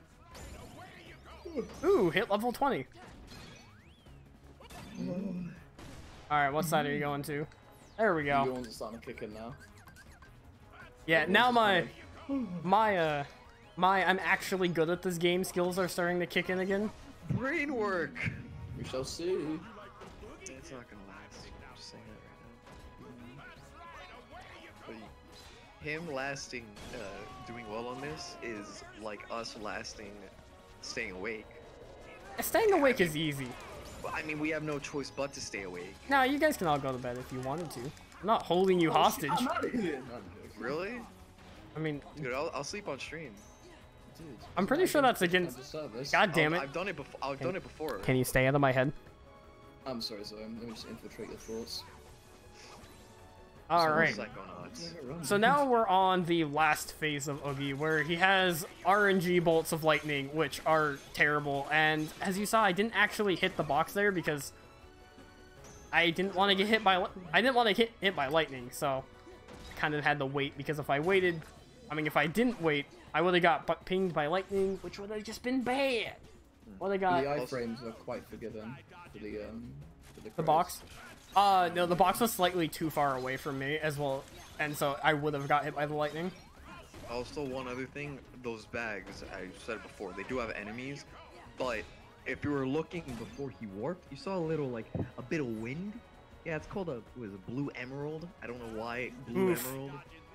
Ooh, hit level 20. Alright, what side are you going to? There we Your go. ones are starting to kick in now. Yeah, now I'm actually good at this game skills are starting to kick in again. Brain work. We shall see. It's not gonna last. I'm just saying that right now. But him lasting, doing well on this is like us lasting, staying awake. Staying awake is easy. But, I mean, we have no choice but to stay awake. Now, you guys can all go to bed if you wanted to. I'm not holding you hostage. I'm out of here. Really? I mean, Dude, I'll sleep on stream. Dude, I'm pretty sure that's against... God damn it. I've done it before. I've done it before. Can you stay out of my head? I'm sorry, Zoim. Let me just infiltrate your thoughts. Alright. Psychonauts. So now we're on the last phase of Oogie, where he has RNG bolts of lightning, which are terrible. And as you saw, I didn't actually hit the box there because I didn't want to get hit by. I didn't want to get hit by lightning, so I kind of had to wait. Because if I waited, I mean, if I didn't wait, I would have got pinged by lightning, which would have just been bad. Would have got The iframes were quite forgiving for the box. No, the box was slightly too far away from me as well, and so I would have got hit by the lightning. Also, one other thing, those bags, I said it before, they do have enemies, but if you were looking before he warped, you saw a little, like, a bit of wind. Yeah, it's called a blue emerald. I don't know why, blue Oof. emerald.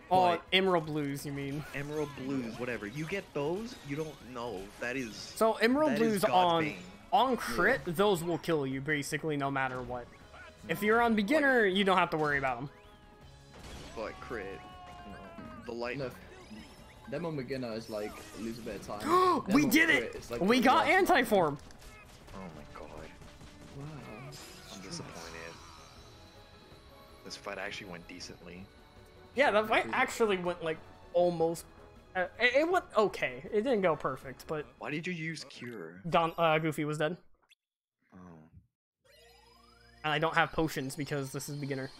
Oh, but emerald blues, you mean? emerald blues, whatever. You get those, you don't know. That is... So emerald that is blues God's bane. on crit, those will kill you basically no matter what. If you're on beginner, you don't have to worry about them. But crit, you know, the light... No, them on beginner is like lose a bit of time. We Them did on it! crit, it's like We got anti-form! Oh my god. Wow. I'm disappointed. This fight actually went decently. Yeah, that fight actually went like almost. It went okay. It didn't go perfect, but Why did you use Cure? Goofy was dead, Oh. and I don't have potions because this is beginner.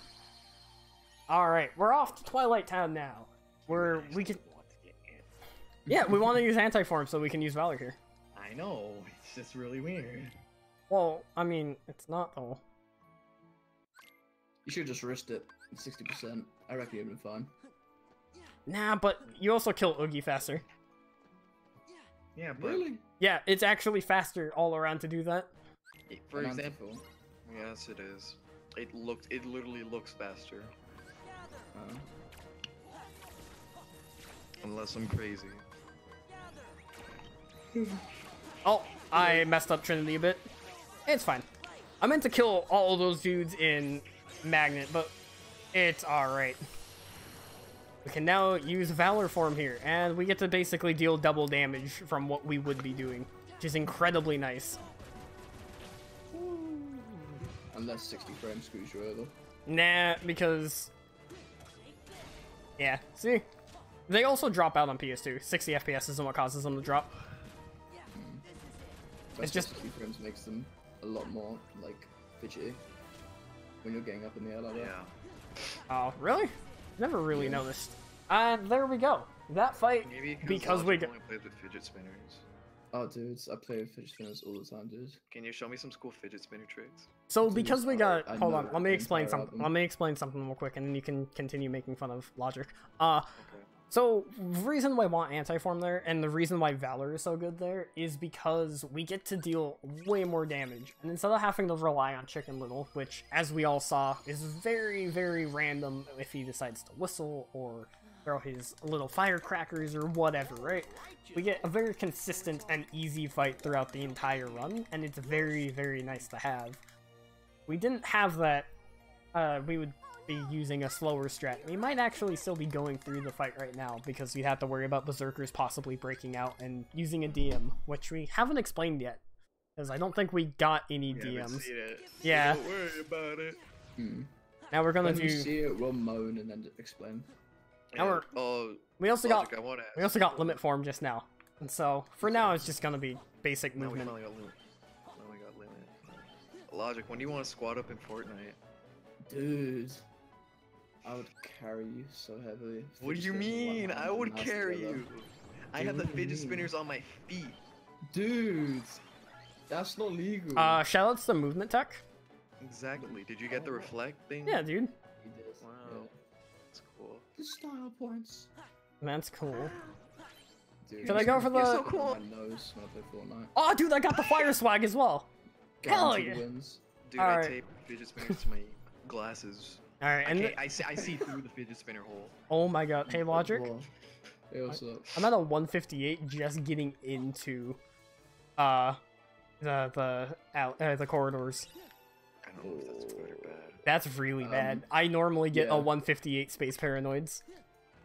All right, we're off to Twilight Town now, where we can. Yeah, we want to use anti-form so we can use Valor here. I know, it's just really weird. Well, I mean, it's not though. You should have just risked it. 60%. I reckon you'd been fine. Nah, but you also kill Oogie faster. Yeah, but Really? Yeah, it's actually faster all around to do that. for An example, antifor. yes, it is. It literally looks faster. Unless I'm crazy. Oh, I messed up Trinity a bit. It's fine. I meant to kill all of those dudes in Magnet, but it's alright. We can now use Valor form here, and we get to basically deal double damage from what we would be doing, which is incredibly nice. Unless 60 frames screws you over. Nah, because... Yeah, see? They also drop out on PS2. 60 FPS isn't what causes them to drop. It's just- 60 frames makes them a lot more, like, fidgety. When you're getting up in the air like that. Yeah. Oh, really? Never really noticed. And there we go. That fight, Maybe because we got... only plays with fidget spinners. Oh, dudes, I play with fidget spinners all the time, dude. Can you show me some cool fidget spinner tricks? So because we got... I Hold know on, let me the explain entire something. album. Let me explain something real quick, and then you can continue making fun of logic. Okay. So, the reason why I want anti-form there, and the reason why Valor is so good there, is because we get to deal way more damage. And instead of having to rely on Chicken Little, which, as we all saw, is very, very random if he decides to whistle, or throw his little firecrackers, or whatever, right? We get a very consistent and easy fight throughout the entire run, and it's very, very nice to have. We didn't have that, we would be using a slower strat. We might actually still be going through the fight right now because we'd have to worry about berserkers possibly breaking out and using a DM, which we haven't explained yet. because I don't think we got any We haven't DMs. seen it, so Yeah. don't worry about it. Now we're gonna When you do. see it, we'll moan and then explain. Now we're- Oh, We also Logic, got. I wanna We also got limit form just now, and so for now it's just gonna be basic Now we movement. finally got limit. Now we got limit. Logic, when do you want to squat up in Fortnite? Dude, I would carry you so heavily. What do you Fidget spinners with one mean? hand I and would mouse carry together. you. I Dude, have the what do you fidget mean? spinners on my feet. Dude, that's not legal. Shoutouts to movement tech. Exactly. Did you get the reflect thing? Yeah, dude, He did. Wow. Yeah. That's cool. The style points. that's cool. Dude, Should I go for You're the? so cool. My nose when I play Fortnite. Oh, dude, I got the fire swag as well. Hell Guaranteed yeah. wins. Dude, All I right. taped fidget spinners to my glasses. All right, and I see through the fidget spinner hole. oh my god, hey Logic, Whoa. Hey, what's up? I'm at a 158 just getting into the corridors. I don't know if that's good or bad. That's really bad. I normally get yeah. a 158 space paranoids.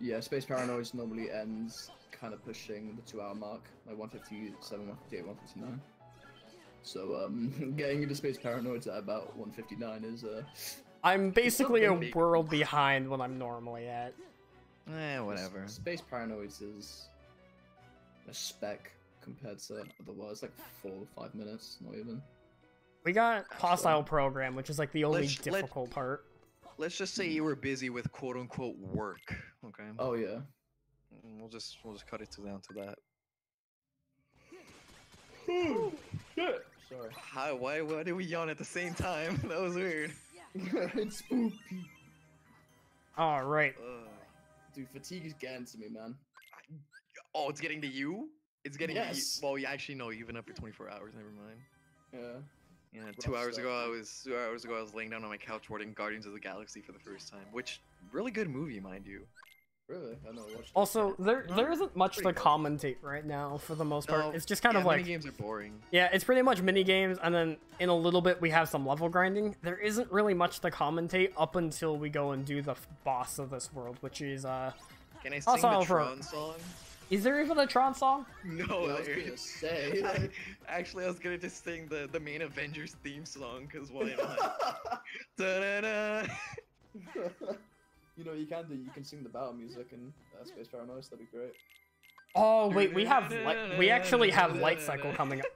Yeah, Space Paranoids normally ends kind of pushing the 2-hour mark, like 157, 158, 159. So, getting into Space Paranoids at about 159 is, I'm basically a something big. world behind what I'm normally at. Whatever. Space Paranoids is a spec compared to otherwise, like 4 or 5 minutes, not even. We got hostile program, which is like the only Let's- difficult part. Let's just say you were busy with quote unquote work. Okay. Oh, yeah. We'll just cut it down to that. Shit! Sorry. Hi, why did we yawn at the same time? That was weird. It's spooky. All right. Dude, fatigue is getting to me, man. Oh, it's getting to you? It's getting Yes. to you. Well, you actually no, you've been up for 24 hours. Never mind. Yeah. Yeah, Rough 2 hours stuff, ago, dude. 2 hours ago, I was laying down on my couch watching Guardians of the Galaxy for the first time, which really good movie, mind you. Really? I know. Watched it. Also, there isn't much to Pretty good. commentate right now for the most part. No, It's just kind yeah, of like mini games are boring. yeah, it's pretty much mini games, and then in a little bit we have some level grinding. There isn't really much to commentate up until we go and do the boss of this world, which is Can I sing Also, the for- Tron song? Is there even a Tron song? No, Yeah, I was there gonna is. say. Actually, I was gonna just sing the main Avengers theme song, cause why not? Da-da-da. You know, you can sing the battle music in Space Paranoids. That'd be great. Oh wait, we actually have light cycle coming up.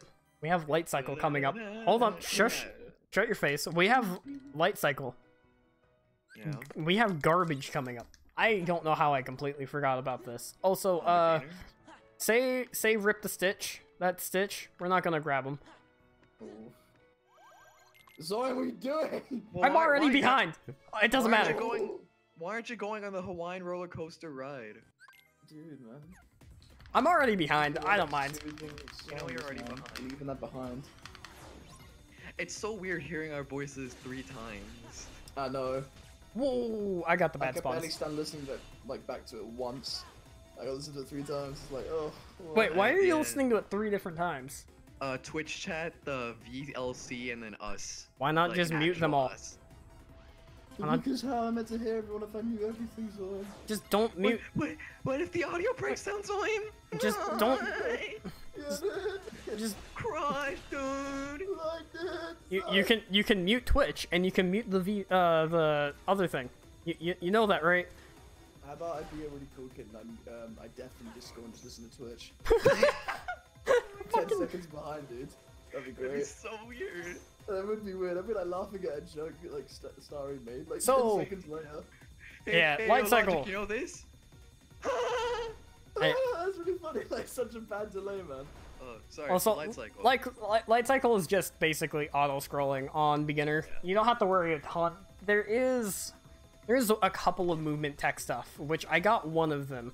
We have light cycle coming up. Hold on, shush, shut your face. We have light cycle. Yeah. We have garbage coming up. I don't know how I completely forgot about this. Also, say rip the Stitch. That Stitch, we're not gonna grab him. Zoe, what are you doing? I'm already behind. It doesn't why aren't matter. you going- Why aren't you going on the Hawaiian roller coaster ride? Dude, man. I'm already behind. I don't mind. You know you're already behind. Leaving that behind. It's so weird hearing our voices 3 times. I know. Whoa, I got the I bad can barely spawns. stand listening to back to it once. I listened to it 3 times. It's like, oh. Wait, why are you Yeah. listening to it 3 different times? Twitch chat, the VLC, and then us. Why not Like, just mute them actual all? us. Why not- Because how I'm meant to hear everyone if I knew everything, Zoe. Just don't mute. What if the audio breaks down, Zoim? Just don't. Yeah, Just Crush, dude. like that. you can mute Twitch and you can mute the other thing. You know that, right? How about I be a really cool kid and I definitely just go and just listen to Twitch. 10 seconds behind, dude. That'd be That'd be great. so weird. That would be weird. I'd be like laughing at a joke like Starry made like So- 10 seconds later. Yeah, hey, light yo, cycle. Logic, you know this? Hey. That's really funny. Like such a bad delay, man. Oh, sorry. Also, light cycle. light cycle is just basically auto scrolling on beginner. You don't have to worry a ton. There's a couple of movement tech stuff, which I got one of them.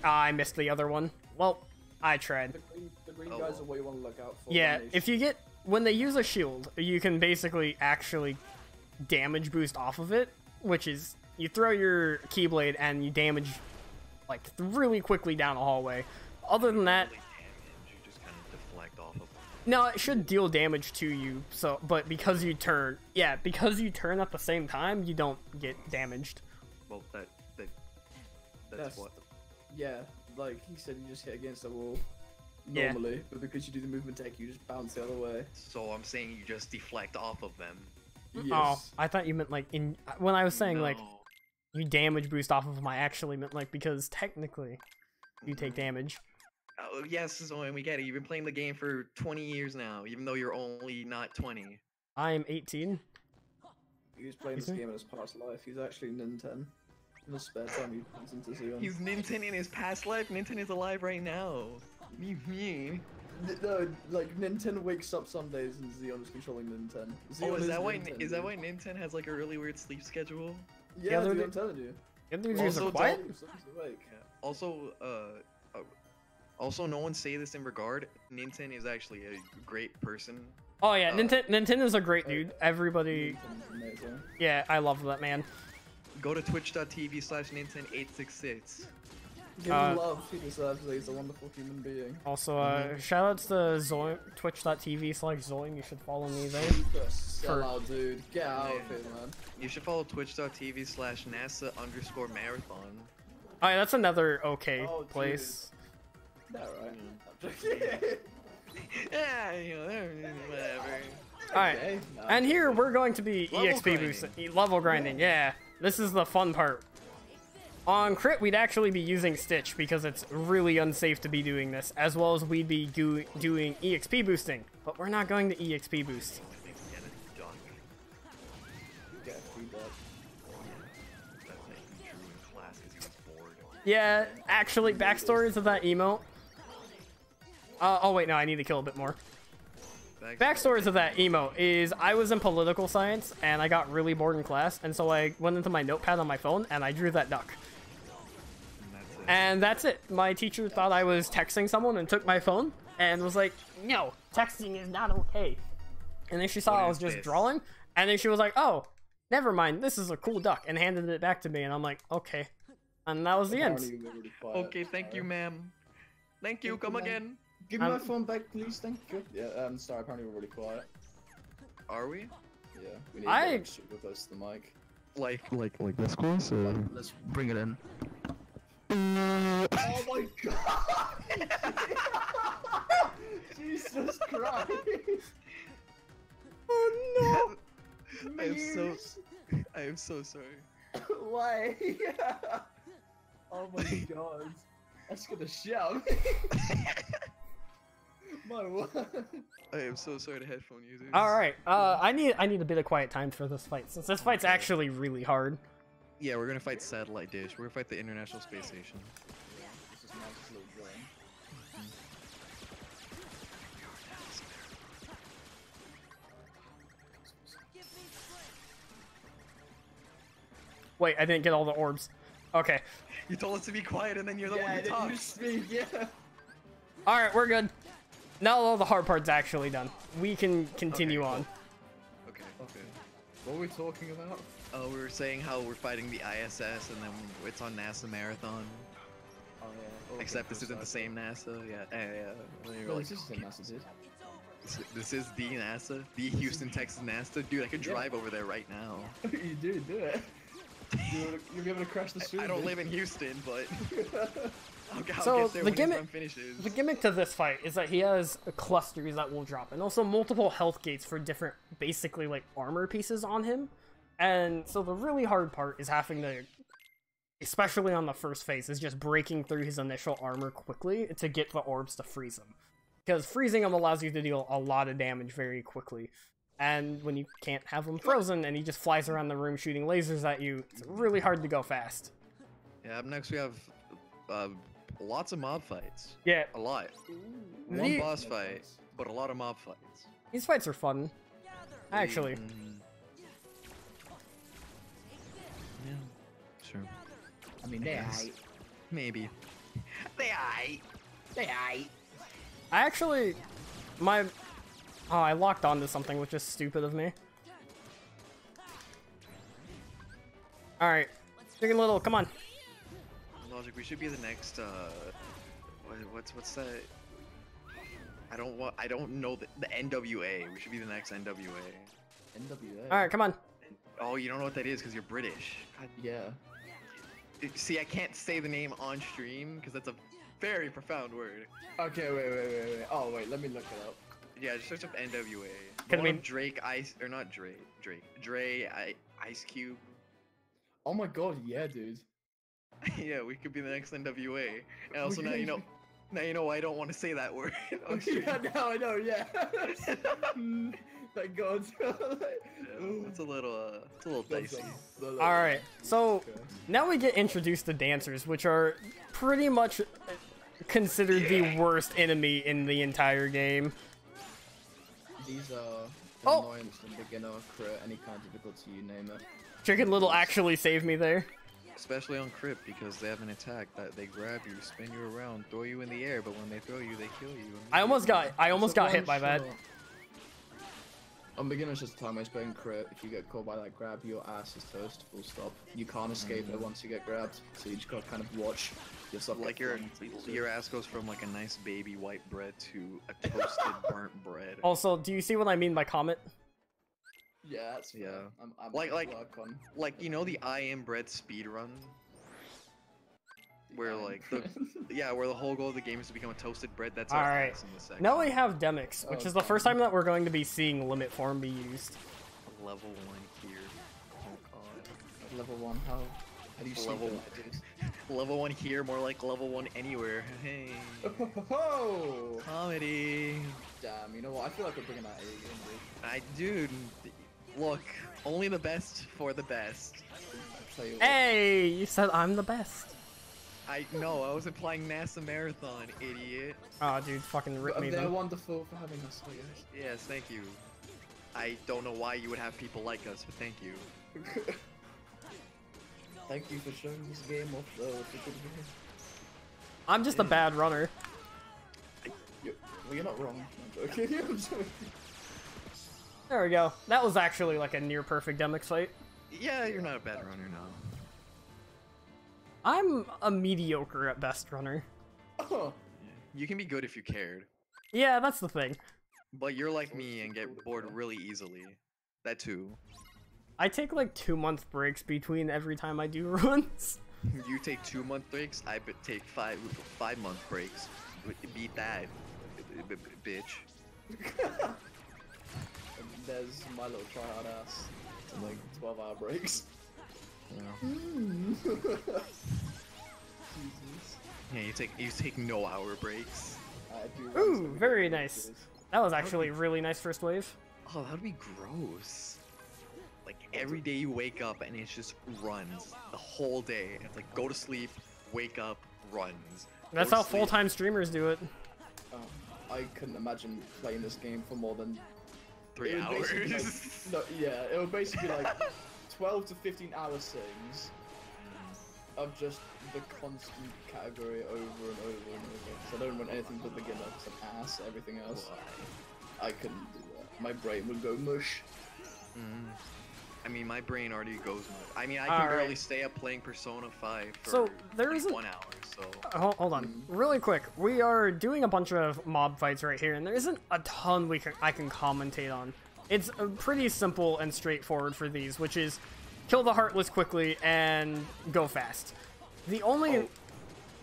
I missed the other one. Well, I tried. The green Oh, guys well. are what you want to look out for. Yeah, when they- if you get when they use a shield, you can basically actually damage boost off of it, which is you throw your keyblade and you damage like really quickly down a hallway. Other than that, Really damage, you just kind of deflect off of. no, it should deal damage to you. So, but because you turn at the same time, you don't get damaged. Well, that's That's- what. Yeah, like he said, you just hit against the wall. Yeah. normally, but because you do the movement tech, you just bounce the other way. So I'm saying you just deflect off of them. Oh, Yes. I thought you meant like in when I was saying like No. you damage boost off of them. I actually meant like because technically you take damage. Oh, yes, Zoim, we get it. You've been playing the game for 20 years now, even though you're only not 20. I am 18. He was playing this Mhm. game in his past life. He's actually Ninten. In his spare time, he runs into Zoim. He's Ninten in his past life. Ninten is alive right now. Me. No, like Ninten wakes up some days and Xeon is controlling Ninten. Oh, Xeon is that why? Ninten, Is that dude. why Ninten has like a really weird sleep schedule? Yeah, they're dude, the- I'm telling you. The other dudes are Also, quiet. don't- Also, also, no one say this in regard. Ninten is actually a great person. Oh yeah, Nintendo's a great dude. Everybody, Ninten's amazing. yeah, I love that man. Go to twitch.tv/Ninten866. Give him love, he deserves it. He's a wonderful human being. Also, shout outs to Zoim, twitch.tv/Zoim. You should follow me there. Sell out, dude. Get out of here, man. You should follow twitch.tv/NASA_marathon. Oh, yeah, that's another okay Oh, dude. place. Yeah, right. I'm joking. Yeah, you know, whatever. Alright, Okay, nah. and here we're going to be Level EXP grinding. boosting, level grinding. Yeah, this is the fun part. On crit, we'd actually be using Stitch because it's really unsafe to be doing this, as well as we'd be doing EXP boosting. But we're not going to EXP boost. Get a duck. Get a free duck. That's making Drew in class because he was bored. Yeah, actually, backstories of that emote. Oh wait, no, I need to kill a bit more. Backstories of that emote is I was in political science and I got really bored in class, and so I went into my notepad on my phone and I drew that duck. And that's it. My teacher thought I was texting someone and took my phone and was like, no, texting is not okay. And then she saw What I was is just this? drawing, and then she was like, oh, never mind, this is a cool duck, and handed it back to me, and I'm like, okay. And that was the end. Apparently you were really quiet. Okay, thank you, Sorry. ma'am. Thank you, Thank come you, ma'am. again. Give me my phone back, please. Thank you. Yeah, sorry. Apparently we're really quiet. Are we? Yeah, we need I- to get super close to the mic. Like this close, or Let's bring it in. Oh my god! Jesus Christ! Oh I am so sorry. Why? Oh my god. That's gonna shout me. My word. I am so sorry to headphone users. Alright, I need a bit of quiet time for this fight, since this fight's actually really hard. Yeah, we're gonna fight Satellite Dish. We're gonna fight the International Space Station. This is my just little drawing. Wait, I didn't get all the orbs. Okay. You told us to be quiet, and then you're the Yeah, one who you talks. speak, yeah. Alright, we're good. Now all the hard part's actually done. We can continue Okay, on. Okay. What were we talking about? Oh, we were saying how we're fighting the ISS, and then it's on NASA Marathon. Oh yeah. Okay, Except this cool, isn't the sorry. same NASA. Yeah. And you're No, like, this is the same message, dude. this is the NASA, the Houston, Texas NASA. Dude, I could Yeah. drive over there right now. You do it. You'll be able to crash the stream. I don't dude. live in Houston, but I'll So, get there the when gimmick- this run finishes. The gimmick to this fight is that he has clusters that will drop, and also multiple health gates for different, basically like armor pieces on him. And so the really hard part is having to, especially on the first phase, is just breaking through his initial armor quickly to get the orbs to freeze him. Because freezing him allows you to deal a lot of damage very quickly. And when you can't have him frozen and he just flies around the room shooting lasers at you, it's really hard to go fast. Yeah, up next we have lots of mob fights. Yeah, A lot. The- One boss fight, but a lot of mob fights. these fights are fun. Actually. Yeah, sure. I mean, they aight. Maybe. They aight. They aight. I actually, I locked onto something, which is stupid of me. Alright, Chicken Little, come on. Logic, we should be the next, what's that? I don't know the NWA. We should be the next NWA. NWA. Alright, come on. Oh, you don't know what that is because you're British. God, Yeah. see, I can't say the name on stream because that's a very profound word. Okay, wait. Oh, wait, let me look it up. Yeah, just search up NWA. Could One be- of Drake Ice or not Drake. Ice Cube. Oh my god, yeah, dude. Yeah, we could be the next NWA. And also now you know. Now you know why I don't want to say that word. on stream. Yeah, now I know, yeah. Thank God. It's a little dicey. All right, so now we get introduced to dancers, which are pretty much considered the worst enemy in the entire game. These are Oh! annoyance from beginner, crit, any kind of difficulty, you name it. Chicken Little actually saved me there. Especially on Crypt because they have an attack that they grab you, spin you around, throw you in the air, but when they throw you, they kill you. I almost got It's a hit by that. one-shot. On beginner's just time I spend crit. If you get caught by that grab, your ass is toast. Full stop. You can't escape it once you get grabbed, so you just gotta kind of watch yourself. Like get flung. your ass goes from like a nice baby white bread to a toasted burnt bread. Also, do you see what I mean by comet? Yeah, that's fair. Yeah. I'm Like- gonna work on Like you know the I Am Bread speed run, where the like iron. where the whole goal of the game is to become a toasted bread. That's All our right. ass in this section. Now we have Demix, which Oh, is the first time that we're going to be seeing limit form be used. Level 1 here. Oh god. Level 1, how do you see Level that, Level 1 here, more like level 1 anywhere. Hey. dude? Oh, Comedy. damn, you know what? I feel like we're bringing that A again, Dude, look, only the best for the best. dude. I'll tell you what. Hey, you said I'm the best. I was implying NASA Marathon, idiot. Oh, dude, fucking rip me They're then. wonderful for having us, I guess. Yes, thank you. I don't know why you would have people like us, but thank you. Thank you for showing this game off, though. It's a good game. I'm just a bad runner. Well, you're not wrong. I'm joking. I'm joking. There we go. That was actually like a near perfect Demix fight. Yeah, you're not a bad runner now. I'm a mediocre at best runner. Oh, You can be good if you cared, Yeah, that's the thing. but you're like me and get bored really easily. That too. I take like 2-month breaks between every time I do runs. You take 2-month breaks, I take 5-month breaks. Beat that, bitch. and there's my little tryhard ass. And like 12-hour breaks. Jesus. Yeah, you take no hour breaks. I do runs Ooh, every very day, nice. dude. That was actually really nice first wave. Oh, that would be gross. Like every day you wake up and it's just runs the whole day. It's like go to sleep, wake up, runs. That's Go how to sleep. full-time streamers do it. I couldn't imagine playing this game for more than 3 it would hours. basically be no, yeah, it would basically be like 12 to 15 hour things of just the constant category over and over and over. So I don't run anything but beginner, because I'm ass at everything else. I couldn't do that. My brain would go mush. I mean, my brain already goes nuts. I mean, I can barely Alright. stay up playing Persona 5 for So, there like isn't- 1 hour, so... Hold on, really quick. We are doing a bunch of mob fights right here, and there isn't a ton I can commentate on. It's pretty simple and straightforward for these, which is kill the Heartless quickly and go fast. The only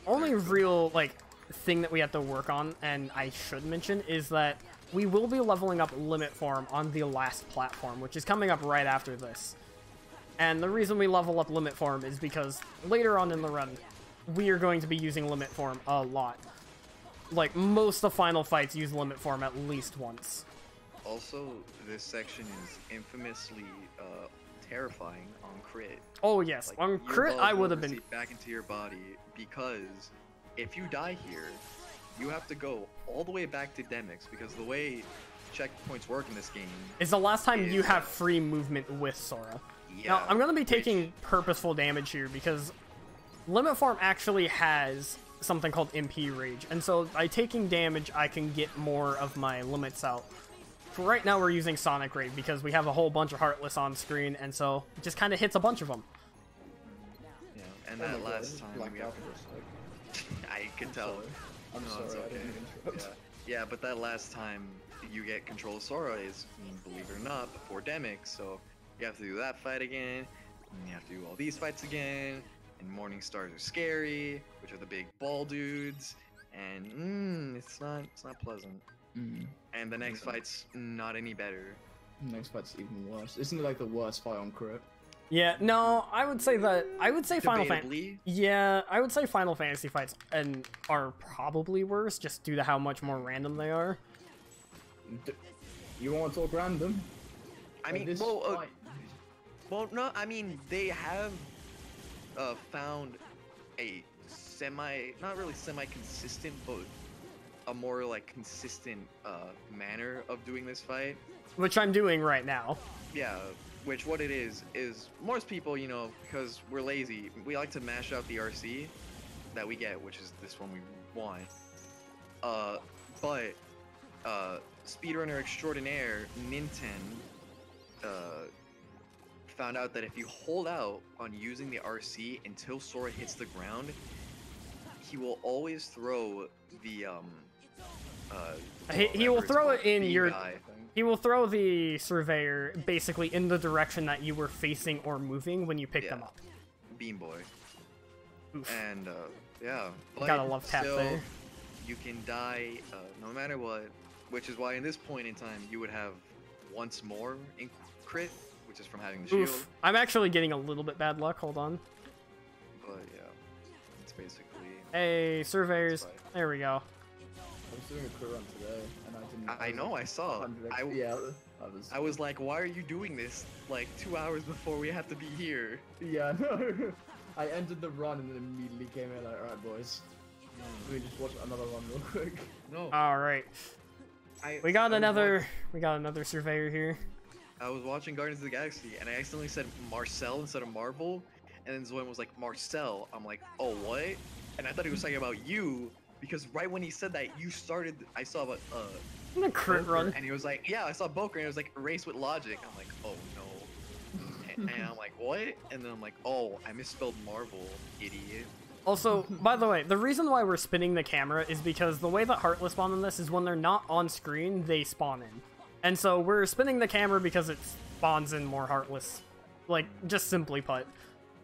real like thing that we have to work on, and I should mention, is that we will be leveling up Limit Form on the last platform, which is coming up right after this. And the reason we level up Limit Form is because later on in the run, we are going to be using Limit Form a lot. Like, most of the final fights use Limit Form at least once. Also, this section is infamously terrifying on crit. Oh yes, Like, on your crit balls I will would have been... recede back into your body because if you die here, you have to go all the way back to Demix because the way checkpoints work in this game. It's the last time you is- have free movement with Sora. Yeah, Now, I'm going to be which- taking purposeful damage here because Limit Form actually has something called MP Rage, and so by taking damage, I can get more of my limits out. For right now, we're using Sonic Raid because we have a whole bunch of Heartless on screen, and so it just kind of hits a bunch of them. Yeah, and Oh my that God, I last just time blacked we out have... for a sec. I can tell. Sorry. I'm No, sorry, it's I okay. didn't mean to interrupt. Yeah, but that last time you get control of Sora is, believe it or not, before Demix, so you have to do that fight again, and you have to do all these fights again, and Morning Stars are scary, which are the big ball dudes, and it's not pleasant. And the next fight's not any better. Next fight's even worse. Isn't it like the worst fight on Crit? Yeah, no, I would say Final Fantasy. Debatably. Yeah, I would say Final Fantasy fights are probably worse, just due to how much more random they are. You want to talk random? I mean, This well, fight- no, I mean they have found a not really semi-consistent, but a more like consistent manner of doing this fight. Which I'm doing right now. Yeah, which what it is most people, you know, because we're lazy, we like to mash out the RC that we get, which is this one we want. But speedrunner extraordinaire Ninten found out that if you hold out on using the RC until Sora hits the ground, he will always throw the He will throw it in the your. guy. He will throw the surveyor basically in the direction that you were facing or moving when you picked them up. Beam Boy. Oof. And yeah, Gotta love tap still, there. you can die no matter what, which is why in this point in time you would have once more in crit, which is from having the shield. Oof. I'm actually getting a little bit bad luck. Hold on. But yeah, it's basically. Hey, surveyors. That's right. There we go. I was doing a crit run today, and I didn't. I know, I saw. 100. Yeah, I was like, why are you doing this like 2 hours before we have to be here? Yeah, no. I ended the run and then immediately came in like, alright, boys. We just watch another run real quick. No. All right. We got another surveyor here. I was watching Guardians of the Galaxy and I accidentally said Marcel instead of Marvel, and then Zoim was like Marcel. I'm like, oh what? And I thought he was talking about you because right when he said that, you started. I saw about A crit Boker, run. and he was like, yeah, I saw Boker, and it was like race with logic. I'm like, oh no. And I'm like, what? And then I'm like, oh, I misspelled Marvel, idiot. Also, by the way, the reason why we're spinning the camera is because the way that Heartless spawn in this is when they're not on screen, they spawn in. And so we're spinning the camera because it spawns in more Heartless. Like, just simply put.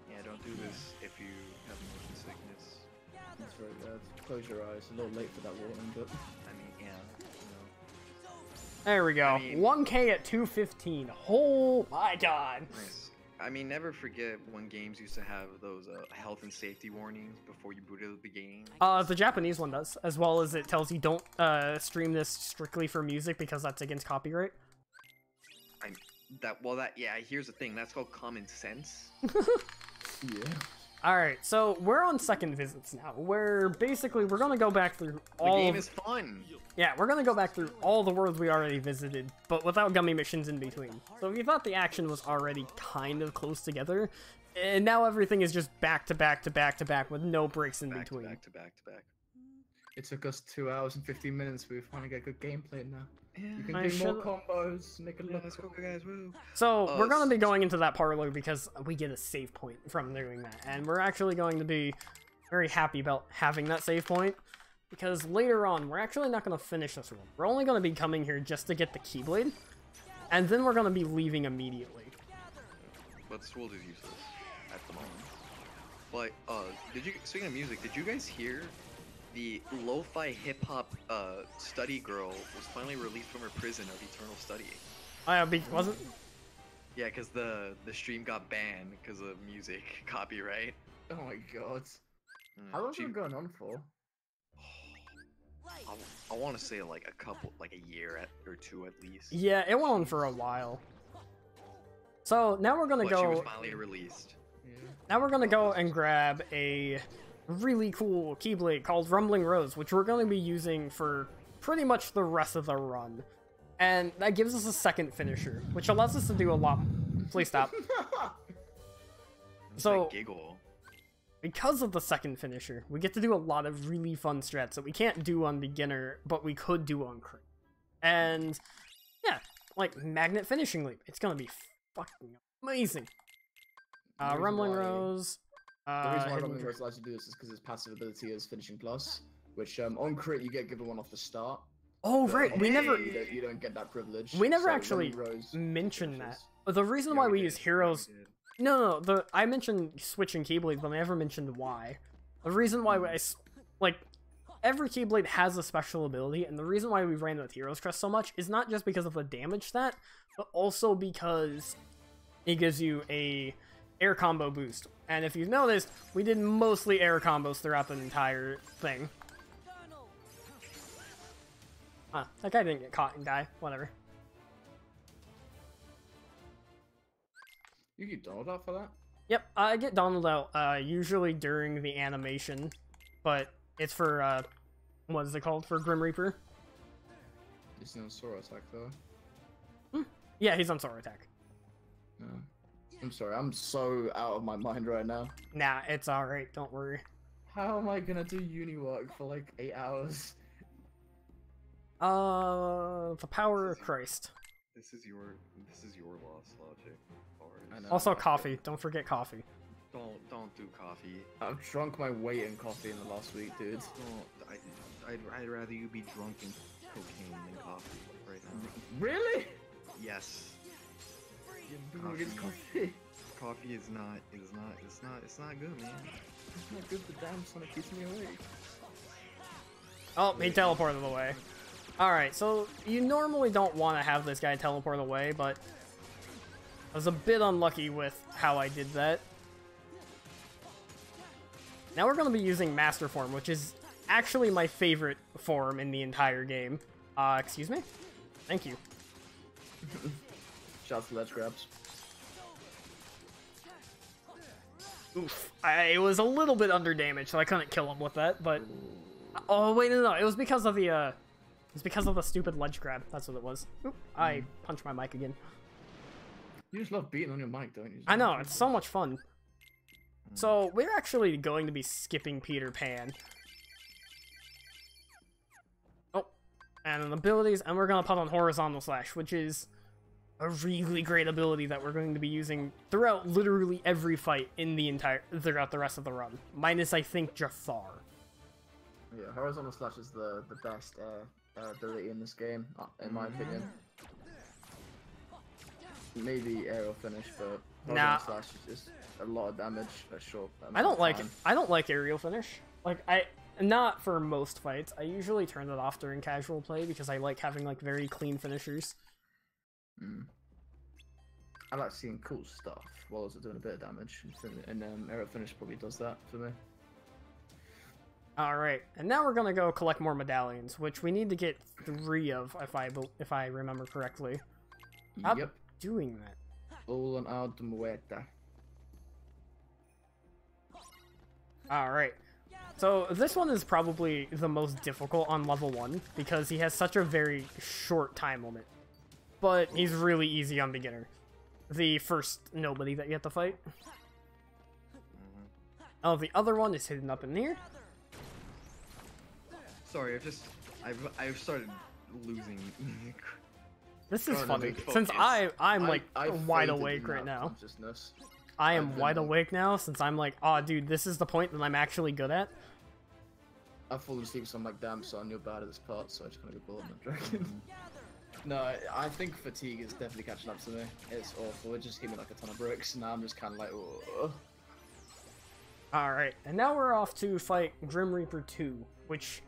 Yeah, don't do this if you have motion sickness. That's very bad. Close your eyes. A little late for that warning, but. I mean, yeah, you know. There we go. I mean- 1K at 215. Oh my god. Nice. I mean, never forget when games used to have those health and safety warnings before you booted the game. The Japanese one does, as well as it tells you don't stream this strictly for music because that's against copyright. Yeah, here's the thing. That's called common sense. Yeah. Alright, so we're on second visits now, where basically we're gonna go back through all The game is fun. Yeah, we're gonna go back through all the worlds we already visited, but without gummy missions in between. So if you thought the action was already kind of close together, and now everything is just back to back to back to back with no breaks in Back between. to back to back to back. It took us 2 hours and 15 minutes, but we finally get good gameplay now. Yeah. You can I do more should- combos, make it look Let's go, guys. Woo. So we're gonna be going into that parlor because we get a save point from doing that, and we're actually going to be very happy about having that save point, because later on we're actually not gonna finish this room. We're only gonna be coming here just to get the Keyblade, and then we're gonna be leaving immediately. But this world is useless at the moment. But speaking of music, did you guys hear the lo-fi hip-hop study girl was finally released from her prison of eternal study? Wasn't? Yeah, because the stream got banned because of music copyright. Oh my god. Mm, How long's she- it going on for? I want to say like a year or two at least. Yeah, it went on for a while. So now we're gonna But she was go. finally released. Yeah. Now we're gonna go and grab a really cool Keyblade called Rumbling Rose, which we're gonna be using for pretty much the rest of the run, and that gives us a second finisher, which allows us to do a lot. Please stop. It's So- like giggle. Because of the second finisher, we get to do a lot of really fun strats that we can't do on beginner, but we could do on crit. And yeah, like magnet finishing leap. It's gonna be fucking amazing. The reason Rumbling why- Rose. The reason why Hidden Rumbling Dra- Rose allows you to do this is because its passive ability is finishing plus, which on crit you get given one off the start. Oh but right, on we crit, never you don't get that privilege. we never so actually Rumbling Rose mentioned that. finishes. But the reason Yeah, why we we did. use Yeah, heroes. we did. No, I mentioned switching Keyblades, but I never mentioned why. The reason why every Keyblade has a special ability, and the reason why we ran with Hero's Crest so much is not just because of the damage stat, but also because it gives you a air combo boost. And if you've noticed, we did mostly air combos throughout the entire thing. That guy didn't get caught and die. Whatever. You get Donald out for that? Yep, I get Donald out usually during the animation, but it's for, what is it called? For Grim Reaper? He's on Sora attack though. Yeah, he's on Sora attack. No. I'm sorry, I'm so out of my mind right now. Nah, it's alright, don't worry. How am I gonna do uni work for like 8 hours? The power of Christ. This is your lost logic. I know. Also coffee, don't forget coffee. Don't do coffee. I've drunk my weight in coffee in the last week, dude. I'd rather you be drunk in cocaine than coffee right now. Really? Yes. Coffee. Coffee is not good, man. It's not good for damn son, it keeps me awake. Oh, he teleported away. Alright, so you normally don't want to have this guy teleport away, but I was a bit unlucky with how I did that. Now we're going to be using Master Form, which is actually my favorite form in the entire game. Excuse me? Thank you. Shots to ledge grabs. Oof. I was a little bit under damage, so I couldn't kill him with that, but... Oh, wait, no. It was because of the, It's because of the stupid ledge grab. That's what it was. Oop, I punched my mic again. You just love beating on your mic, don't you? I know, it's so much fun. So, we're actually going to be skipping Peter Pan. Oh, and then abilities, and we're going to put on Horizontal Slash, which is a really great ability that we're going to be using throughout literally every fight in the throughout the rest of the run. Minus, I think, Jafar. Yeah, Horizontal Slash is the best ability in this game, in my opinion. Maybe aerial finish, but Horizontal Slash is just a lot of damage at short. I don't like aerial finish. Like not for most fights. I usually turn it off during casual play because I like having like very clean finishers. I like seeing cool stuff while also doing a bit of damage, and aerial finish probably does that for me. Alright, and now we're gonna go collect more medallions, which we need to get 3 of, if I remember correctly. How Yep. doing that? All on our muerta. Alright. So this one is probably the most difficult on level 1 because he has such a very short time limit. But he's really easy on beginner. The first nobody that you have to fight. Oh, the other one is hidden up in here. Sorry, I've started losing. This is Oh, no, funny, focus. since I'm like I wide faded awake in right that now. consciousness. I I've am been, wide like- awake now, since I'm like, oh dude, this is the point that I'm actually good at. I've fallen asleep, so I'm like, damn son, you're bad at this part, so I just kind of go bullet my dragon. No, I think fatigue is definitely catching up to me. It's awful, it just gave me like a ton of bricks, and now I'm just kind of like, oh. Alright, and now we're off to fight Grim Reaper 2, which...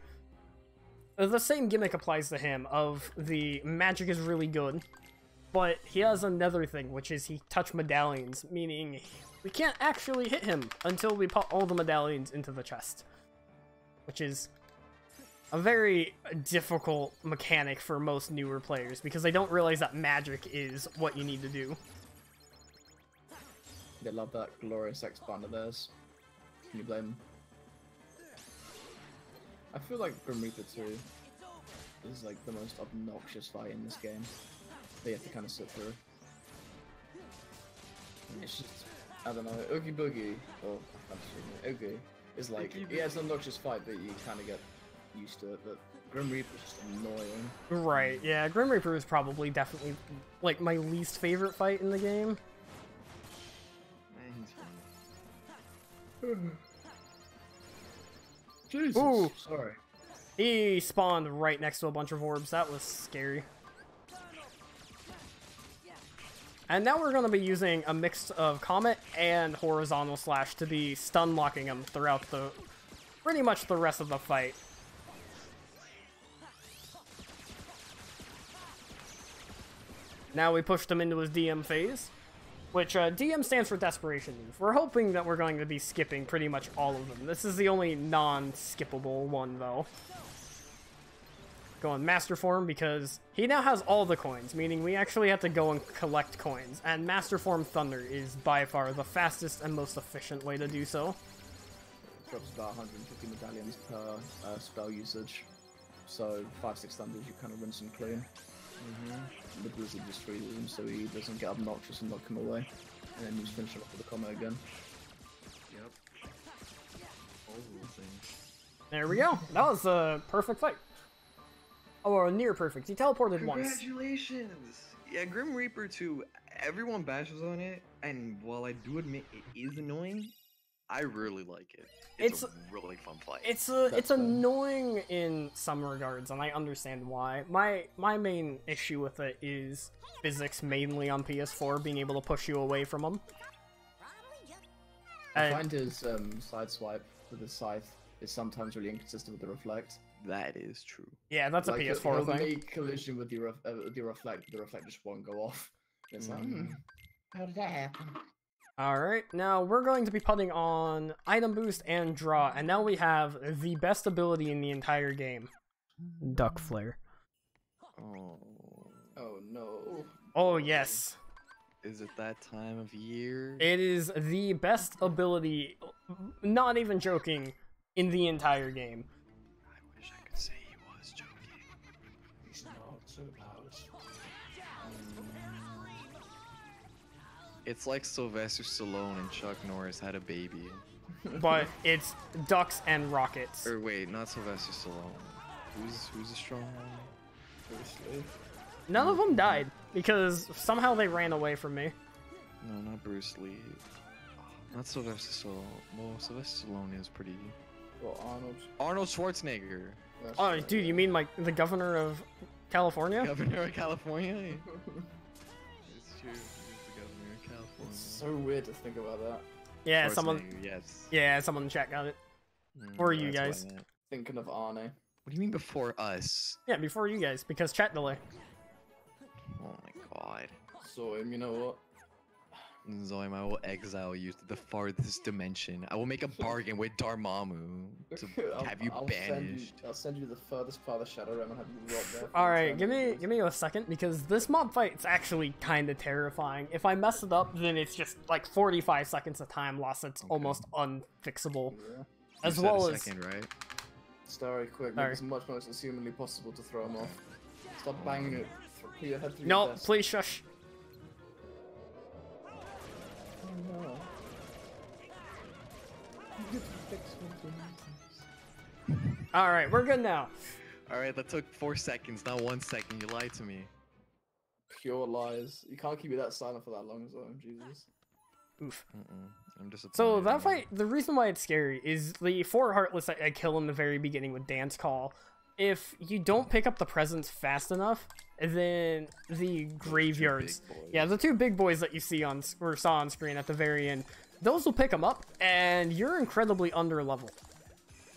The same gimmick applies to him, of the magic is really good, but he has another thing, which is he touched medallions, meaning we can't actually hit him until we put all the medallions into the chest. Which is a very difficult mechanic for most newer players, because they don't realize that magic is what you need to do. They love that glorious expand of theirs. Can you blame them? I feel like Grim Reaper 2 is like the most obnoxious fight in this game. They have to kind of sit through. It's just, I don't know, Oogie Boogie, or I can't say it, Oogie, is like, yeah, it's an obnoxious fight, but you kind of get used to it, but Grim Reaper is just annoying. Right, yeah, Grim Reaper is probably definitely, like, my least favorite fight in the game. He's fun. Jesus, Ooh. sorry. He spawned right next to a bunch of orbs. That was scary. And now we're going to be using a mix of Comet and Horizontal Slash to be stun locking him throughout pretty much the rest of the fight. Now we pushed him into his DM phase, which DM stands for Desperation Move. We're hoping that we're going to be skipping pretty much all of them. This is the only non-skippable one, though. Going Master Form because he now has all the coins, meaning we actually have to go and collect coins. And Master Form Thunder is by far the fastest and most efficient way to do so. Drops about 150 medallions per spell usage. So 5-6 thunders, you kind of rinse and clean. The Blizzard just freezes him so he doesn't get obnoxious and knock him away. And then you just finish him off with a combo again. Yep. All the things. There we go. That was a perfect fight. Oh, or near perfect. He teleported once. Congratulations! Yeah, Grim Reaper 2, everyone bashes on it, and while I do admit it is annoying, I really like it. It's a really fun fight. It's annoying in some regards, and I understand why. My main issue with it is physics, mainly on PS4, being able to push you away from them. I find his side swipe with his scythe is sometimes really inconsistent with the reflect. That is true. Yeah, that's a Like, PS4 he'll thing. make collision with your reflect, but the reflect just won't go off. It's like, how did that happen? Alright, now we're going to be putting on Item Boost and Draw, and now we have the best ability in the entire game. Duck Flare. Oh. Oh no. Oh yes. Is it that time of year? It is the best ability, not even joking, in the entire game. I wish I could say he was joking. He's not so loud. It's like Sylvester Stallone and Chuck Norris had a baby. But it's ducks and rockets. Or wait, not Sylvester Stallone. Who's a strong one? Bruce Lee. None of them died, because somehow they ran away from me. No, not Bruce Lee. Not Sylvester Stallone. Well, Sylvester Stallone is pretty. Well, Arnold. Arnold Schwarzenegger. That's Oh, right. dude, you mean like the governor of California? Governor of California? It's true. He's the governor of California. It's so weird to think about that. Yeah, someone. Schwarzenegger, yes. Yeah, someone in chat got it. Or you that's what I guys. meant. Thinking of Arne. What do you mean before us? Yeah, before you guys, because chat delay. Oh my god. Zoim, you know what? Zoim, I will exile you to the farthest dimension. I will make a bargain with Dormammu to have you banished. I'll send you the furthest part of the Shadow Realm and have you rot there. All right, give me a second, because this mob fight's actually kind of terrifying. If I mess it up, then it's just like 45 seconds of time lost. That's almost unfixable. Yeah. As You said well a as second, right? Stary quick, Sorry. make as much noise as humanly possible to throw him off. Stop banging it. Put your head through no, your desk. please shush. Oh, no. All right, we're good now. Alright, that took 4 seconds, not 1 second. You lied to me. Pure lies. You can't keep it that silent for that long, Zoim. Jesus. Oof. I'm disappointed. So that fight, the reason why it's scary is the 4 Heartless that I kill in the very beginning with Dance Call. If you don't pick up the presents fast enough, then the graveyards, yeah, the 2 big boys that you see on or saw on screen at the very end, those will pick them up, and you're incredibly under leveled.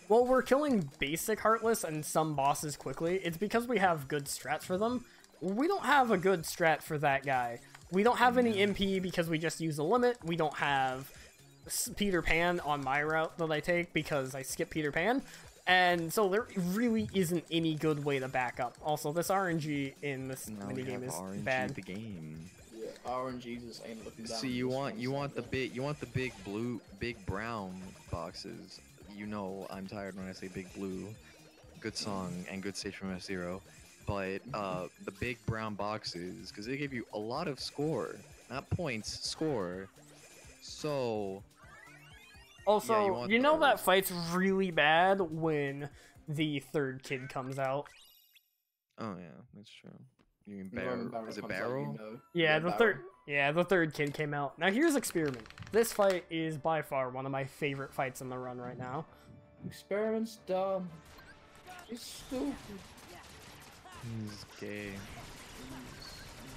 While we're killing basic Heartless and some bosses quickly, it's because we have good strats for them. We don't have a good strat for that guy. We don't have any MP because we just use a limit. We don't have Peter Pan on my route that I take because I skip Peter Pan. And so there really isn't any good way to back up. Also, this RNG in this minigame is RNG bad. the game. Yeah, RNG just ain't looking down. See, you want the big brown boxes. You know, I'm tired when I say big blue. Good song and good stage from F-Zero. But the big brown boxes, because they give you a lot of score, not points, score. So Also, want you know those. that fight's really bad when the 3rd kid comes out. oh yeah, that's true. You mean When Barrel? Is it comes out, Barrel? you know. Yeah, the Barrel. third kid came out. Now here's Experiment. This fight is by far one of my favorite fights in the run right now. Experiment's dumb. It's stupid. He's gay.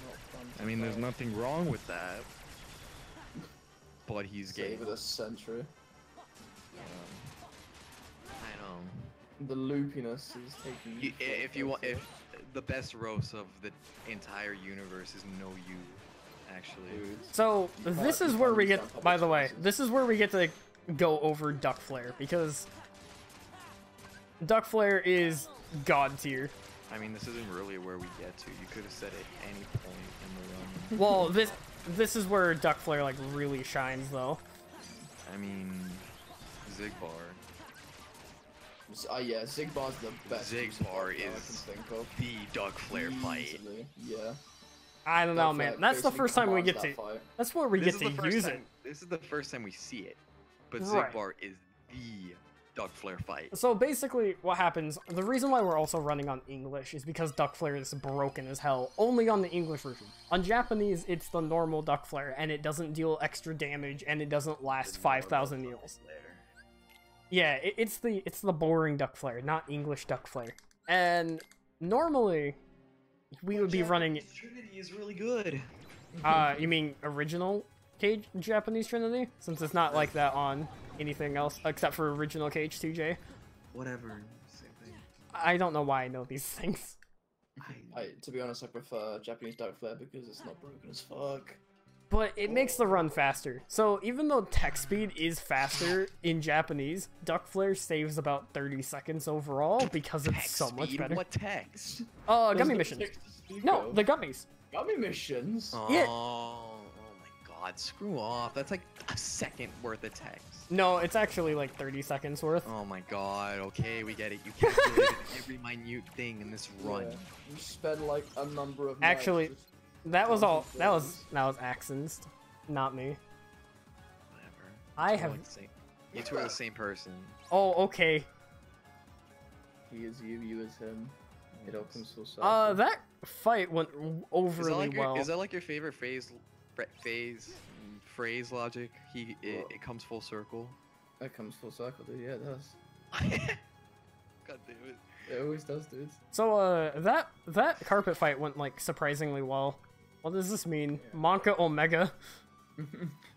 Not fun to I mean, there's play. nothing wrong with that. But he's gay. Save it a century. I know. The loopiness is taking. If you want, if the best roast of the entire universe is no you, actually. Dude. So You this can't- is you where can't we use get. that public By the way, spaces. this is where we get to go over Duck Flare because Duck Flare is god tier. I mean, this isn't really where we get to. You could have said it any point in the run. Well, this is where Duck Flare like really shines though. I mean, Zigbar. Yeah, Zigbar's the best. use of Zigbar Duck Flare I is can think of. The Duck Flare fight. Easily, yeah. I don't know, Duck man. Flare That's the basically first time we commands get to. that fight. That's where we This get is to the first use time, it. This is the first time we see it, but Right. Zigbar is the Duck Flare fight. So basically, what happens? The reason why we're also running on English is because Duck Flare is broken as hell. Only on the English version. On Japanese, it's the normal Duck Flare, and it doesn't deal extra damage, and it doesn't last 5,000 meals. Yeah, it's the boring Duck Flare, not English Duck Flare. And normally, we would be running. Trinity is really good. You mean original Japanese Trinity? Since it's not like that on anything else except for original KH2J. Whatever. Same thing. I don't know why I know these things. To be honest, I prefer Japanese Duck Flare because it's not broken as fuck. But it makes the run faster. So even though text speed is faster in Japanese, Duck Flare saves about 30 seconds overall because it's Text so much speed? better. What text? Gummy Doesn't missions. text to speak No, of. the gummies. Gummy missions. Yeah. Oh my god, screw off. That's like a second worth of text. No, it's actually like 30 seconds worth. Oh my god, okay, we get it. You calculated every minute thing in this run. Yeah. You spend like a number of. Actually, nights just That was all. counting That was things. Axon's, not me. Whatever. I We're have. like the same- You two are the same person. Oh, okay. He is you, you is him. It all comes full circle. That fight went Is that, overly like well. is that like your favorite phrase logic? It comes full circle. That comes full circle, dude. Yeah, it does. God damn it. It always does, dude. So, that carpet fight went like surprisingly well. What does this mean? Monka Omega.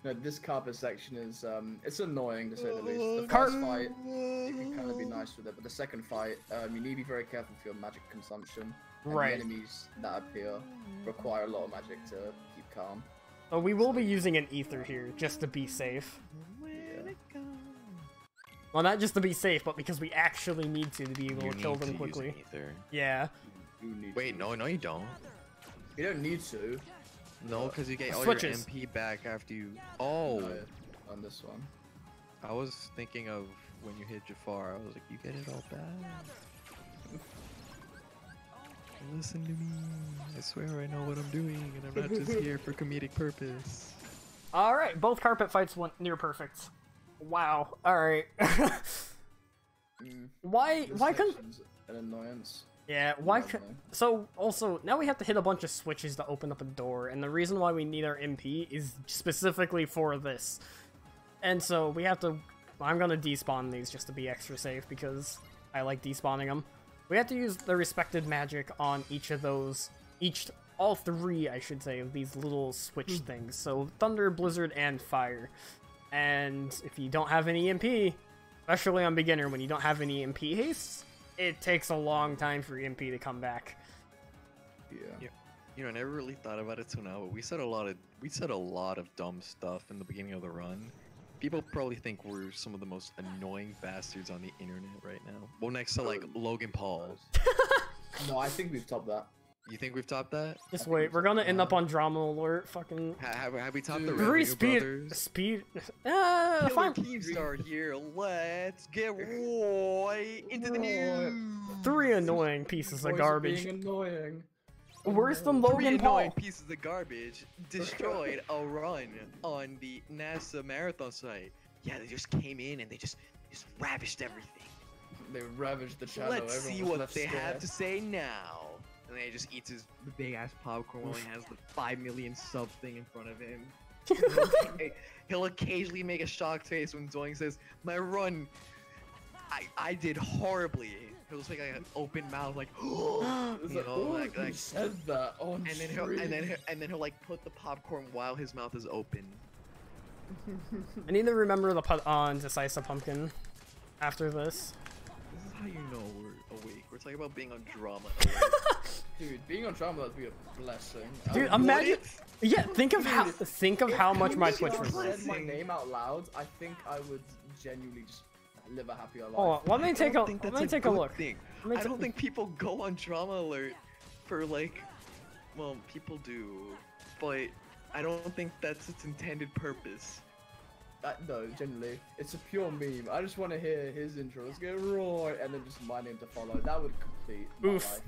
No, this carpet section is it's annoying to say the least. The Car- first fight, you can kind of be nice with it, but the second fight, you need to be very careful for your magic consumption. And Right. The enemies that appear require a lot of magic to keep calm. So we will be using an ether here just to be safe. Well, not just to be safe, but because we actually need to be able to kill them quickly. Yeah. You need Wait, to. no, you don't. You don't need to. No, because you get all Switches. your MP back after you. Oh, No, on this one. I was thinking of when you hit Jafar. I was like, you get it all back. Listen to me. I swear I know what I'm doing, and I'm not just here for comedic purpose. All right, both carpet fights went near perfect. Wow. All right. Why This couldn't? section's an annoyance. Yeah. Why Not could? annoying. So also now we have to hit a bunch of switches to open up a door, and the reason why we need our MP is specifically for this. And so we have to. I'm gonna despawn these just to be extra safe because I like despawning them. We have to use the respected magic on each of those. All three, I should say, of these little switch things. So thunder, blizzard, and fire. And if you don't have any MP, especially on beginner, when you don't have any MP haste, it takes a long time for your MP to come back. Yeah. You know, I never really thought about it till now, but we said a lot of dumb stuff in the beginning of the run. People probably think we're some of the most annoying bastards on the internet right now. Well, next to like Logan Paul. No, I think we've topped that. You think we've topped that? Just wait, we're gonna end up on drama alert. Fucking Have we topped the Dude. three Revenue speed, Brothers? speed. Killer Fine. Keemstar here. Let's get right into the news. Three annoying pieces of Boys are garbage. Being annoying. Worse than Three Logan annoying Paul. pieces of garbage destroyed a run on the NASA marathon site. Yeah, they just came in and they just ravished everything. They ravaged the channel. Let's see everyone was what left they have scared. to say now. And then he just eats his big ass popcorn while he has the 5 million sub thing in front of him. He'll occasionally make a shocked face when Zoing says, "My run, I did horribly." He'll just make like an open mouth, like, It's you like, know, oh, like, he said that on and then he'll like put the popcorn while his mouth is open. I need to remember to put on Decisive Pumpkin after this. This is how you know we're awake. We're talking about being on drama alert. Dude, being on drama would be a blessing. Dude, I would- imagine. Yeah, think of how If much my Kobe Twitch just was. said my name out loud, I think I would genuinely just live a happier life. Hold on, let me take I a don't think that's take a good look. thing. Let me I ta- don't think people go on drama alert for like, well, people do, but I don't think that's its intended purpose. No, genuinely, it's a pure meme. I just want to hear his intro. Let's get right, and then just my name to follow. That would complete my Oof. life.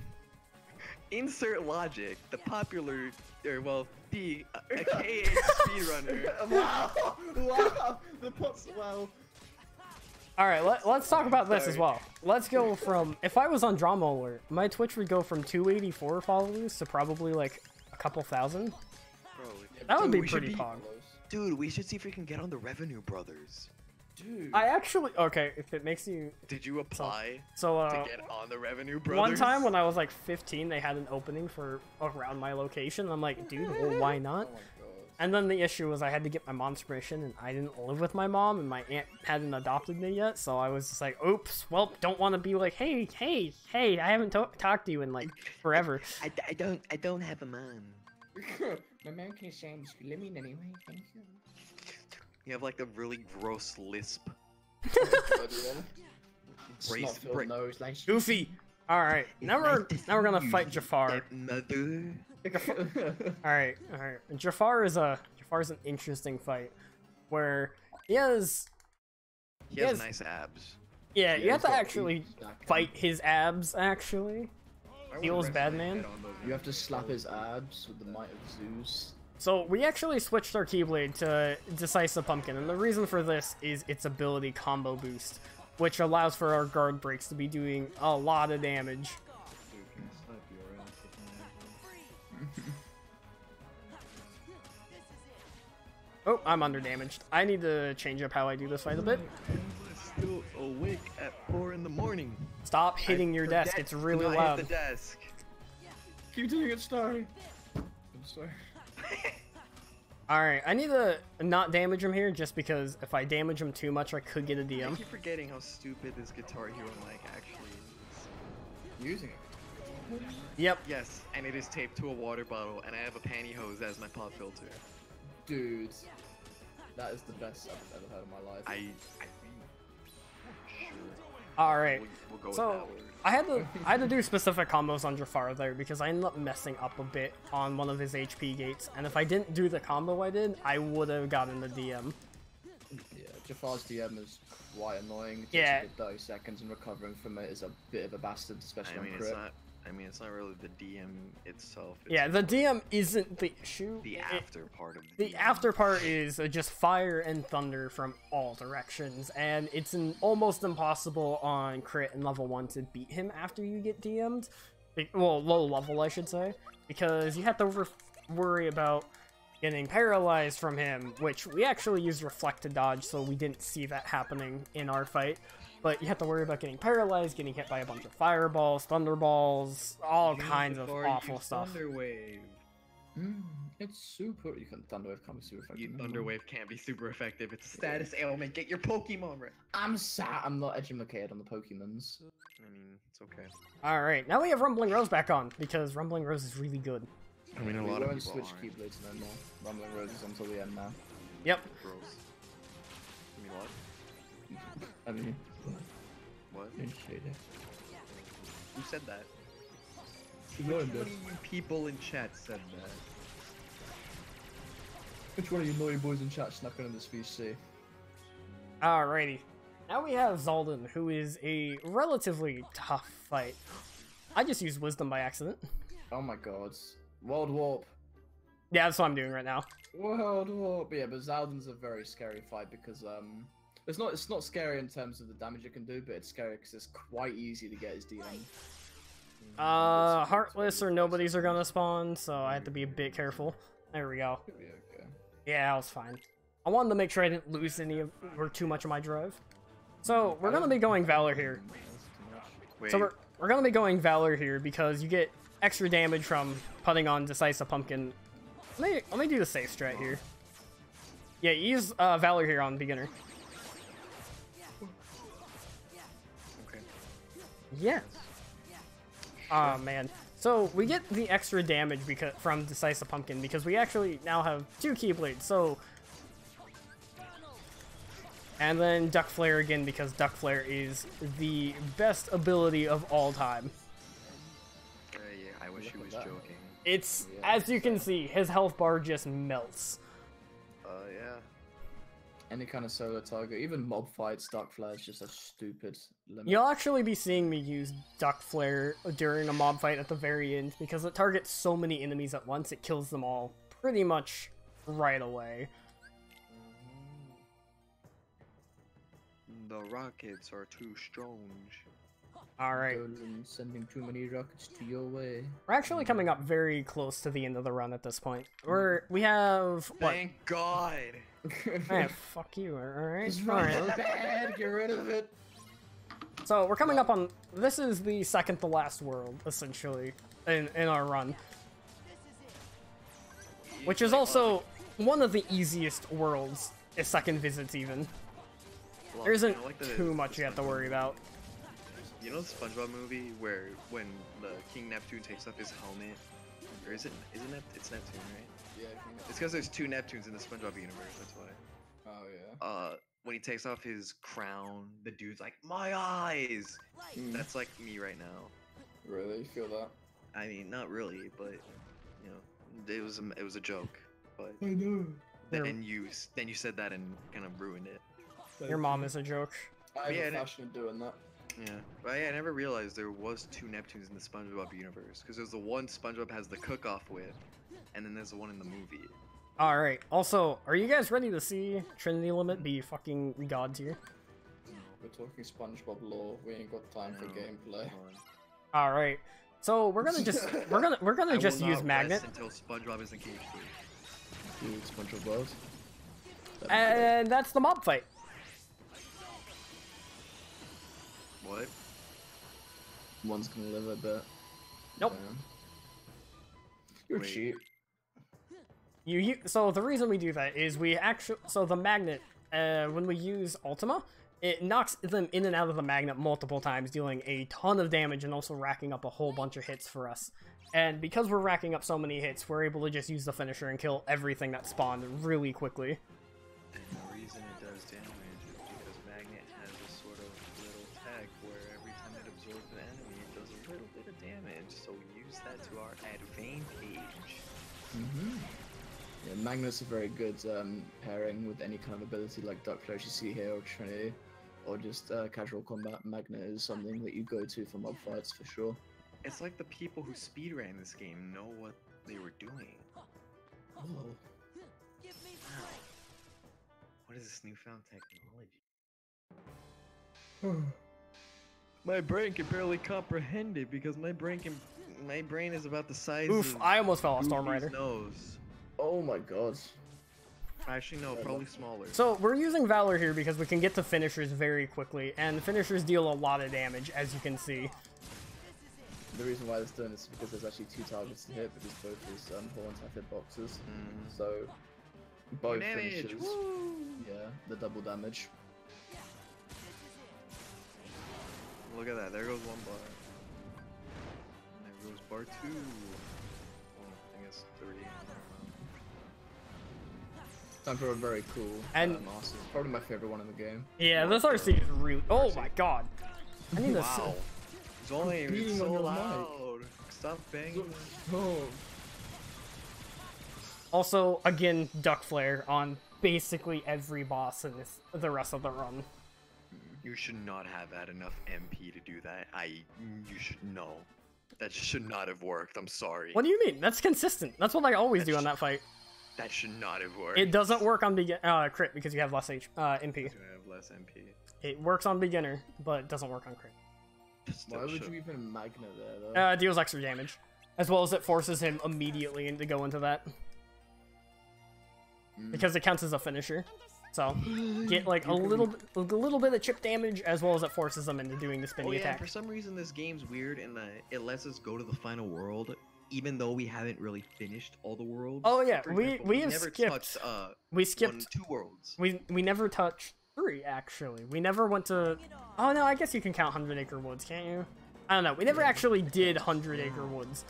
Insert logic. The popular, or well, the aka speedrunner. Wow! Wow! The pops. Wow. All right, let's talk about this as Sorry. well. Let's go from, if I was on drama alert, my Twitch would go from 284 followers to probably like a couple thousand. Bro, That would dude, be we should pretty pog. Dude, we should see if we can get on the Revenue Brothers. Dude. I actually, okay, if it makes you, Did you apply so to get on the Revenue Brothers? one time when I was like 15, they had an opening for around my location. I'm like, dude, well, why not? Oh my god. And then the issue was I had to get my mom's permission, and I didn't live with my mom, and my aunt hadn't adopted me yet, so I was just like, oops, well, don't want to be like, hey, I haven't talked to you in like forever. I don't have a mom. My man can say I'm just living anyway. Thank you. You have like a really gross lisp. Snot filled break. nose, like Goofy. All right, now we're gonna fight Jafar. Mother. All right. Jafar's an interesting fight, where he has He has Yes. nice abs. yeah, you have he's to got actually beef stack. fight his abs actually. Feels bad, man. You have to slap his abs with the might of Zeus. So we actually switched our Keyblade to Decisive Pumpkin, and the reason for this is its ability combo boost, which allows for our guard breaks to be doing a lot of damage. Oh, I'm under damaged. I need to change up how I do this fight a bit. Still awake at 4 in the morning. Stop hitting your desk, Forget it's really to not loud. hit the desk. Keep doing it, Starry. I'm sorry. Alright, I need to not damage him here, just because if I damage him too much, I could get a I DM. keep forgetting how stupid this Guitar Hero mic actually is. Using it. Yep. Yes, and it is taped to a water bottle, and I have a pantyhose as my pop filter. Dude. That is the best I've ever heard in my life. I think. Sure. Alright. We'll go with So that word. I had to do specific combos on Jafar there because I ended up messing up a bit on one of his HP gates, and if I didn't do the combo I did, I would have gotten the DM. Yeah, Jafar's DM is quite annoying. It takes Yeah. a good 30 seconds, and recovering from it is a bit of a bastard, especially I mean, on it's crit. not. I mean, it's not really the DM itself. It's Yeah, the DM isn't the issue. the It- after part of The DM. after part is just fire and thunder from all directions, and it's almost impossible on crit and level 1 to beat him after you get DM'd. Well, low level, I should say, because you have to worry about getting paralyzed from him, which we actually used Reflect to dodge, so we didn't see that happening in our fight. But you have to worry about getting paralyzed, getting hit by a bunch of fireballs, thunderballs, all kinds of awful stuff. Thunderwave. It's super. You can Thunderwave can't be super effective. Thunderwave can't be super effective. It's a status ailment. Get your Pokemon right. I'm sad. I'm not educated on the Pokemons. I mean, it's okay. Alright, now we have Rumbling Rose back on, because Rumbling Rose is really good. I mean, a We lot of won't people switch aren't. Keyblades no more. Rumbling Roses until the end now. Yep. Gross. I mean, what? I mean, What? Didn't say that. Who said that? Which Which one one of did? you people in chat said that? which one of you naughty boys in chat snuck in this VC? Alrighty. Now we have Zaldin, who is a relatively tough fight. I just used Wisdom by accident. Oh my god. World Warp. Yeah, that's what I'm doing right now. World Warp. Yeah, but Zaldin's a very scary fight because it's not scary in terms of the damage it can do, but it's scary because it's quite easy to get his DM. Heartless or Nobodies are gonna spawn, so I have to be a bit careful. There we go. It'll be okay. Yeah, that was fine. I wanted to make sure I didn't lose any of, or too much of my drive. So, we're gonna be going Valor here. Wait, So we're gonna be going Valor here because you get extra damage from putting on Decisive Pumpkin. Let me do the safe strat here. Yeah, use Valor here on beginner. okay. Yeah. Oh man. So we get the extra damage because from Decisive Pumpkin because we actually now have 2 Keyblades. So, and then Duck Flare again because Duck Flare is the best ability of all time. Yeah, I wish he was that. joking. It's Yeah, as you can see, his health bar just melts. Yeah. Any kind of solo target, even mob fights, Duck Flare is just a stupid limit. You'll actually be seeing me use Duck Flare during a mob fight at the very end because it targets so many enemies at once, it kills them all pretty much right away. The rockets are too strong. Alright. Dolan sending too many rockets to your way. We're actually coming up very close to the end of the run at this point. We have what? Thank God. Alright, fuck you, alright? It's Alright. right bad. Get rid of it. So we're coming up on this is the second to last world, essentially, in our run. Which is also one of the easiest worlds, if second visits even. There isn't too much you have to worry about. You know the SpongeBob movie where when the King Neptune takes off his helmet, or isn't it's Neptune, right? Yeah, I think It's because there's 2 Neptunes in the SpongeBob universe. That's why. Oh yeah. When he takes off his crown, the dude's like, "My eyes." That's like me right now. Really? You feel that? I mean, not really, but you know, it was a joke. But I know. then you said that and kind of ruined it. Your mom is a joke. I have Yeah, a and it- fashion of doing that. Yeah, but yeah, I never realized there was 2 Neptunes in the SpongeBob universe. Because there's the one SpongeBob has the cook-off with, and then there's the one in the movie. Alright, also, are you guys ready to see Trinity Limit be fucking gods here? We're talking SpongeBob lore. We ain't got time for No, gameplay. come on. Alright. So we're gonna just we're gonna I just will use not magnet. rest until SpongeBob is in cage 3. Dude, SpongeBob world. And that's the mob fight. What? One's gonna live a bit. Nope. Damn. You're Wait. cheap. So the reason we do that is so the magnet when we use Ultima, it knocks them in and out of the magnet multiple times, dealing a ton of damage and also racking up a whole bunch of hits for us. And because we're racking up so many hits, we're able to just use the finisher and kill everything that spawned really quickly. And the reason it does damage is because Magnet has this sort of little tech where every time it absorbs an enemy, it does a little bit of damage. So we use that to our advantage. Yeah, Magnet's a very good pairing with any kind of ability like Duck Flare you see here, or Trinity, or just casual combat. Magnet is something that you go to for mob fights for sure. It's like the people who speedran this game know what they were doing. Oh. What is this newfound technology? My brain can barely comprehend it because my brain is about the size Oof, of I almost fell off Storm Goofy's Rider. nose. Oh my god. Actually, no, probably smaller. So we're using Valor here because we can get to finishers very quickly, and finishers deal a lot of damage, as you can see. The reason why it's done is because there's actually 2 targets to hit, because both his horns have hitboxes. So both Damage, finishes, woo! yeah, the double damage. Look at that, there goes 1 bar. And there goes bar 2. Well, I guess 3. Time for a very cool And- master. Probably my favorite one in the game. Yeah, this RC is really. Oh my god! I need to. Wow. Zoim, beating it's so on your loud. Stop banging. Oh. Also, again, Duck Flare on basically every boss in the rest of the run. You should not have had enough MP to do that. You should know. That should not have worked. I'm sorry. What do you mean? That's consistent. That's what I always do on that fight. That should not have worked. It doesn't work on crit because you have less MP. You have less MP. It works on beginner, but it doesn't work on crit. Why would you even Magna there though? It deals extra damage, as well as it forces him immediately to go into that because it counts as a finisher. So get like a little bit of chip damage, as well as it forces them into doing the spinning Oh yeah, attack. for some reason this game's weird in that it lets us go to the final world, even though we haven't really finished all the worlds. Oh yeah, For we example, have never skipped. touched, We skipped. 2 worlds. We never touched 3, actually. We never went to... Oh, no, I guess you can count 100 Acre Woods, can't you? I don't know. We never actually did 100 Acre Woods.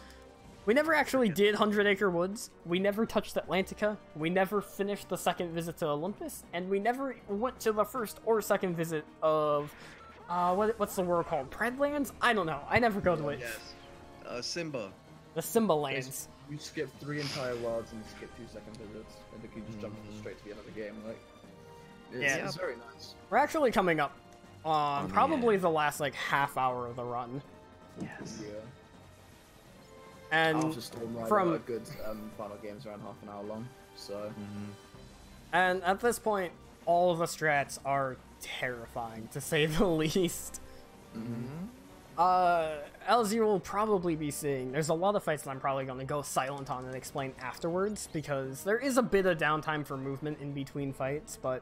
We never actually did 100 Acre Woods. We never touched Atlantica. We never finished the second visit to Olympus. And we never went to the first or second visit of... what's the world called? Predlands? I don't know. I never go to it. Yes. Simba. The Simba Lands. You skip 3 entire worlds and you skip 2 second visits, and then you just jump straight to the end of the game. Like, it's very nice. We're actually coming up on probably yeah. the last like half hour of the run. Yes. Yeah. And After Storm Rider, from a good final game's around half an hour long, so. and at this point, all of the strats are terrifying to say the least. As you will probably be seeing, there's a lot of fights that I'm probably going to go silent on and explain afterwards, because there is a bit of downtime for movement in between fights, but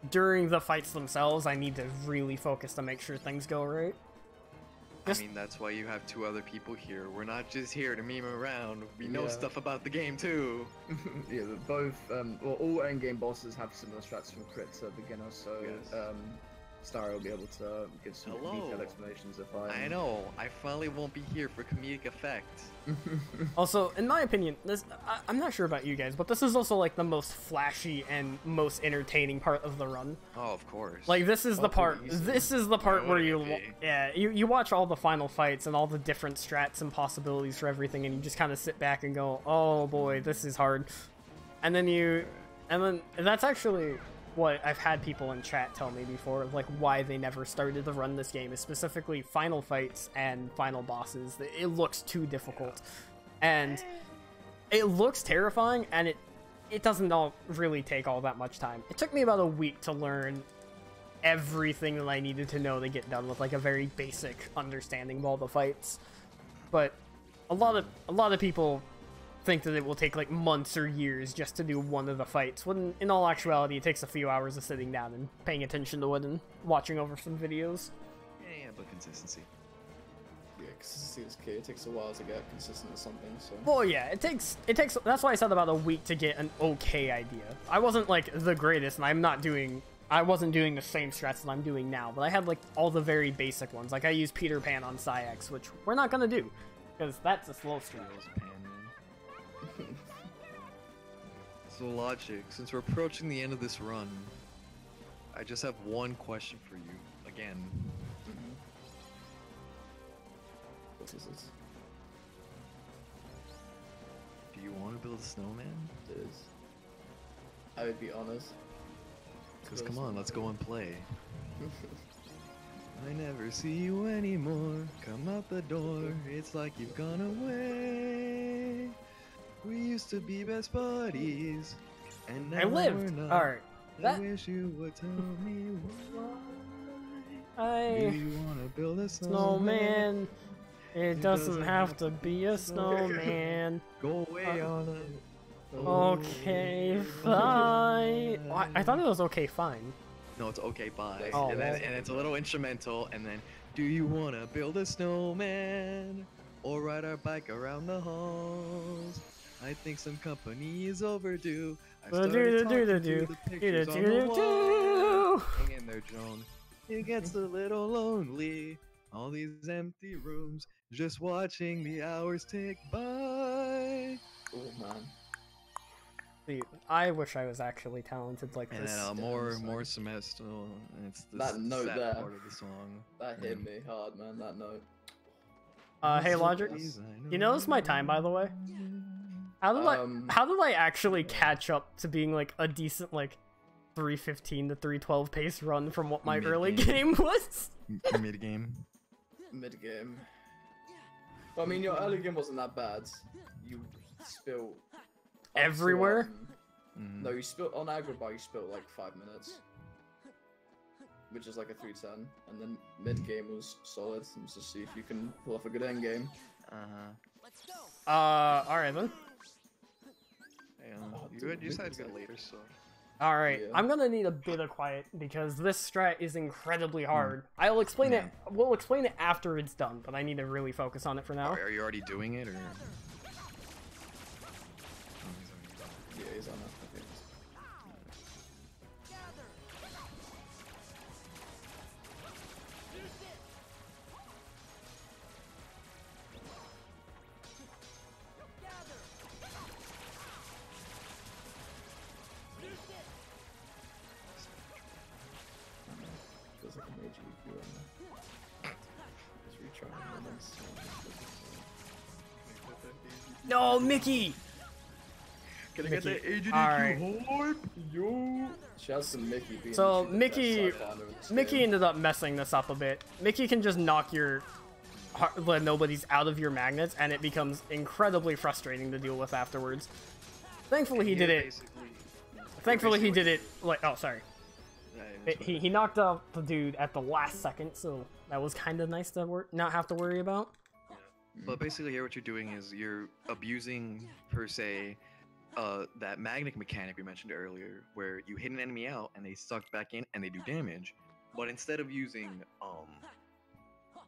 during the fights themselves, I need to really focus to make sure things go right. I mean, that's why you have 2 other people here. We're not just here to meme around. We know stuff about the game, too. Yeah, both, well, all endgame bosses have similar strats from crit to beginner, so, Starry will be able to give some detailed explanations if I know. I finally won't be here for comedic effect. Also, in my opinion, I'm not sure about you guys, but this is also like the most flashy and most entertaining part of the run. Oh, of course. Like this is the part. This is the part where you, wouldn't you watch all the final fights and all the different strats and possibilities for everything, and you just kind of sit back and go, "Oh boy, this is hard." And then that's actually what I've had people in chat tell me before, of like why they never started to run this game, is specifically final fights and final bosses. It looks too difficult, and it looks terrifying, and it doesn't all really take all that much time. It took me about a week to learn everything that I needed to know to get done with like a very basic understanding of all the fights. But a lot of people think that it will take like months or years just to do one of the fights, when in all actuality it takes a few hours of sitting down and paying attention to it and watching over some videos. Yeah, but consistency. Yeah, consistency is key. It takes a while to get consistent at something, so. Well, yeah, it takes. That's why I said about a week to get an okay idea. I wasn't like the greatest, and I wasn't doing the same strats that I'm doing now, but I had like all the very basic ones. Like I used Peter Pan on Psyx, which we're not gonna do because that's a slow strat. So Logic, since we're approaching the end of this run, I just have one question for you, again. What is it? Do you want to build a snowman? It is. I would be honest. Because come on, let's go and play. I never see you anymore, come out the door, it's like you've gone away. We used to be best buddies, and now I lived. we're not. Alright. I wish you would tell me why. Do you want to build a snowman? It doesn't have to be a snowman. Go away on a... Okay, fine. Oh, I thought it was okay, fine. No, it's okay, bye. Oh, and it's a little instrumental, and then, do you want to build a snowman? Or ride our bike around the halls? I think some company is overdue. I started talking to the pictures on the wall. Hang in there, Joan. It gets a little lonely. All these empty rooms, just watching the hours tick by. Oh man. See, I wish I was actually talented like And this. then more semester. And it's the That note sad there. part of the song. That hit me hard, man. That note. Hey Logic, you notice my time, by the way? How did I actually catch up to being like a decent like 3:15 to 3:12 pace run from what my early game was? Mid game. Mid game. Well, I mean, your early game wasn't that bad. You spilled Everywhere? No, you spilled on Agrabah. You spilled like 5 minutes, which is like a 3:10, and then mid game was solid. Let's just see if you can pull off a good end game. Alright then. You decided to go later, so. Alright, Yeah. I'm gonna need a bit of quiet because this strat is incredibly hard. I'll explain it. We'll explain it after it's done, but I need to really focus on it for now. Are you already doing it, or? Yeah, he's on that. Okay. Major League View. Just retrying and then No, Mickey! Can I Mickey. get that agent Alright. hype? Yo! Shouts to Mickey being So, the best Mickey- sidebounder of this Mickey game. ended up messing this up a bit. Mickey can just knock your nobody's out of your magnets, and it becomes incredibly frustrating to deal with afterwards. Thankfully, he did it. Thankfully, he did it like. Oh, sorry. He knocked off the dude at the last second, so that was kind of nice to not have to worry about. But basically here what you're doing is you're abusing, per se, that magnet mechanic we mentioned earlier, where you hit an enemy out and they suck back in and they do damage. But instead of using,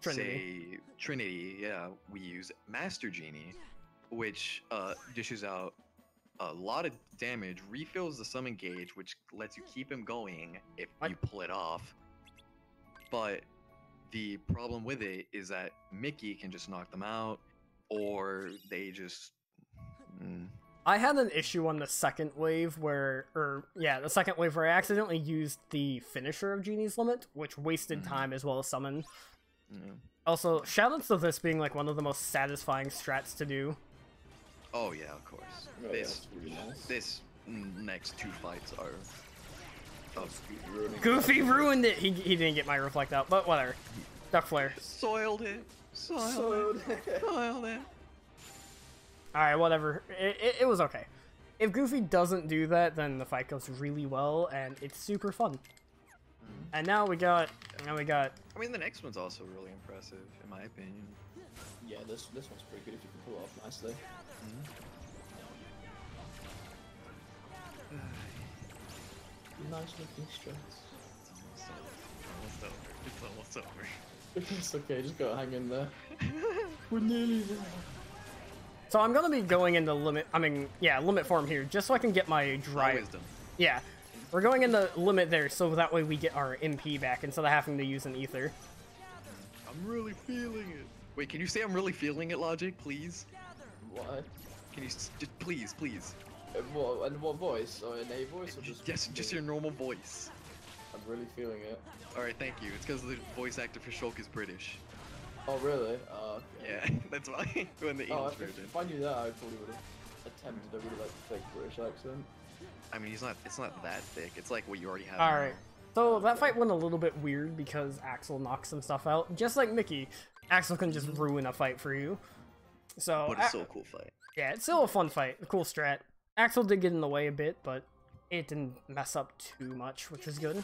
Trinity. say, Trinity, yeah, we use Master Genie, which dishes out a lot of damage, refills the summon gauge, which lets you keep him going if you pull it off. But the problem with it is that Mickey can just knock them out, or they just. I had an issue on the second wave where, the second wave where I accidentally used the finisher of Genie's Limit, which wasted time as well as summon. Also, shoutouts to this being like one of the most satisfying strats to do. Oh yeah, of course. Oh, this, that's really nice. this next two fights are. Goofy ruined it! He didn't get my reflect out, but whatever. Duck flare. Soiled it. Soiled it. Alright, whatever. It was okay. If Goofy doesn't do that, then the fight goes really well, and it's super fun. And now we got... I mean, the next one's also really impressive, in my opinion. Yeah, this one's pretty good if you can pull it off nicely. Nice looking strats. It's almost over. It's okay, just gotta hang in there. We're nearly there. So I'm gonna be going into limit form here, just so I can get my drive. Wisdom. Yeah. We're going into limit there, so that way we get our MP back instead of having to use an ether. I'm really feeling it. Wait, can you say I'm really feeling it, Logic, please? What? Can you just please? And what voice? Or an A voice or just? Yes, just your normal voice. I'm really feeling it. Alright, thank you. It's because the voice actor for Shulk is British. Oh really? Oh, okay. Yeah, that's why. When the English version. If I knew that, I probably would have attempted a really like fake British accent. I mean, it's not that thick. It's like what you already have. Alright. So that fight went a little bit weird because Axel knocked some stuff out. Just like Mickey, Axel can just ruin a fight for you. So, But it's still a cool fight. Yeah, it's still a fun fight. A cool strat. Axel did get in the way a bit, but it didn't mess up too much, which was good.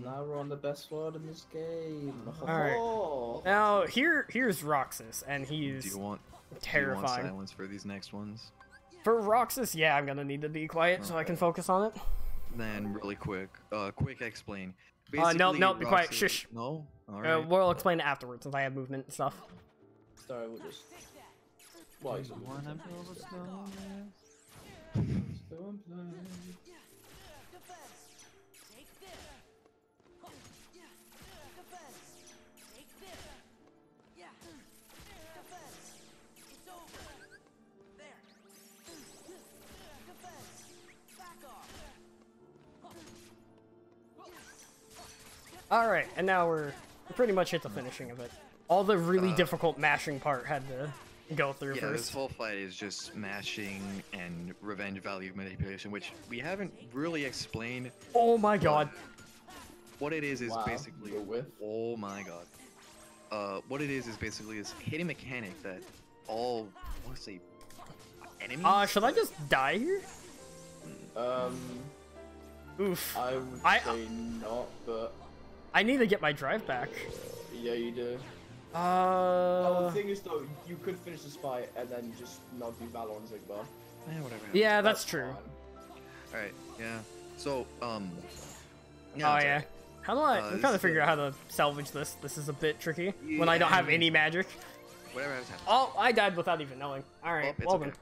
Now we're on the best sword in this game. Alright. Oh. Now, here's Roxas, and he's Do you want terrifying. silence for these next ones? For Roxas, yeah, I'm gonna need to be quiet so I can focus on it. Then, really quick explain. No, Basically, be quiet, Roxas- shush. No? Alright. We'll explain it afterwards since I have movement and stuff. Sorry, we'll just. Why? Still in play. Alright, and now we pretty much hit the finishing of it. All the really difficult mashing part had to go through Yeah, first. this whole fight is just mashing and revenge value manipulation, which we haven't really explained. Oh my god. What it is Wow, basically. you're with? Oh my god. What it is basically this hitting mechanic that all, I want to say, enemies. Should I just die here? Oof. I would say not, but I need to get my drive back. yeah, you do. Uh. The thing is, though, you could finish this fight and then just not do Valor on Zigbar. Whatever. Yeah, that's true. fine. Alright, yeah. So, Oh it's yeah. alright. How do I? I'm this trying to is figure out how to salvage this. This is a bit tricky when I don't have any magic. Whatever has happened. Oh, I died without even knowing. All right, It's well okay. then.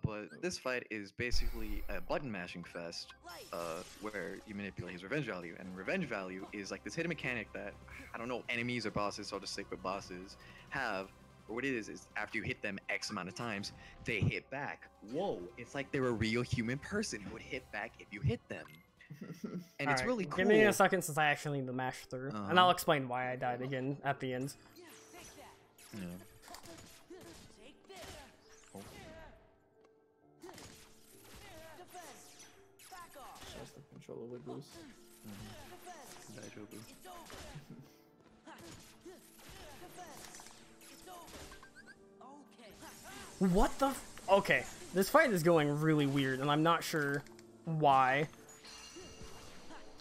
But this fight is basically a button mashing fest, where you manipulate his revenge value, and revenge value is like this hidden mechanic that, I don't know, enemies or bosses, so I'll just stick with bosses, have, or what it is after you hit them X amount of times, they hit back. Whoa, it's like they're a real human person who would hit back if you hit them. And it's Alright, really cool. Give me a second since I actually need to mash through, and I'll explain why I died again at the end. Yeah. Just the controller wiggles. What the Okay, this fight is going really weird, and I'm not sure why.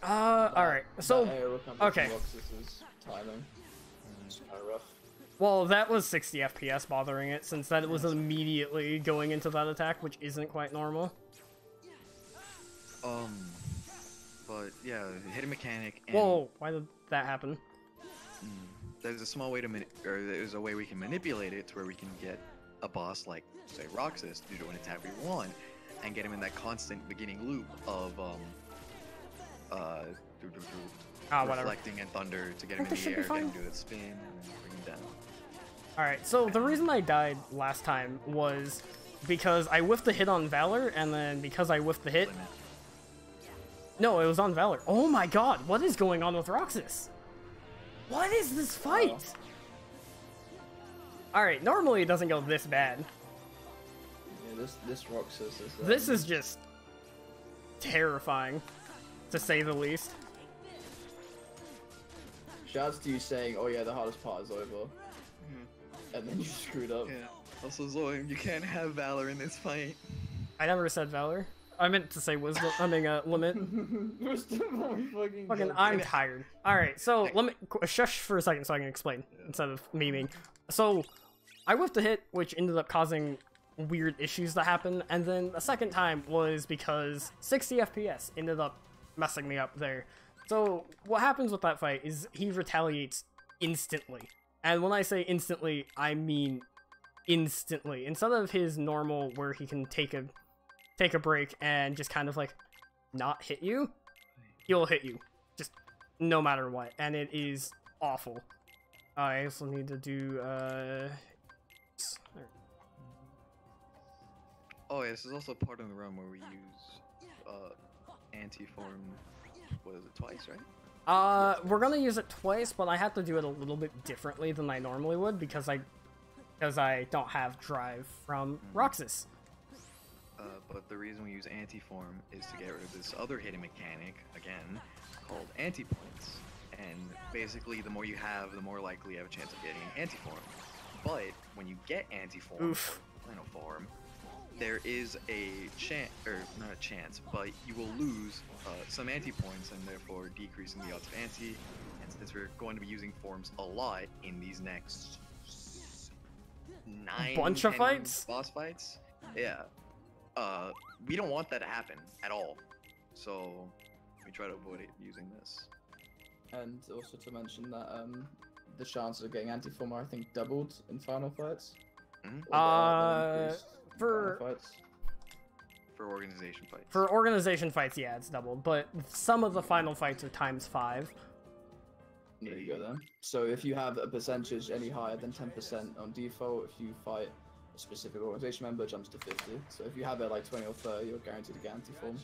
Alright, so, okay. Timing. It's kind of rough. Well, that was 60 FPS bothering it, since that it was immediately going into that attack, which isn't quite normal. But yeah, hit a mechanic. And Whoa, why did that happen? There's a small way to there's a way we can manipulate it to where we can get a boss like, say, Roxas to do an attack we want, and get him in that constant beginning loop of Whatever. reflecting and thunder to get him in this the should be air, get fine. him to do that spin, and then bring him down. Alright, so the reason I died last time was because I whiffed the hit on Valor, and then because I whiffed the hit... Limit. No, it was on Valor. Oh my god, what is going on with Roxas? What is this fight? Alright, normally it doesn't go this bad. Yeah, this Roxas is. This is just terrifying, to say the least. Shouts to you saying, "Oh yeah, the hardest part is over," and then you screwed up. Yeah. Also, Zoim, you can't have Valor in this fight. I never said Valor. I meant to say Wisdom. I mean, Limit. Fucking, I'm tired. Alright, so let me shush for a second so I can explain instead of memeing. So, I whiffed a hit, which ended up causing weird issues to happen, and then the second time was because 60 FPS ended up messing me up there. So, what happens with that fight is he retaliates instantly. And when I say instantly, I mean instantly. Instead of his normal where he can take a break and just kind of like not hit you, he'll hit you just no matter what, and it is awful. I also need to do Oh, yeah, this is also part of the run where we use anti-form. What is it, twice, right? we're gonna use it twice, but I have to do it a little bit differently than I normally would because I don't have drive from Roxas. But the reason we use anti-form is to get rid of this other hidden mechanic, again, called anti-points. And basically, the more you have, the more likely you have a chance of getting anti-form. But when you get anti-form, or final form, there is a chance, or not a chance, but you will lose some anti-points and therefore decreasing the odds of anti. And since we're going to be using forms a lot in these next 10 fights? Boss fights, yeah. We don't want that to happen at all, so we try to avoid it using this. And also to mention that the chances of getting anti-form are, I think, doubled in final fights. For organization fights. For organization fights, yeah, it's doubled, but some of the final fights are ×5. There you go then. So if you have a percentage any higher than 10% on default, if you fight a specific organization member, it jumps to 50. So if you have it like 20 or 30, you're guaranteed to get anti-form.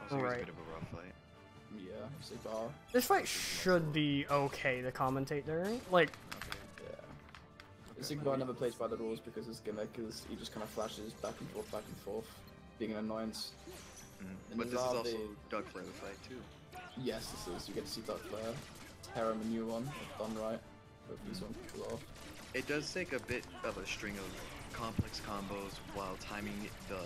Also, it's a bit of a rough fight. Yeah, cigar. This fight should be okay to commentate during. Like, yeah. Cigar never plays by the rules because his gimmick is he just kind of flashes back and forth, being an annoyance. But this is also Doug Flair the fight too. Yes, this is. You get to see Doug Flair, tear him a new one, if done right. Hope this one can pull off. It does take a bit of a string of complex combos while timing the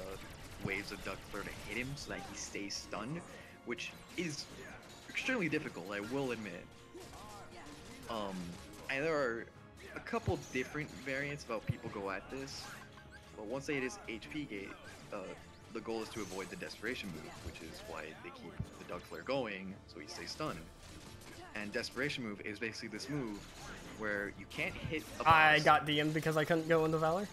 waves of Doug Flair to hit him so that he stays stunned, which is extremely difficult, I will admit. And there are a couple different variants of how people go at this, but once they hit his HP gate, the goal is to avoid the desperation move, which is why they keep the Doug Flare going, so he stays stunned. And desperation move is basically this move where you can't hit a boss. I got DM'd because I couldn't go into Valor.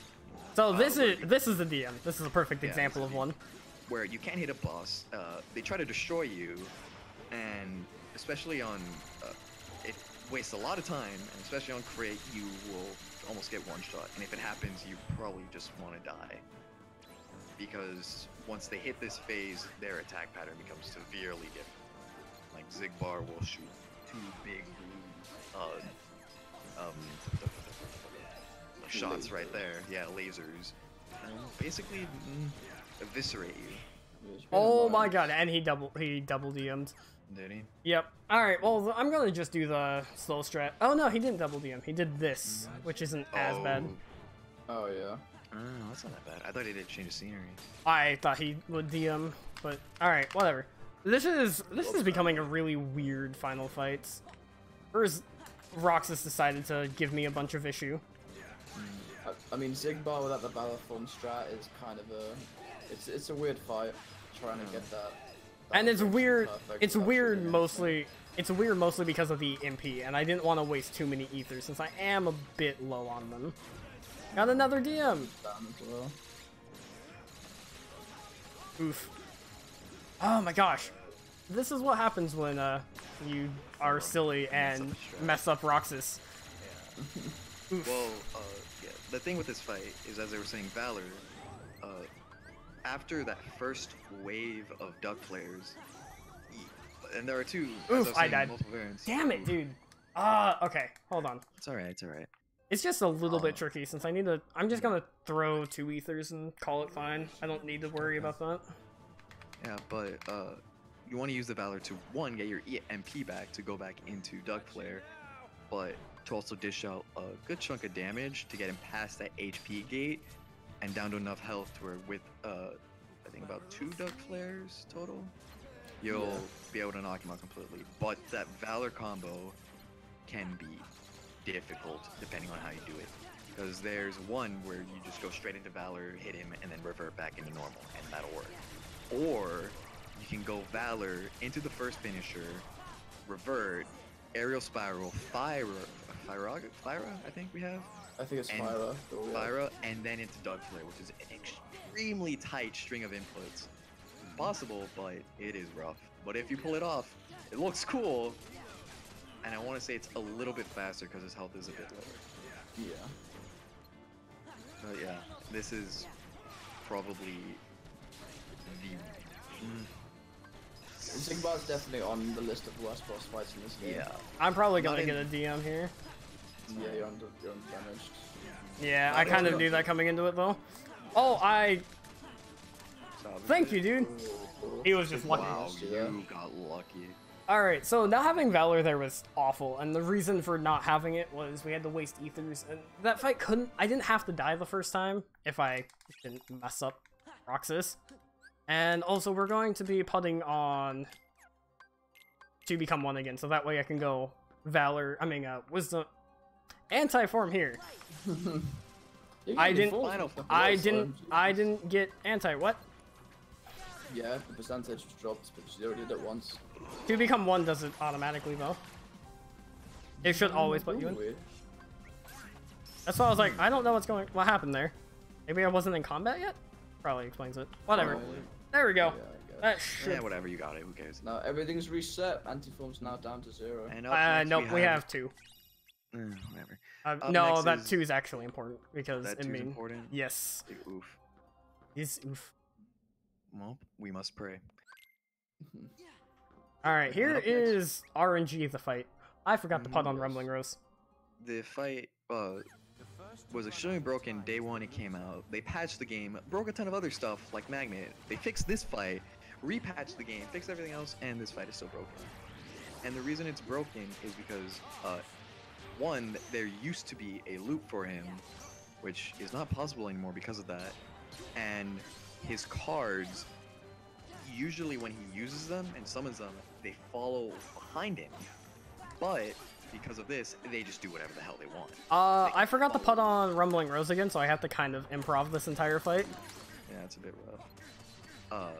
So this is the DM. This is a perfect example of one. Where you can't hit a boss, they try to destroy you, and especially on, it wastes a lot of time, and especially on crit, you will almost get one shot, and if it happens, you probably just want to die. Because once they hit this phase, their attack pattern becomes severely different. like Zigbar will shoot two big blue shots right there. Yeah, lasers. Basically eviscerate you. Oh my god, and he double DM'd. Did he? Yep. Alright, well, I'm gonna just do the slow strat. Oh no, he didn't double DM. He did this, which isn't as bad. Oh yeah. Oh, that's not that bad. I thought he did change the scenery. I thought he would DM, but alright, whatever. This is becoming a really weird final fight. First, Roxas decided to give me a bunch of issue. I mean, Zigbar without the Valor form strat is kind of a... It's a weird fight, trying to get that And it's weird. perfect It's without weird shooting mostly. It's weird mostly because of the MP, and I didn't want to waste too many ethers since I am a bit low on them. Got another DM. anything down as well. Oof. Oh my gosh. This is what happens when you are silly and mess up Roxas. Oof. Well, yeah, the thing with this fight is, as they were saying, Valor, after that first wave of duck flares, and there are two, as I was Oof, I saying, died. multiple variants. Damn it, dude. Okay, hold on. It's alright, it's alright. It's just a little bit tricky since I need to. I'm just gonna throw 2 ethers and call it fine. I don't need to worry about that. Yeah, but you want to use the Valor to, one, get your MP back to go back into Duck Flare, but to also dish out a good chunk of damage to get him past that HP gate and down to enough health to where with, I think about 2 Duck Flares total, you'll be able to knock him out completely. But that Valor combo can be difficult depending on how you do it. Because there's one where you just go straight into Valor, hit him, and then revert back into normal, and that'll work. Or you can go Valor into the first finisher, revert, aerial spiral, Fyra, I think we have. I think it's And Fyra. Fyra, and then into Duck Flare, which is an extremely tight string of inputs. Possible, but it is rough. But if you pull it off, it looks cool. And I want to say it's a little bit faster because his health is a bit lower. Yeah. But yeah, this is probably the... Zigbar's definitely on the list of worst boss fights in this game. Yeah. I'm probably Not gonna in- get a DM here. Yeah, you're undamaged. Yeah, Not I kind of really. knew that coming into it though. Oh, thank you, dude. He was just lucky. Wow, Yeah. you got lucky. Alright, so not having Valor there was awful, and the reason for not having it was we had to waste ethers, and that fight I didn't have to die the first time if I didn't mess up Roxas. And also, we're going to be putting on to become 1 again, so that way I can go Wisdom, Anti-form here. I didn't get anti, what? Yeah, the percentage drops, but you already did it once. To become 1 does it automatically though. It should always put you in. Weird. That's why I was like, I don't know what happened there. Maybe I wasn't in combat yet? Probably explains it. Whatever. Probably. There we go. Yeah, I guess. That should... Yeah, whatever, you got it, who cares? Now everything's reset. Antiform's now down to 0. And up next nope, we have 2. Whatever. No, next that is- 2 is actually important because That it 2's means important? yes, Oof. is oof. Well, we must pray. All right, here Up next. is RNG the fight. I forgot to put on Yes. Rumbling Rose. The fight was extremely broken day 1 it came out. They patched the game, broke a ton of other stuff like Magnet. They fixed this fight, repatched the game, fixed everything else, and this fight is still broken. And the reason it's broken is because, 1, there used to be a loop for him, which is not possible anymore because of that. And his cards, usually when he uses them and summons them, they follow behind him. But because of this, they just do whatever the hell they want. I forgot to put on Rumbling Rose again, so I have to kind of improv this entire fight. Yeah, it's a bit rough.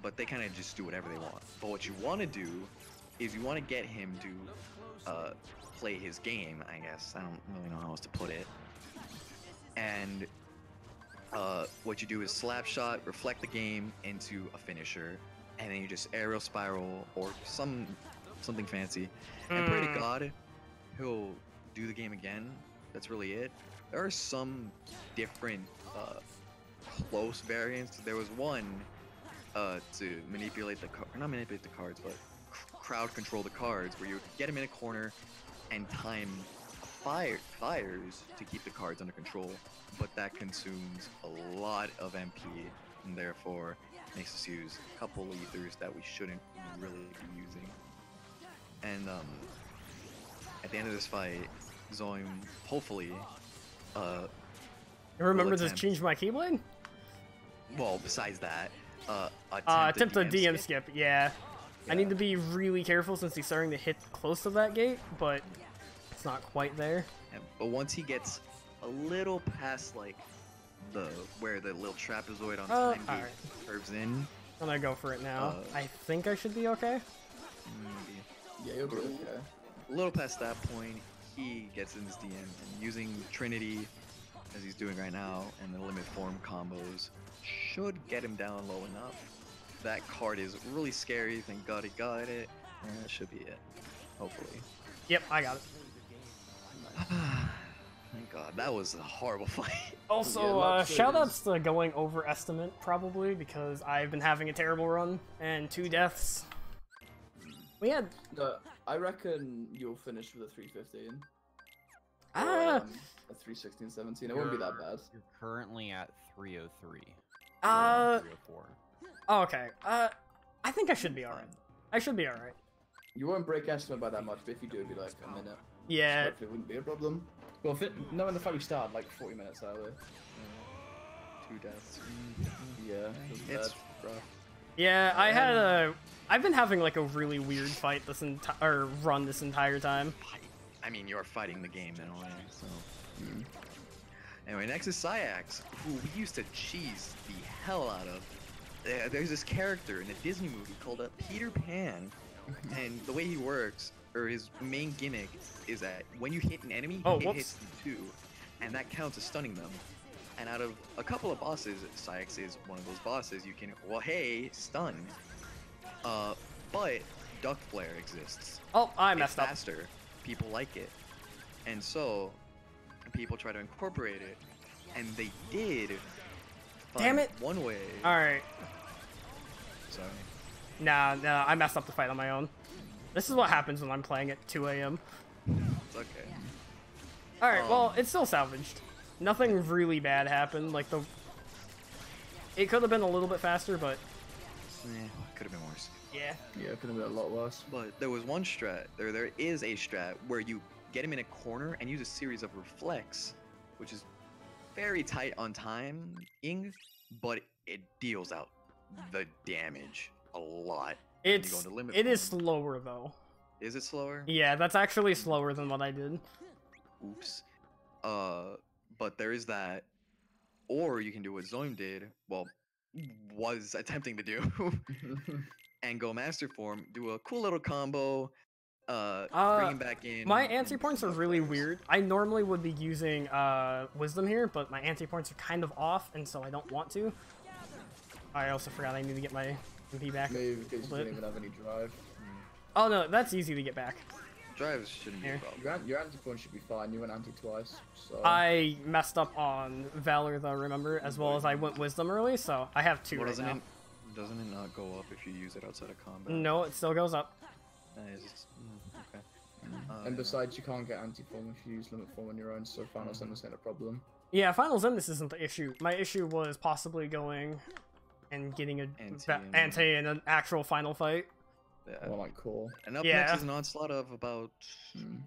But they kind of just do whatever they want. But what you want to do is you want to get him to play his game, I guess. I don't really know how else to put it. And what you do is slap shot, reflect the game into a finisher, and then you just aerial spiral or something fancy, and pray to God he'll do the game again. That's really it. There are some different close variants. There was one to manipulate not manipulate the cards, but crowd control the cards, where you get them in a corner and time fires to keep the cards under control, but that consumes a lot of MP, and therefore makes us use a couple of ethers that we shouldn't really be using. And at the end of this fight, Zoim hopefully Remember will to attempt- change my keyblade? Well, besides that, Attempt a DM skip. Yeah. I need to be really careful since he's starting to hit close to that gate, but it's not quite there. Yeah, but once he gets a little past like where the little trapezoid on time gate alright. curves in, I'm gonna go for it now. I think I should be okay. maybe Yeah, you'll be okay. a little past that point, he gets in his DM and using Trinity as he's doing right now and the limit form combos should get him down low enough. That card is really scary. Thank God he got it. And that should be it. Hopefully. Yep, I got it. Thank God. That was a horrible fight. Also, Yeah, lots of shoutouts to going over estimate, probably, because I've been having a terrible run, and 2 deaths. We had... No, I reckon you'll finish with a 315. Ah! A 316, 17. It won't be that bad. You're currently at 303. Uh, 304. Oh, okay. I think I should be alright. I should be alright. You won't break estimate by that much, but if you do, it'd be like a minute. Yeah. Hopefully it wouldn't be a problem. Well, knowing the fact we started like 40 minutes early. 2 deaths. Yeah, it was It's bad. rough. Yeah, I've been having like a really weird fight run this entire time. I mean, you're fighting the game in a way, so. Anyway, next is Syax, who we used to cheese the hell out of. There's this character in a Disney movie called Peter Pan, and the way he works, or his main gimmick, is that when you hit an enemy, Oh, it whoops. hits them too, and that counts as stunning them. And out of a couple of bosses, Syax is one of those bosses you can, well, hey, stun. But Duck Flare exists. Oh, I It's messed up. faster. People like it, and so people try to incorporate it, and they did. Damn find it. One way. Alright. Sorry. Nah, I messed up the fight on my own. This is what happens when I'm playing at 2 AM. It's okay. Alright, well, it's still salvaged. Nothing really bad happened, like it could have been a little bit faster, but... Could have been worse. Yeah. Yeah, it could have been a lot worse. But there was one strat, there is a strat where you get him in a corner and use a series of reflects, which is very tight on timing, but it deals out the damage a lot. when you go into limit It is form. slower, though. Is it slower? Yeah, that's actually slower than what I did. Oops. But there is that, or you can do what Zoim did, well, was attempting to do, and go Master Form, do a cool little combo, bring him back in. My and anti-points are Duck really Flares. weird. I normally would be using Wisdom here, but my anti-points are kind of off, and so I don't want to. I also forgot I need to get my MP back. Maybe because you But- don't even have any drive. Oh no, that's easy to get back. Drives shouldn't be a Here. problem. Your anti-point should be fine. You went anti twice, so... I messed up on Valor, though, remember, as well as I went Wisdom early, so I have 2 Well, right now. doesn't it not go up if you use it outside of combat? No, it still goes up. Okay. And besides, you can't get anti-form if you use limit form on your own, so Final Zen's not a problem. Yeah, Final Zen, this isn't the issue. My issue was possibly going and getting anti in an actual final fight. Yeah. More like core. And up Yeah. next is an onslaught of about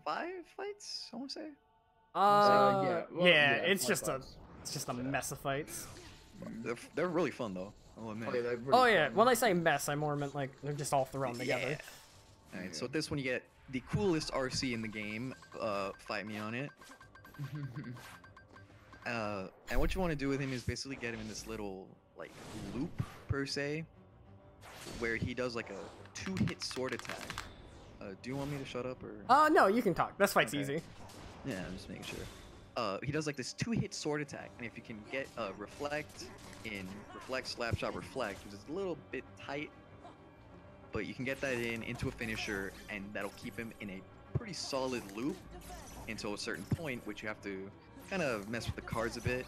5 fights, I want to say. Yeah, well, it's just likewise. a mess of fights. They're really fun though. I'll admit. Oh, yeah, they're really Oh yeah, fun. when I say mess, I more meant like they're just all thrown together. Yeah. Alright, so this one you get the coolest RC in the game. Fight me on it. And what you want to do with him is basically get him in this little like loop per se, where he does like a 2-hit sword attack. Do you want me to shut up or? No, you can talk. This fight's Okay. easy. Yeah, I'm just making sure. He does like this 2-hit sword attack, and if you can get reflect in reflect, slap shot, reflect, which is a little bit tight, but you can get that into a finisher, and that'll keep him in a pretty solid loop until a certain point, which you have to kind of mess with the cards a bit.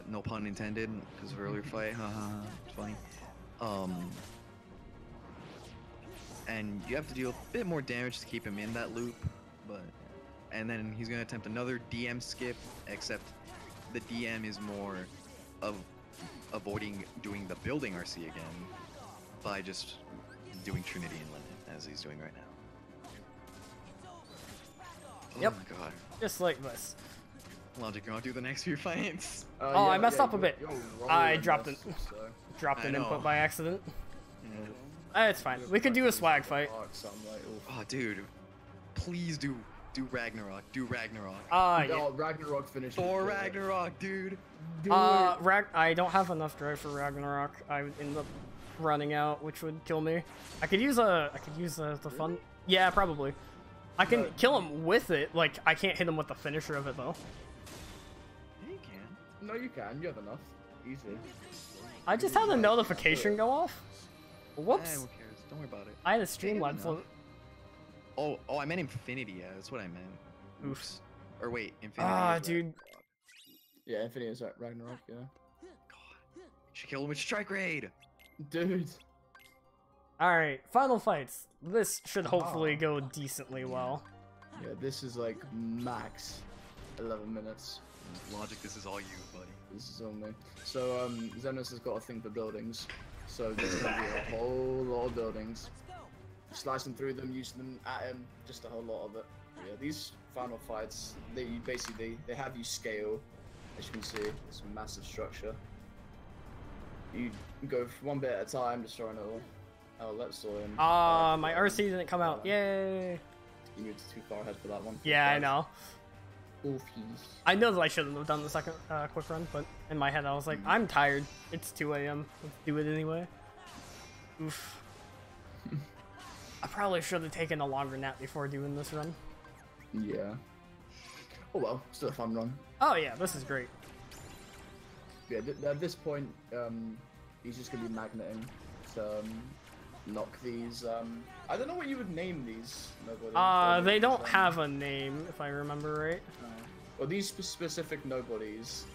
No pun intended, because of earlier fight. Haha, it's funny. and you have to deal a bit more damage to keep him in that loop. But and then he's gonna attempt another DM skip, except the DM is more of avoiding doing the building RC again by just doing Trinity and Limit as he's doing right now. Yep. Oh my god. Just like this. Logic, you want to do the next few fights? Oh, I messed up a bit. I dropped it. Dropped I an know. input by accident. Yeah. It's fine. We could do a swag fight. Oh, dude. Please do Ragnarok. Do Ragnarok. Yeah. No, Ragnarok finished. For Ragnarok, dude. I don't have enough drive for Ragnarok. I would end up running out, which would kill me. I could use the fun. Yeah, probably. I can kill him with it. Like, I can't hit him with the finisher of it though. Yeah, you can. No, you can. You have enough. Easy. I just had a notification go off. Whoops. Who cares? Don't worry about it. I had a Streamlabs. enough. Oh, I meant Infinity. Yeah, that's what I meant. Oops. Or wait, Infinity. Ah, is dude. Yeah, Infinity is Ragnarok. Yeah. God. Should kill him with Strike Raid. Dude. Alright, final fights. This should hopefully go decently well. Yeah, this is like max 11 minutes. Logic, this is all you, buddy. This is only. So, Xenos has got a thing for buildings. So there's gonna be a whole lot of buildings. Slicing through them, using them at him, just a whole lot of it. Yeah, these final fights, they have you scale, as you can see, it's a massive structure. You go one bit at a time, destroying it all. Oh, let's Zoim. My RC didn't come out. Yay! You moved too far ahead for that one. Yeah, I know. Oofy. I know that I shouldn't have done the second quick run, but in my head I was like, I'm tired. It's 2 a.m. Let's do it anyway. Oof. I probably should have taken a longer nap before doing this run. Yeah. Oh well, still a fun run. Oh yeah, this is great. Yeah, at this point, he's just gonna be magneting to knock these. I don't know what you would name these. Nobodies. They don't have a name, if I remember right. Well, these specific nobodies,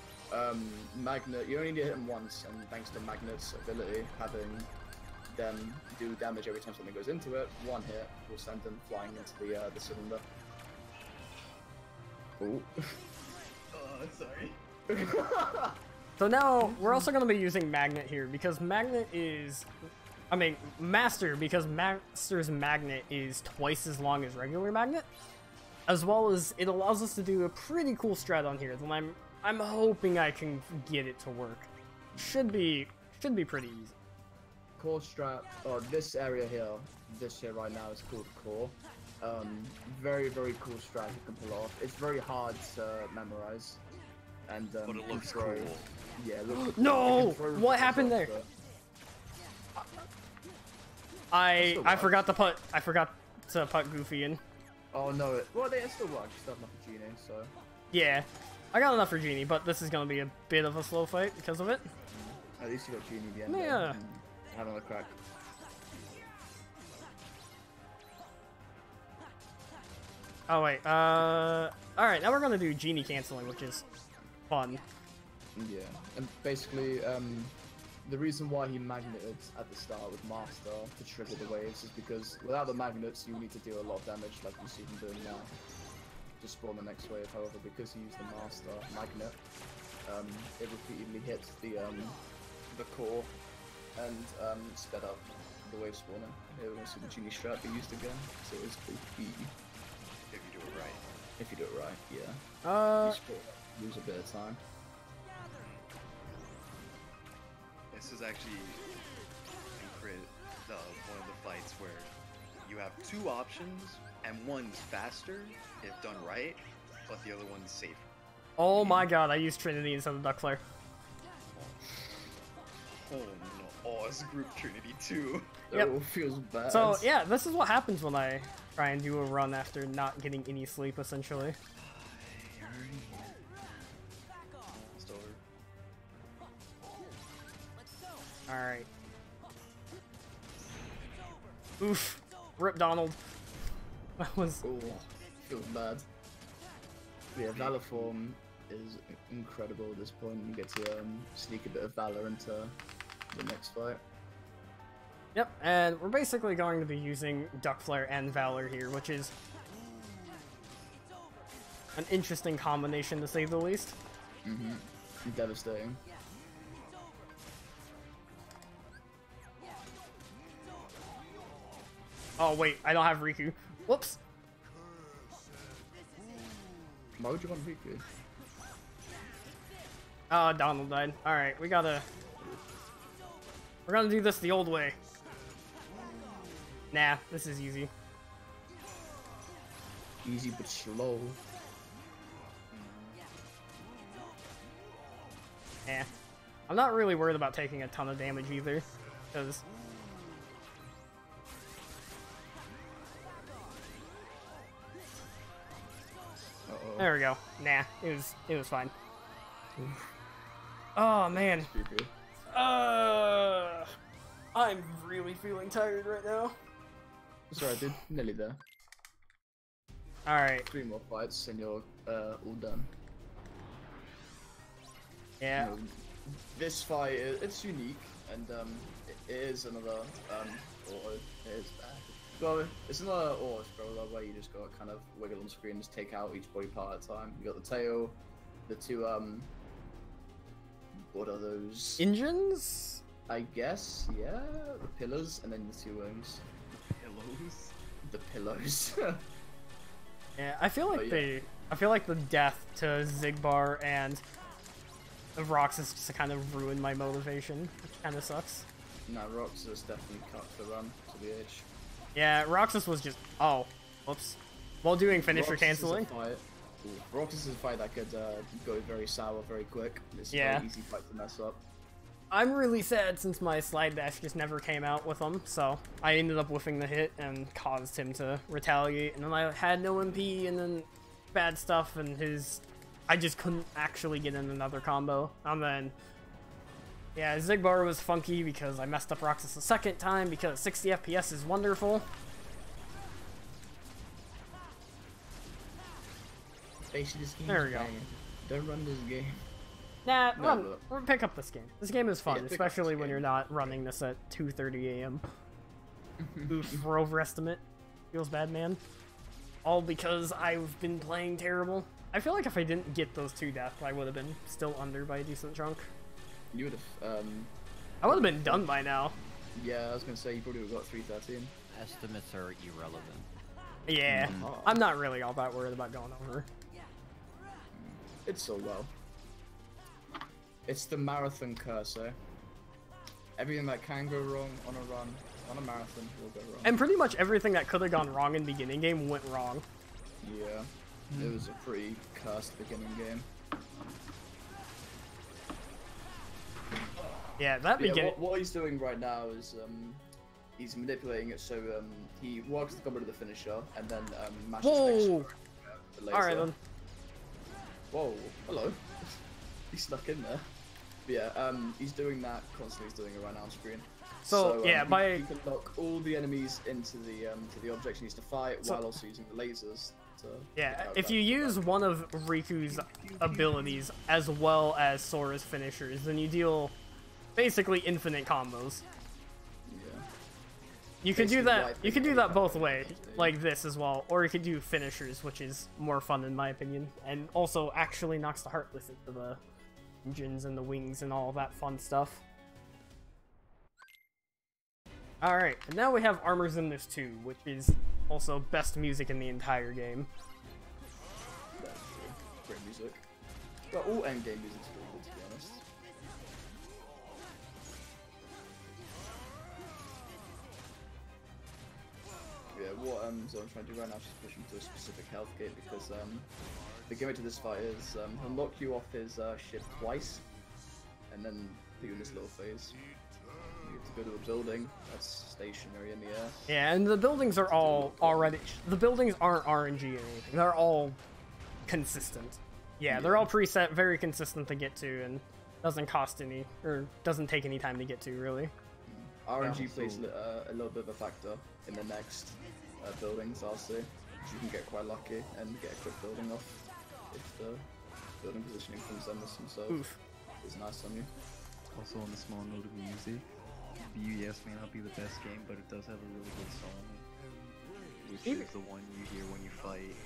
magnet. You only need to hit them once, and thanks to Magnet's ability, having them do damage every time something goes into it, one hit will send them flying into the cylinder. Oh. Sorry. So now we're also going to be using Magnet here because Magnet is, Master, because Master's Magnet is twice as long as regular Magnet, as well as it allows us to do a pretty cool strat on here that I'm hoping I can get it to work. Should be pretty easy. Core strat, this area here, right now is called core. Very, very cool strat you can pull off. It's very hard to memorize. And, But it looks throw, cool. Yeah, it looks No! you can throw What stuff, happened there? but- I forgot to put Goofy in. Oh no, it still works. Still have enough for Genie, so. Yeah, I got enough for Genie, but this is gonna be a bit of a slow fight because of it. At least you got Genie at the end. Yeah. Have another crack. Oh wait, alright, now we're gonna do Genie canceling, which is fun. Yeah, and basically, the reason why he magneted at the start with Master to trigger the waves is because without the magnets, you need to deal a lot of damage, like you see him doing now, to spawn the next wave. However, because he used the Master magnet, it repeatedly hits the core and sped up the wave spawner. Here we're gonna see the Genie strat be used again, so it's called B. If you do it right. If you do it right, yeah. You lose a bit of time. This is actually one of the fights where you have two options, and one's faster if done right, but the other one's safer. Oh my god, I used Trinity instead of Duck Flare. Oh no! Oh, it's group Trinity too. Yep. Oh, feels bad. So yeah, this is what happens when I try and do a run after not getting any sleep, essentially. Almost over. Alright. Oof. Rip Donald. That was... Oh, feels bad. Yeah, Valor form is incredible at this point. You get to sneak a bit of Valor into the next fight. Yep, and we're basically going to be using Duck Flare and Valor here, which is an interesting combination to say the least. Mm-hmm. Devastating. Oh wait, I don't have Riku. Whoops. Why would you want Riku? Oh, Donald died. Alright, we're gonna do this the old way. Nah, this is easy. Easy but slow. Yeah. I'm not really worried about taking a ton of damage either, because... Uh-oh. There we go. Nah, it was fine. Oh, man. I'm really feeling tired right now. Sorry, dude. Nearly there. Alright. 3 more fights and you're all done. Yeah. You know, this fight, it's unique, and it is another auto. It is well, it's another auto scroller where you just got to kind of wiggle on screen, just take out each body part at a time. You got the tail, the 2 what are those? Engines? I guess, yeah, the pillars, and then the 2 wings. Pillows? The pillows. Yeah, I feel like the death to Zigbar and Roxas just kind of ruined my motivation, which kind of sucks. No, Roxas definitely cut the run to the edge. Yeah, Roxas was just... Oh, whoops. While doing finisher canceling. Roxas is a fight that could go very sour very quick. It's a Yeah. very easy fight to mess up. I'm really sad since my slide dash just never came out with him, so I ended up whiffing the hit and caused him to retaliate, and then I had no MP, and then bad stuff, and I just couldn't actually get in another combo. And then, yeah, Zigbar was funky because I messed up Roxas a second time because 60 FPS is wonderful. Basically, this game There we go. Don't run this game. Nah, No, pick up this game. This game is fun, Yeah, pick up especially this when game. you're not running this at 2:30 a.m. Oof, for overestimate. Feels bad, man. All because I've been playing terrible. I feel like if I didn't get those 2 deaths, I would have been still under by a decent chunk. You would have, I would have been done by now. yeah, I was gonna say you probably would have got 313. Estimates are irrelevant. Yeah, Oh. I'm not really all that worried about going over. It's so well. It's the marathon curse, eh? Everything that can go wrong on a run, on a marathon, will go wrong. And pretty much everything that could have gone wrong in beginning game went wrong. Yeah, it was a pretty cursed beginning game. Yeah, that Yeah, beginning. what he's doing right now is he's manipulating it so he works the combo to the finisher and then mashes Whoa! next to the laser. Alright then. Whoa, hello. He snuck in there. But yeah, he's doing that constantly. He's doing it right now on screen. So, yeah, he can lock all the enemies into the objects he needs to fight while also using the lasers. To Yeah, take out if that- you use one of Riku's abilities as well as Sora's finishers, then you deal basically infinite combos. Yeah. You can do Basically that. wiping You can do all that the both combos ways, on stage. like this as well, or you could do finishers, which is more fun in my opinion, and also actually knocks the Heartless into the engines and the wings and all that fun stuff. All right, and now we have Armors in this too, which is also best music in the entire game. That's true. Great music. Well, all endgame music's pretty good, to be honest. Yeah, what Zoim's trying to do right now is just push him to a specific health gate because the gimmick to this fight is he'll knock you off his ship twice, and then put you in this little phase. You have to go to a building that's stationary in the air. Yeah, and the buildings are all already. The buildings aren't RNG or anything. They're all consistent. Yeah, they're all preset, very consistent to get to, and doesn't cost any or doesn't take any time to get to really. RNG Yeah, plays so- a little bit of a factor in the next buildings, I'll say. You can get quite lucky and get a quick building off if the building positioning from Zenless himself Oof. is nice on you. Also on a small note of music, BUS may not be the best game, but it does have a really good song, which is the one you hear when you fight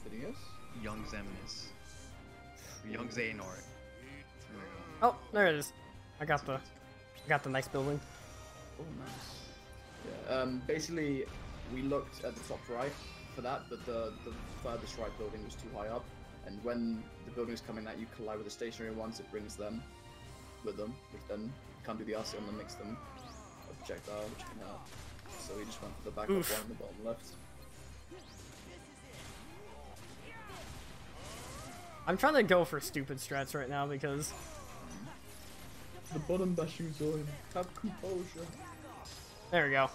Phineas? Young Zemnis. Young Xehanort. Oh, there it is. I got the nice building. Oh, nice. Yeah, basically, we looked at the top right for that, but the furthest right building was too high up, and when the building is coming at you collide with the stationary ones, it brings them with them, which then can't do the RC on them, makes them a projectile, which can hurt. So we just went for the backup one in the bottom left. I'm trying to go for stupid strats right now because The bottom bashing Zoim. Have composure. there we go.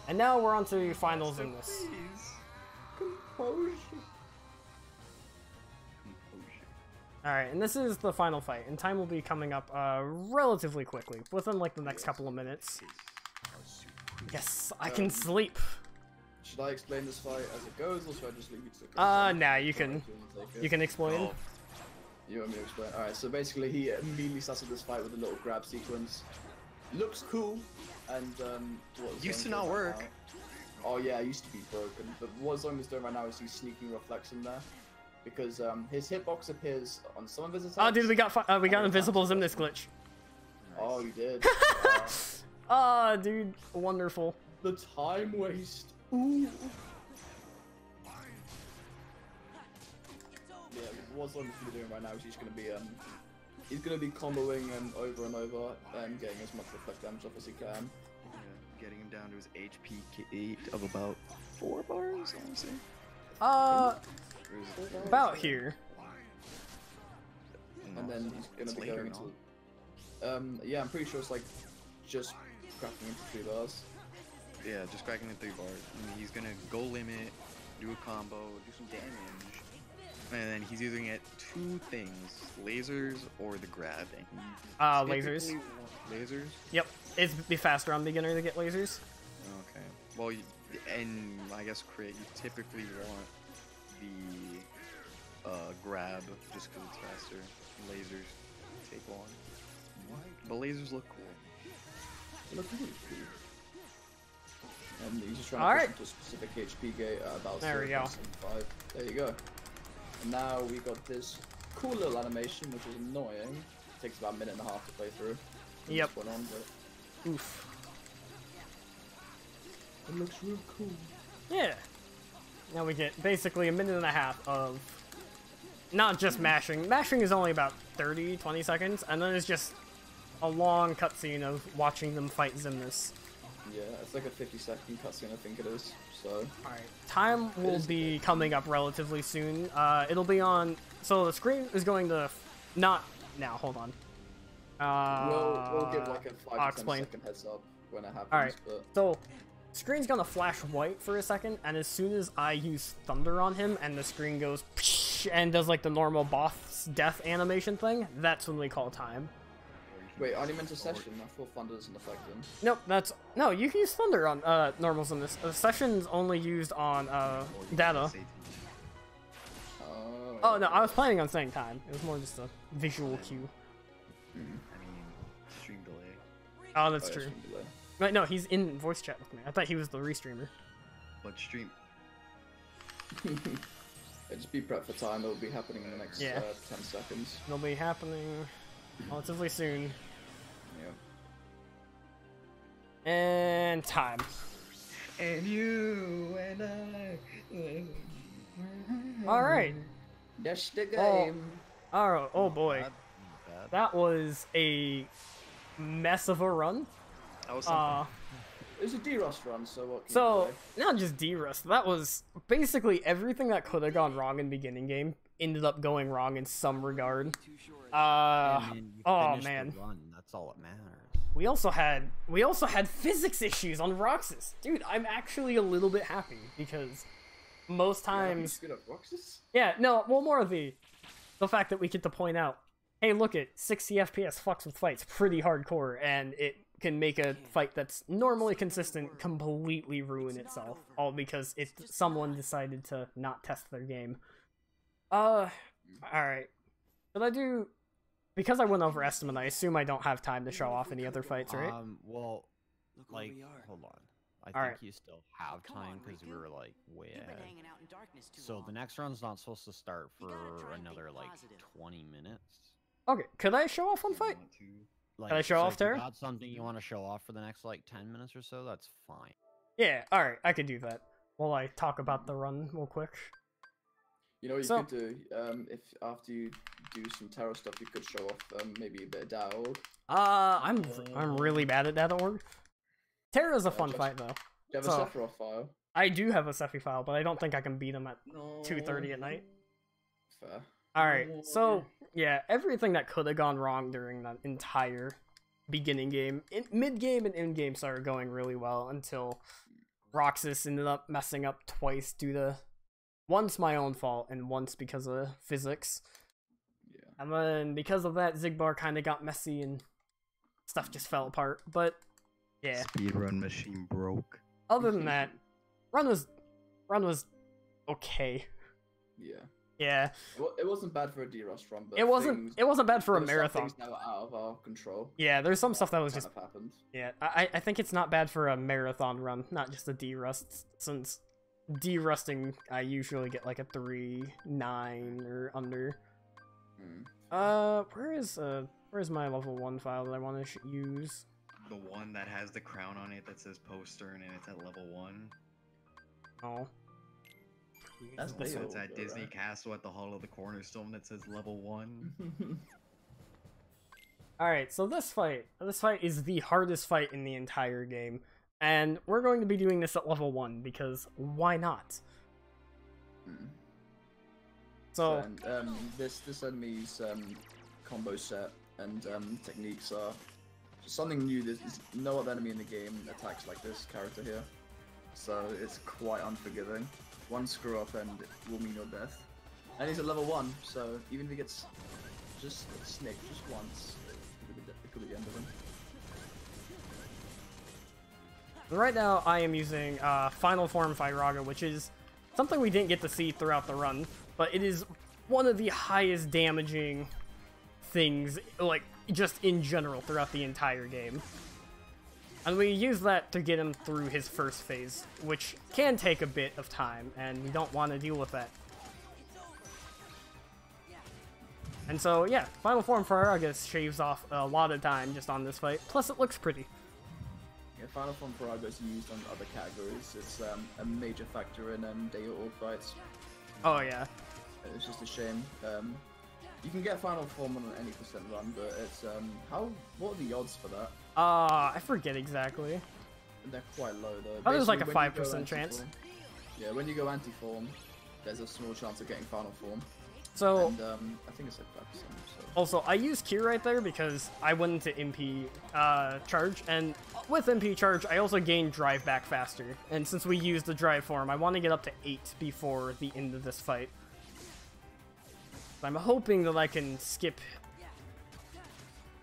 And now we're on to finals in this. Composure. Alright, and this is the final fight, and time will be coming up relatively quickly, within like the next couple of minutes. Yes, I can sleep. Should I explain this fight as it goes, or should I just leave you to Nah, you can explain. Oh. You want me to explain? Alright, so basically he immediately started this fight with a little grab sequence. Looks cool, and what Used Zoim's to not doing right work. now- Oh yeah, it used to be broken, but what Zoim is doing right now is he's sneaking reflex in there. Because his hitbox appears on some of his attacks. Oh, dude, we got invisibles in this glitch. Oh, you did? Ah, dude, wonderful. The time waste. Ooh. Yeah, what Zoim's gonna be doing right now is he's gonna be comboing him over and over and getting as much reflect damage off as he can. Yeah, getting him down to his HP 8 of about 4 bars, I want to say. About here. And then he's gonna It's be later, going to. Yeah, I'm pretty sure it's like just cracking into 3 bars. Yeah, just cracking in 3 bars. I mean, he's gonna go limit, do a combo, do some damage, and then he's using it 2 things: lasers or the grab. And he Lasers. typically lasers. Yep, it'd be faster on beginner to get lasers. Okay. Well, and I guess crit. You typically want the grab just because it's faster. Lasers take long. But lasers look cool. They look really cool. And he's just trying to Alright. push into a specific HP gate at about There we go. 0.75. There you go. And now we got this cool little animation, which is annoying. Takes about a minute and a half to play through. from Yep. this point on, but Oof. it looks real cool. Yeah. Now we get basically a minute and a half of not just mashing. Mashing is only about 20 seconds, and then it's just a long cutscene of watching them fight Zimnus. Yeah, it's like a 50-second cutscene, I think it is. So Alright, time will be coming up relatively soon. It'll be on... So the screen is going to... Not now, hold on. we'll give like a 5 I'll to 10 explain. second heads up when it happens. Alright, But so screen's gonna flash white for a second, and as soon as I use Thunder on him and the screen goes and does like the normal boss death animation thing, that's when we call time. wait, I only meant a session. I thought Thunder doesn't affect him. Nope, no, you can use Thunder on normals in this. Session's only used on data. Oh no, I was planning on saying time. It was more just a visual cue. I mean, stream delay. Oh, that's Oh, yeah, true. stream delay. Right, no, he's in voice chat with me. I thought he was the restreamer. But stream. Yeah, just be prepped for time. It'll be happening in the next Yeah. 10 seconds. It'll be happening relatively soon. Yeah. And time. And you and I. Alright. That's the Oh. game. Alright, oh boy. Bad. Bad. That was a mess of a run. That was something. It was a D-Rust run, so what can So, you say? not just D-Rust, that was basically everything that could have gone wrong in beginning game ended up going wrong in some regard. I mean, you oh finished the man. run. That's all that matters. We also had physics issues on Roxas. Dude, I'm actually a little bit happy because most times Good at Roxas? yeah, no, well more of the fact that we get to point out, hey, look at 60 FPS fucks with fights pretty hardcore, and it can make a fight that's normally consistent completely ruin itself, all because someone decided to not test their game. Alright. Did I do because I went over estimate, I assume I don't have time to show off any other fights, right? Well, Look where like, we are. hold on. I All think right. you still have Come time on, because we Riku. were like way You've been ahead. hanging out in darkness too So long. the next run's not supposed to start You gotta for try and another think like positive. 20 minutes. Okay, could I show off one You fight? want to. Like, I show so off if you Tara? got something you want to show off for the next like 10 minutes or so, that's fine. Yeah, alright, I could do that. While I talk about the run real quick. You know what you So- could do? If after you do some tarot stuff, you could show off maybe a bit of Dao. I'm really bad at that org. Terra's a fun just- fight though. Do you have So- a Sephiroth file? I do have a Sephi file, but I don't think I can beat him at No. 2:30 at night. Fair. Alright, so yeah, everything that could have gone wrong during that entire beginning game, mid-game and in-game started going really well until Roxas ended up messing up twice due to once my own fault and once because of physics. Yeah. And then because of that, Zigbar kind of got messy and stuff just fell apart. But yeah, Speedrun machine broke. other than that, run was okay. Yeah. Yeah, It wasn't bad for a D-Rust run, but it wasn't bad for a there were some marathon. things that were out of our control. Yeah, there's some stuff that was Kind just of happened. yeah. I think it's not bad for a marathon run, not just a D-Rust, since D-Rusting I usually get like a 3-9 or under. Mm. Where's my level 1 file that I want to use? The one that has the crown on it that says poster and it's at level 1. Oh, That's Also, way it's at older, Disney right? Castle at the Hall of the Cornerstone that says level 1. alright, so this fight is the hardest fight in the entire game, and we're going to be doing this at level 1, because why not? Mm. So, And, this enemy's combo set and techniques are something new. There's no other enemy in the game attacks like this character here, so it's quite unforgiving. One screw up and it will mean your death. And he's at level 1, so even if he gets just snicked just once, it could be the end of him. right now I am using Final Form Firaga, which is something we didn't get to see throughout the run, but it is one of the highest damaging things, like, just in general throughout the entire game. And we use that to get him through his first phase, which can take a bit of time, and we don't want to deal with that. And so, yeah, Final Form Firaga shaves off a lot of time just on this fight, plus it looks pretty. Yeah, Final Form Firaga is used on other categories. It's a major factor in Data Org fights. Oh yeah. It's just a shame. You can get Final Form on any percent run, but it's what are the odds for that? I forget exactly. They're quite low though. Oh, there's like a Basically, when you go 5% chance. anti-form- Yeah, when you go anti-form, there's a small chance of getting Final Form. So, And I think it's like 5%. So. also, I use Q right there because I went into MP charge, and with MP charge, I also gained drive back faster. And since we used the drive form, I want to get up to 8 before the end of this fight. So I'm hoping that I can skip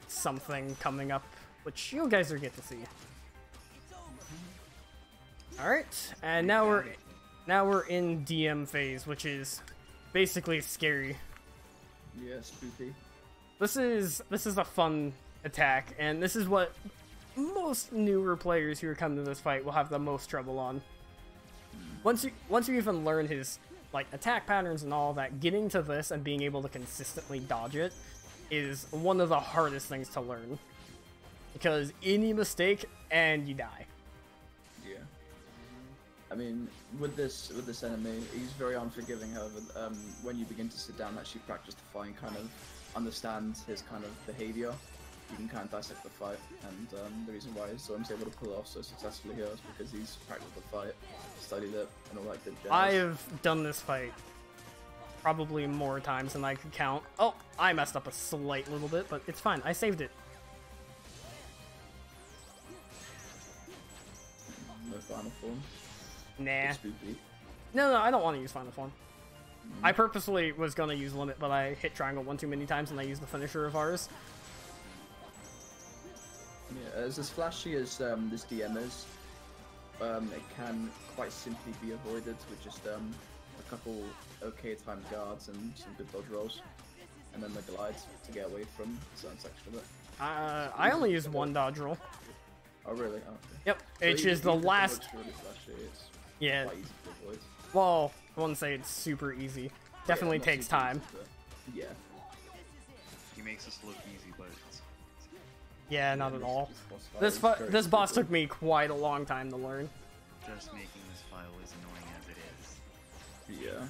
something coming up, which you guys are get to see. Alright, and now we're in DM phase, which is basically scary. Yeah, spooky. This is a fun attack, and this is what most newer players who are coming to this fight will have the most trouble on. Once you even learn his like attack patterns and all that, getting to this and being able to consistently dodge it is one of the hardest things to learn. Because any mistake and you die. Yeah. I mean, with this enemy, he's very unforgiving. However, when you begin to sit down and actually practice the fight and kind of understand his kind of behavior, you can kind of dissect the fight. And the reason why Zoim's able to pull it off so successfully here is because he's practiced the fight, studied it, and all that good jazz. I have done this fight probably more times than I could count. Oh, I messed up a slight little bit, but it's fine. I saved it. No Final Form. Nah. It's spooky. No, I don't want to use Final Form. I purposely was going to use Limit, but I hit triangle one too many times and I used the finisher of ours. Yeah, as flashy as this DM is, it can quite simply be avoided with just a couple okay timed guards and some good dodge rolls. and then the glides to get away from a certain section of it. I only use one dodge roll. Oh really? Oh, okay. Yep, So which even- is the even if it last. looks really flashy, it's Yeah. quite easy to avoid. Well, I wouldn't say it's super easy. Definitely not takes super easy, time. but yeah. He makes us look easy, but it's Yeah, not at all. This boss fight is very This boss difficult. took me quite a long time to learn. just making this file as annoying as it is. Yeah.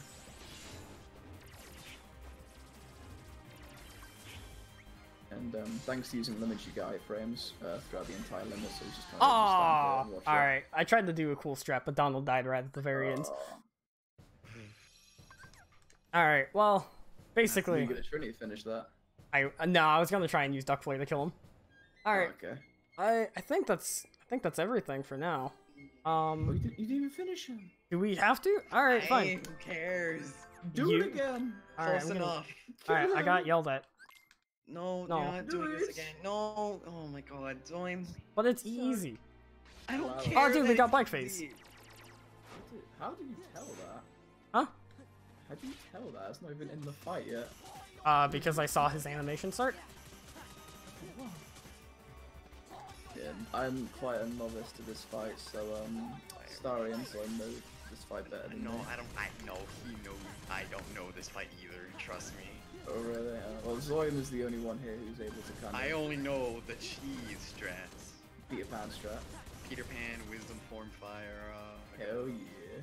And thanks to using limits, you get iframes throughout the entire limit, so you just kind of Oh, stand there and watch it. alright. I tried to do a cool strat, but Donald died right at the very end. Alright, well, Are you basically, gonna Trinity finish that? no, I was gonna try and use Duck Flare to kill him. Alright, Oh, okay. I think that's everything for now. Oh, you didn't even finish him. Do we have to? Alright, fine. Who cares? Do You- it again. Alright, Close I'm gonna... enough. Alright, I got yelled at. No, No. you're not doing this Do it. again. No. Oh my god, Zoim. But it's easy. I don't Wow. care. Oh, dude, we that got it's Black Phase. easy. How did you tell that? Huh? How do you tell that? It's not even in the fight yet. Because I saw his animation start. Yeah, I'm quite a novice to this fight, so Starry and Zoim know this fight better than No, me. I know. He knows. I don't know this fight either. Trust me. Oh really? Well, Zoim is the only one here who's able to kind of I only know the cheese strats. beat a pan strat. Peter Pan, Wisdom Form Fire. Hell yeah.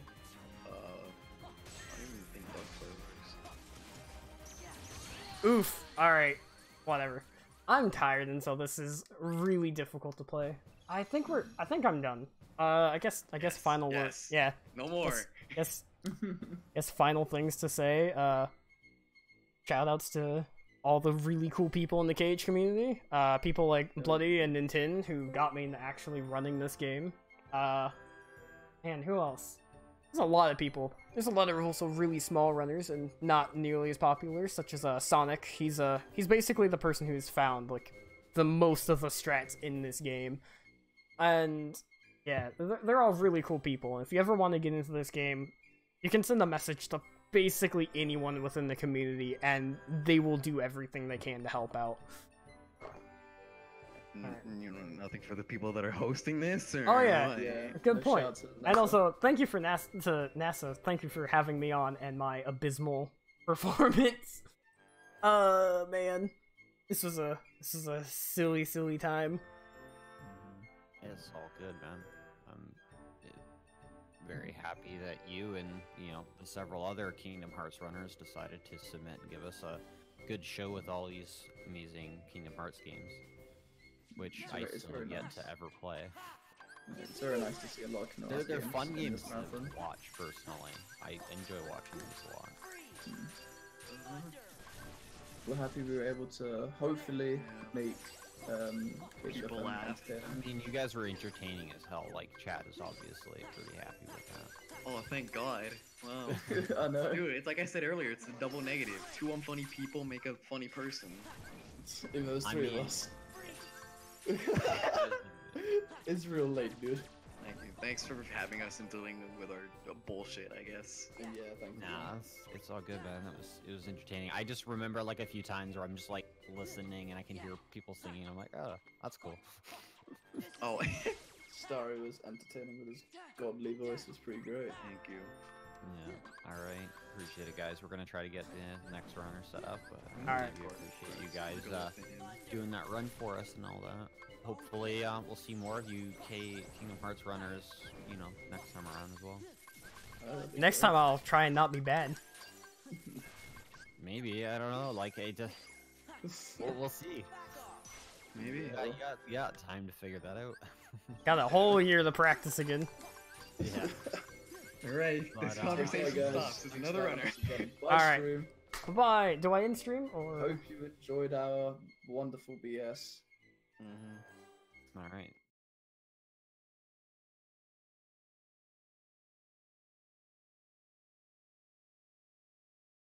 I don't even think Duck Flare works. Oof. Alright. Whatever. I'm tired, and so this is really difficult to play. I think I'm done. I guess final word. Yes. Yeah. No more. Guess final things to say. Shout outs to all the really cool people in the Cage community. People like Bloody and Nintin who got me into actually running this game. And who else? There's a lot of people. There's a lot of also really small runners and not nearly as popular, such as Sonic. He's basically the person who's found like the most of the strats in this game. And yeah, they're all really cool people. If you ever want to get into this game, you can send a message to basically anyone within the community, and they will do everything they can to help out. You know, nothing for the people that are hosting this. Or Oh, yeah. what? Yeah. Good no point. shout to And NASA. also, thank you for NASA. Thank you for having me on and my abysmal performance. Man, this was a silly time. It's all good, man. I'm very happy that you and the several other Kingdom Hearts runners decided to submit and give us a good show with all these amazing Kingdom Hearts games, which I It's still very have yet nice. to ever play. It's very nice to see a lot of Kingdom They're Hearts fun in games this to marathon. watch personally. I enjoy watching these a lot. We're happy we were able to hopefully make People laugh. I mean, you guys were entertaining as hell. Like, chat is obviously pretty happy with that. Oh, thank God. Wow. I know. Dude, it's like I said earlier, it's a double negative. Two unfunny people make a funny person. Even though there's I three mean- of us. It's real late, dude. Thank you. Thanks for having us and dealing with our bullshit, I guess. Yeah, thank you. Nah, it's all good, man. It was entertaining. I just remember like a few times where I'm just like listening and I can hear people singing. I'm like, oh, that's cool. Oh, Starry was entertaining with his godly voice. It was pretty great. thank you. Yeah. All right. Appreciate it, guys. We're gonna try to get the next runner set up. But All right. I do appreciate you guys Go with it. doing that run for us and all that. Hopefully, we'll see more of you Kingdom Hearts runners, next time around as well. That'd be Next great. time I'll try and not be bad. Maybe, I don't know. Like, we'll see. Maybe. You got time to figure that out. Got a whole year to practice again. Yeah. Alright, But, this uh, conversation Bye, guys. stops. There's Thanks another for runner. having us again. Bye, Alright. stream. Bye. Do I end stream or? Hope you enjoyed our wonderful BS. Mm-hmm. All right.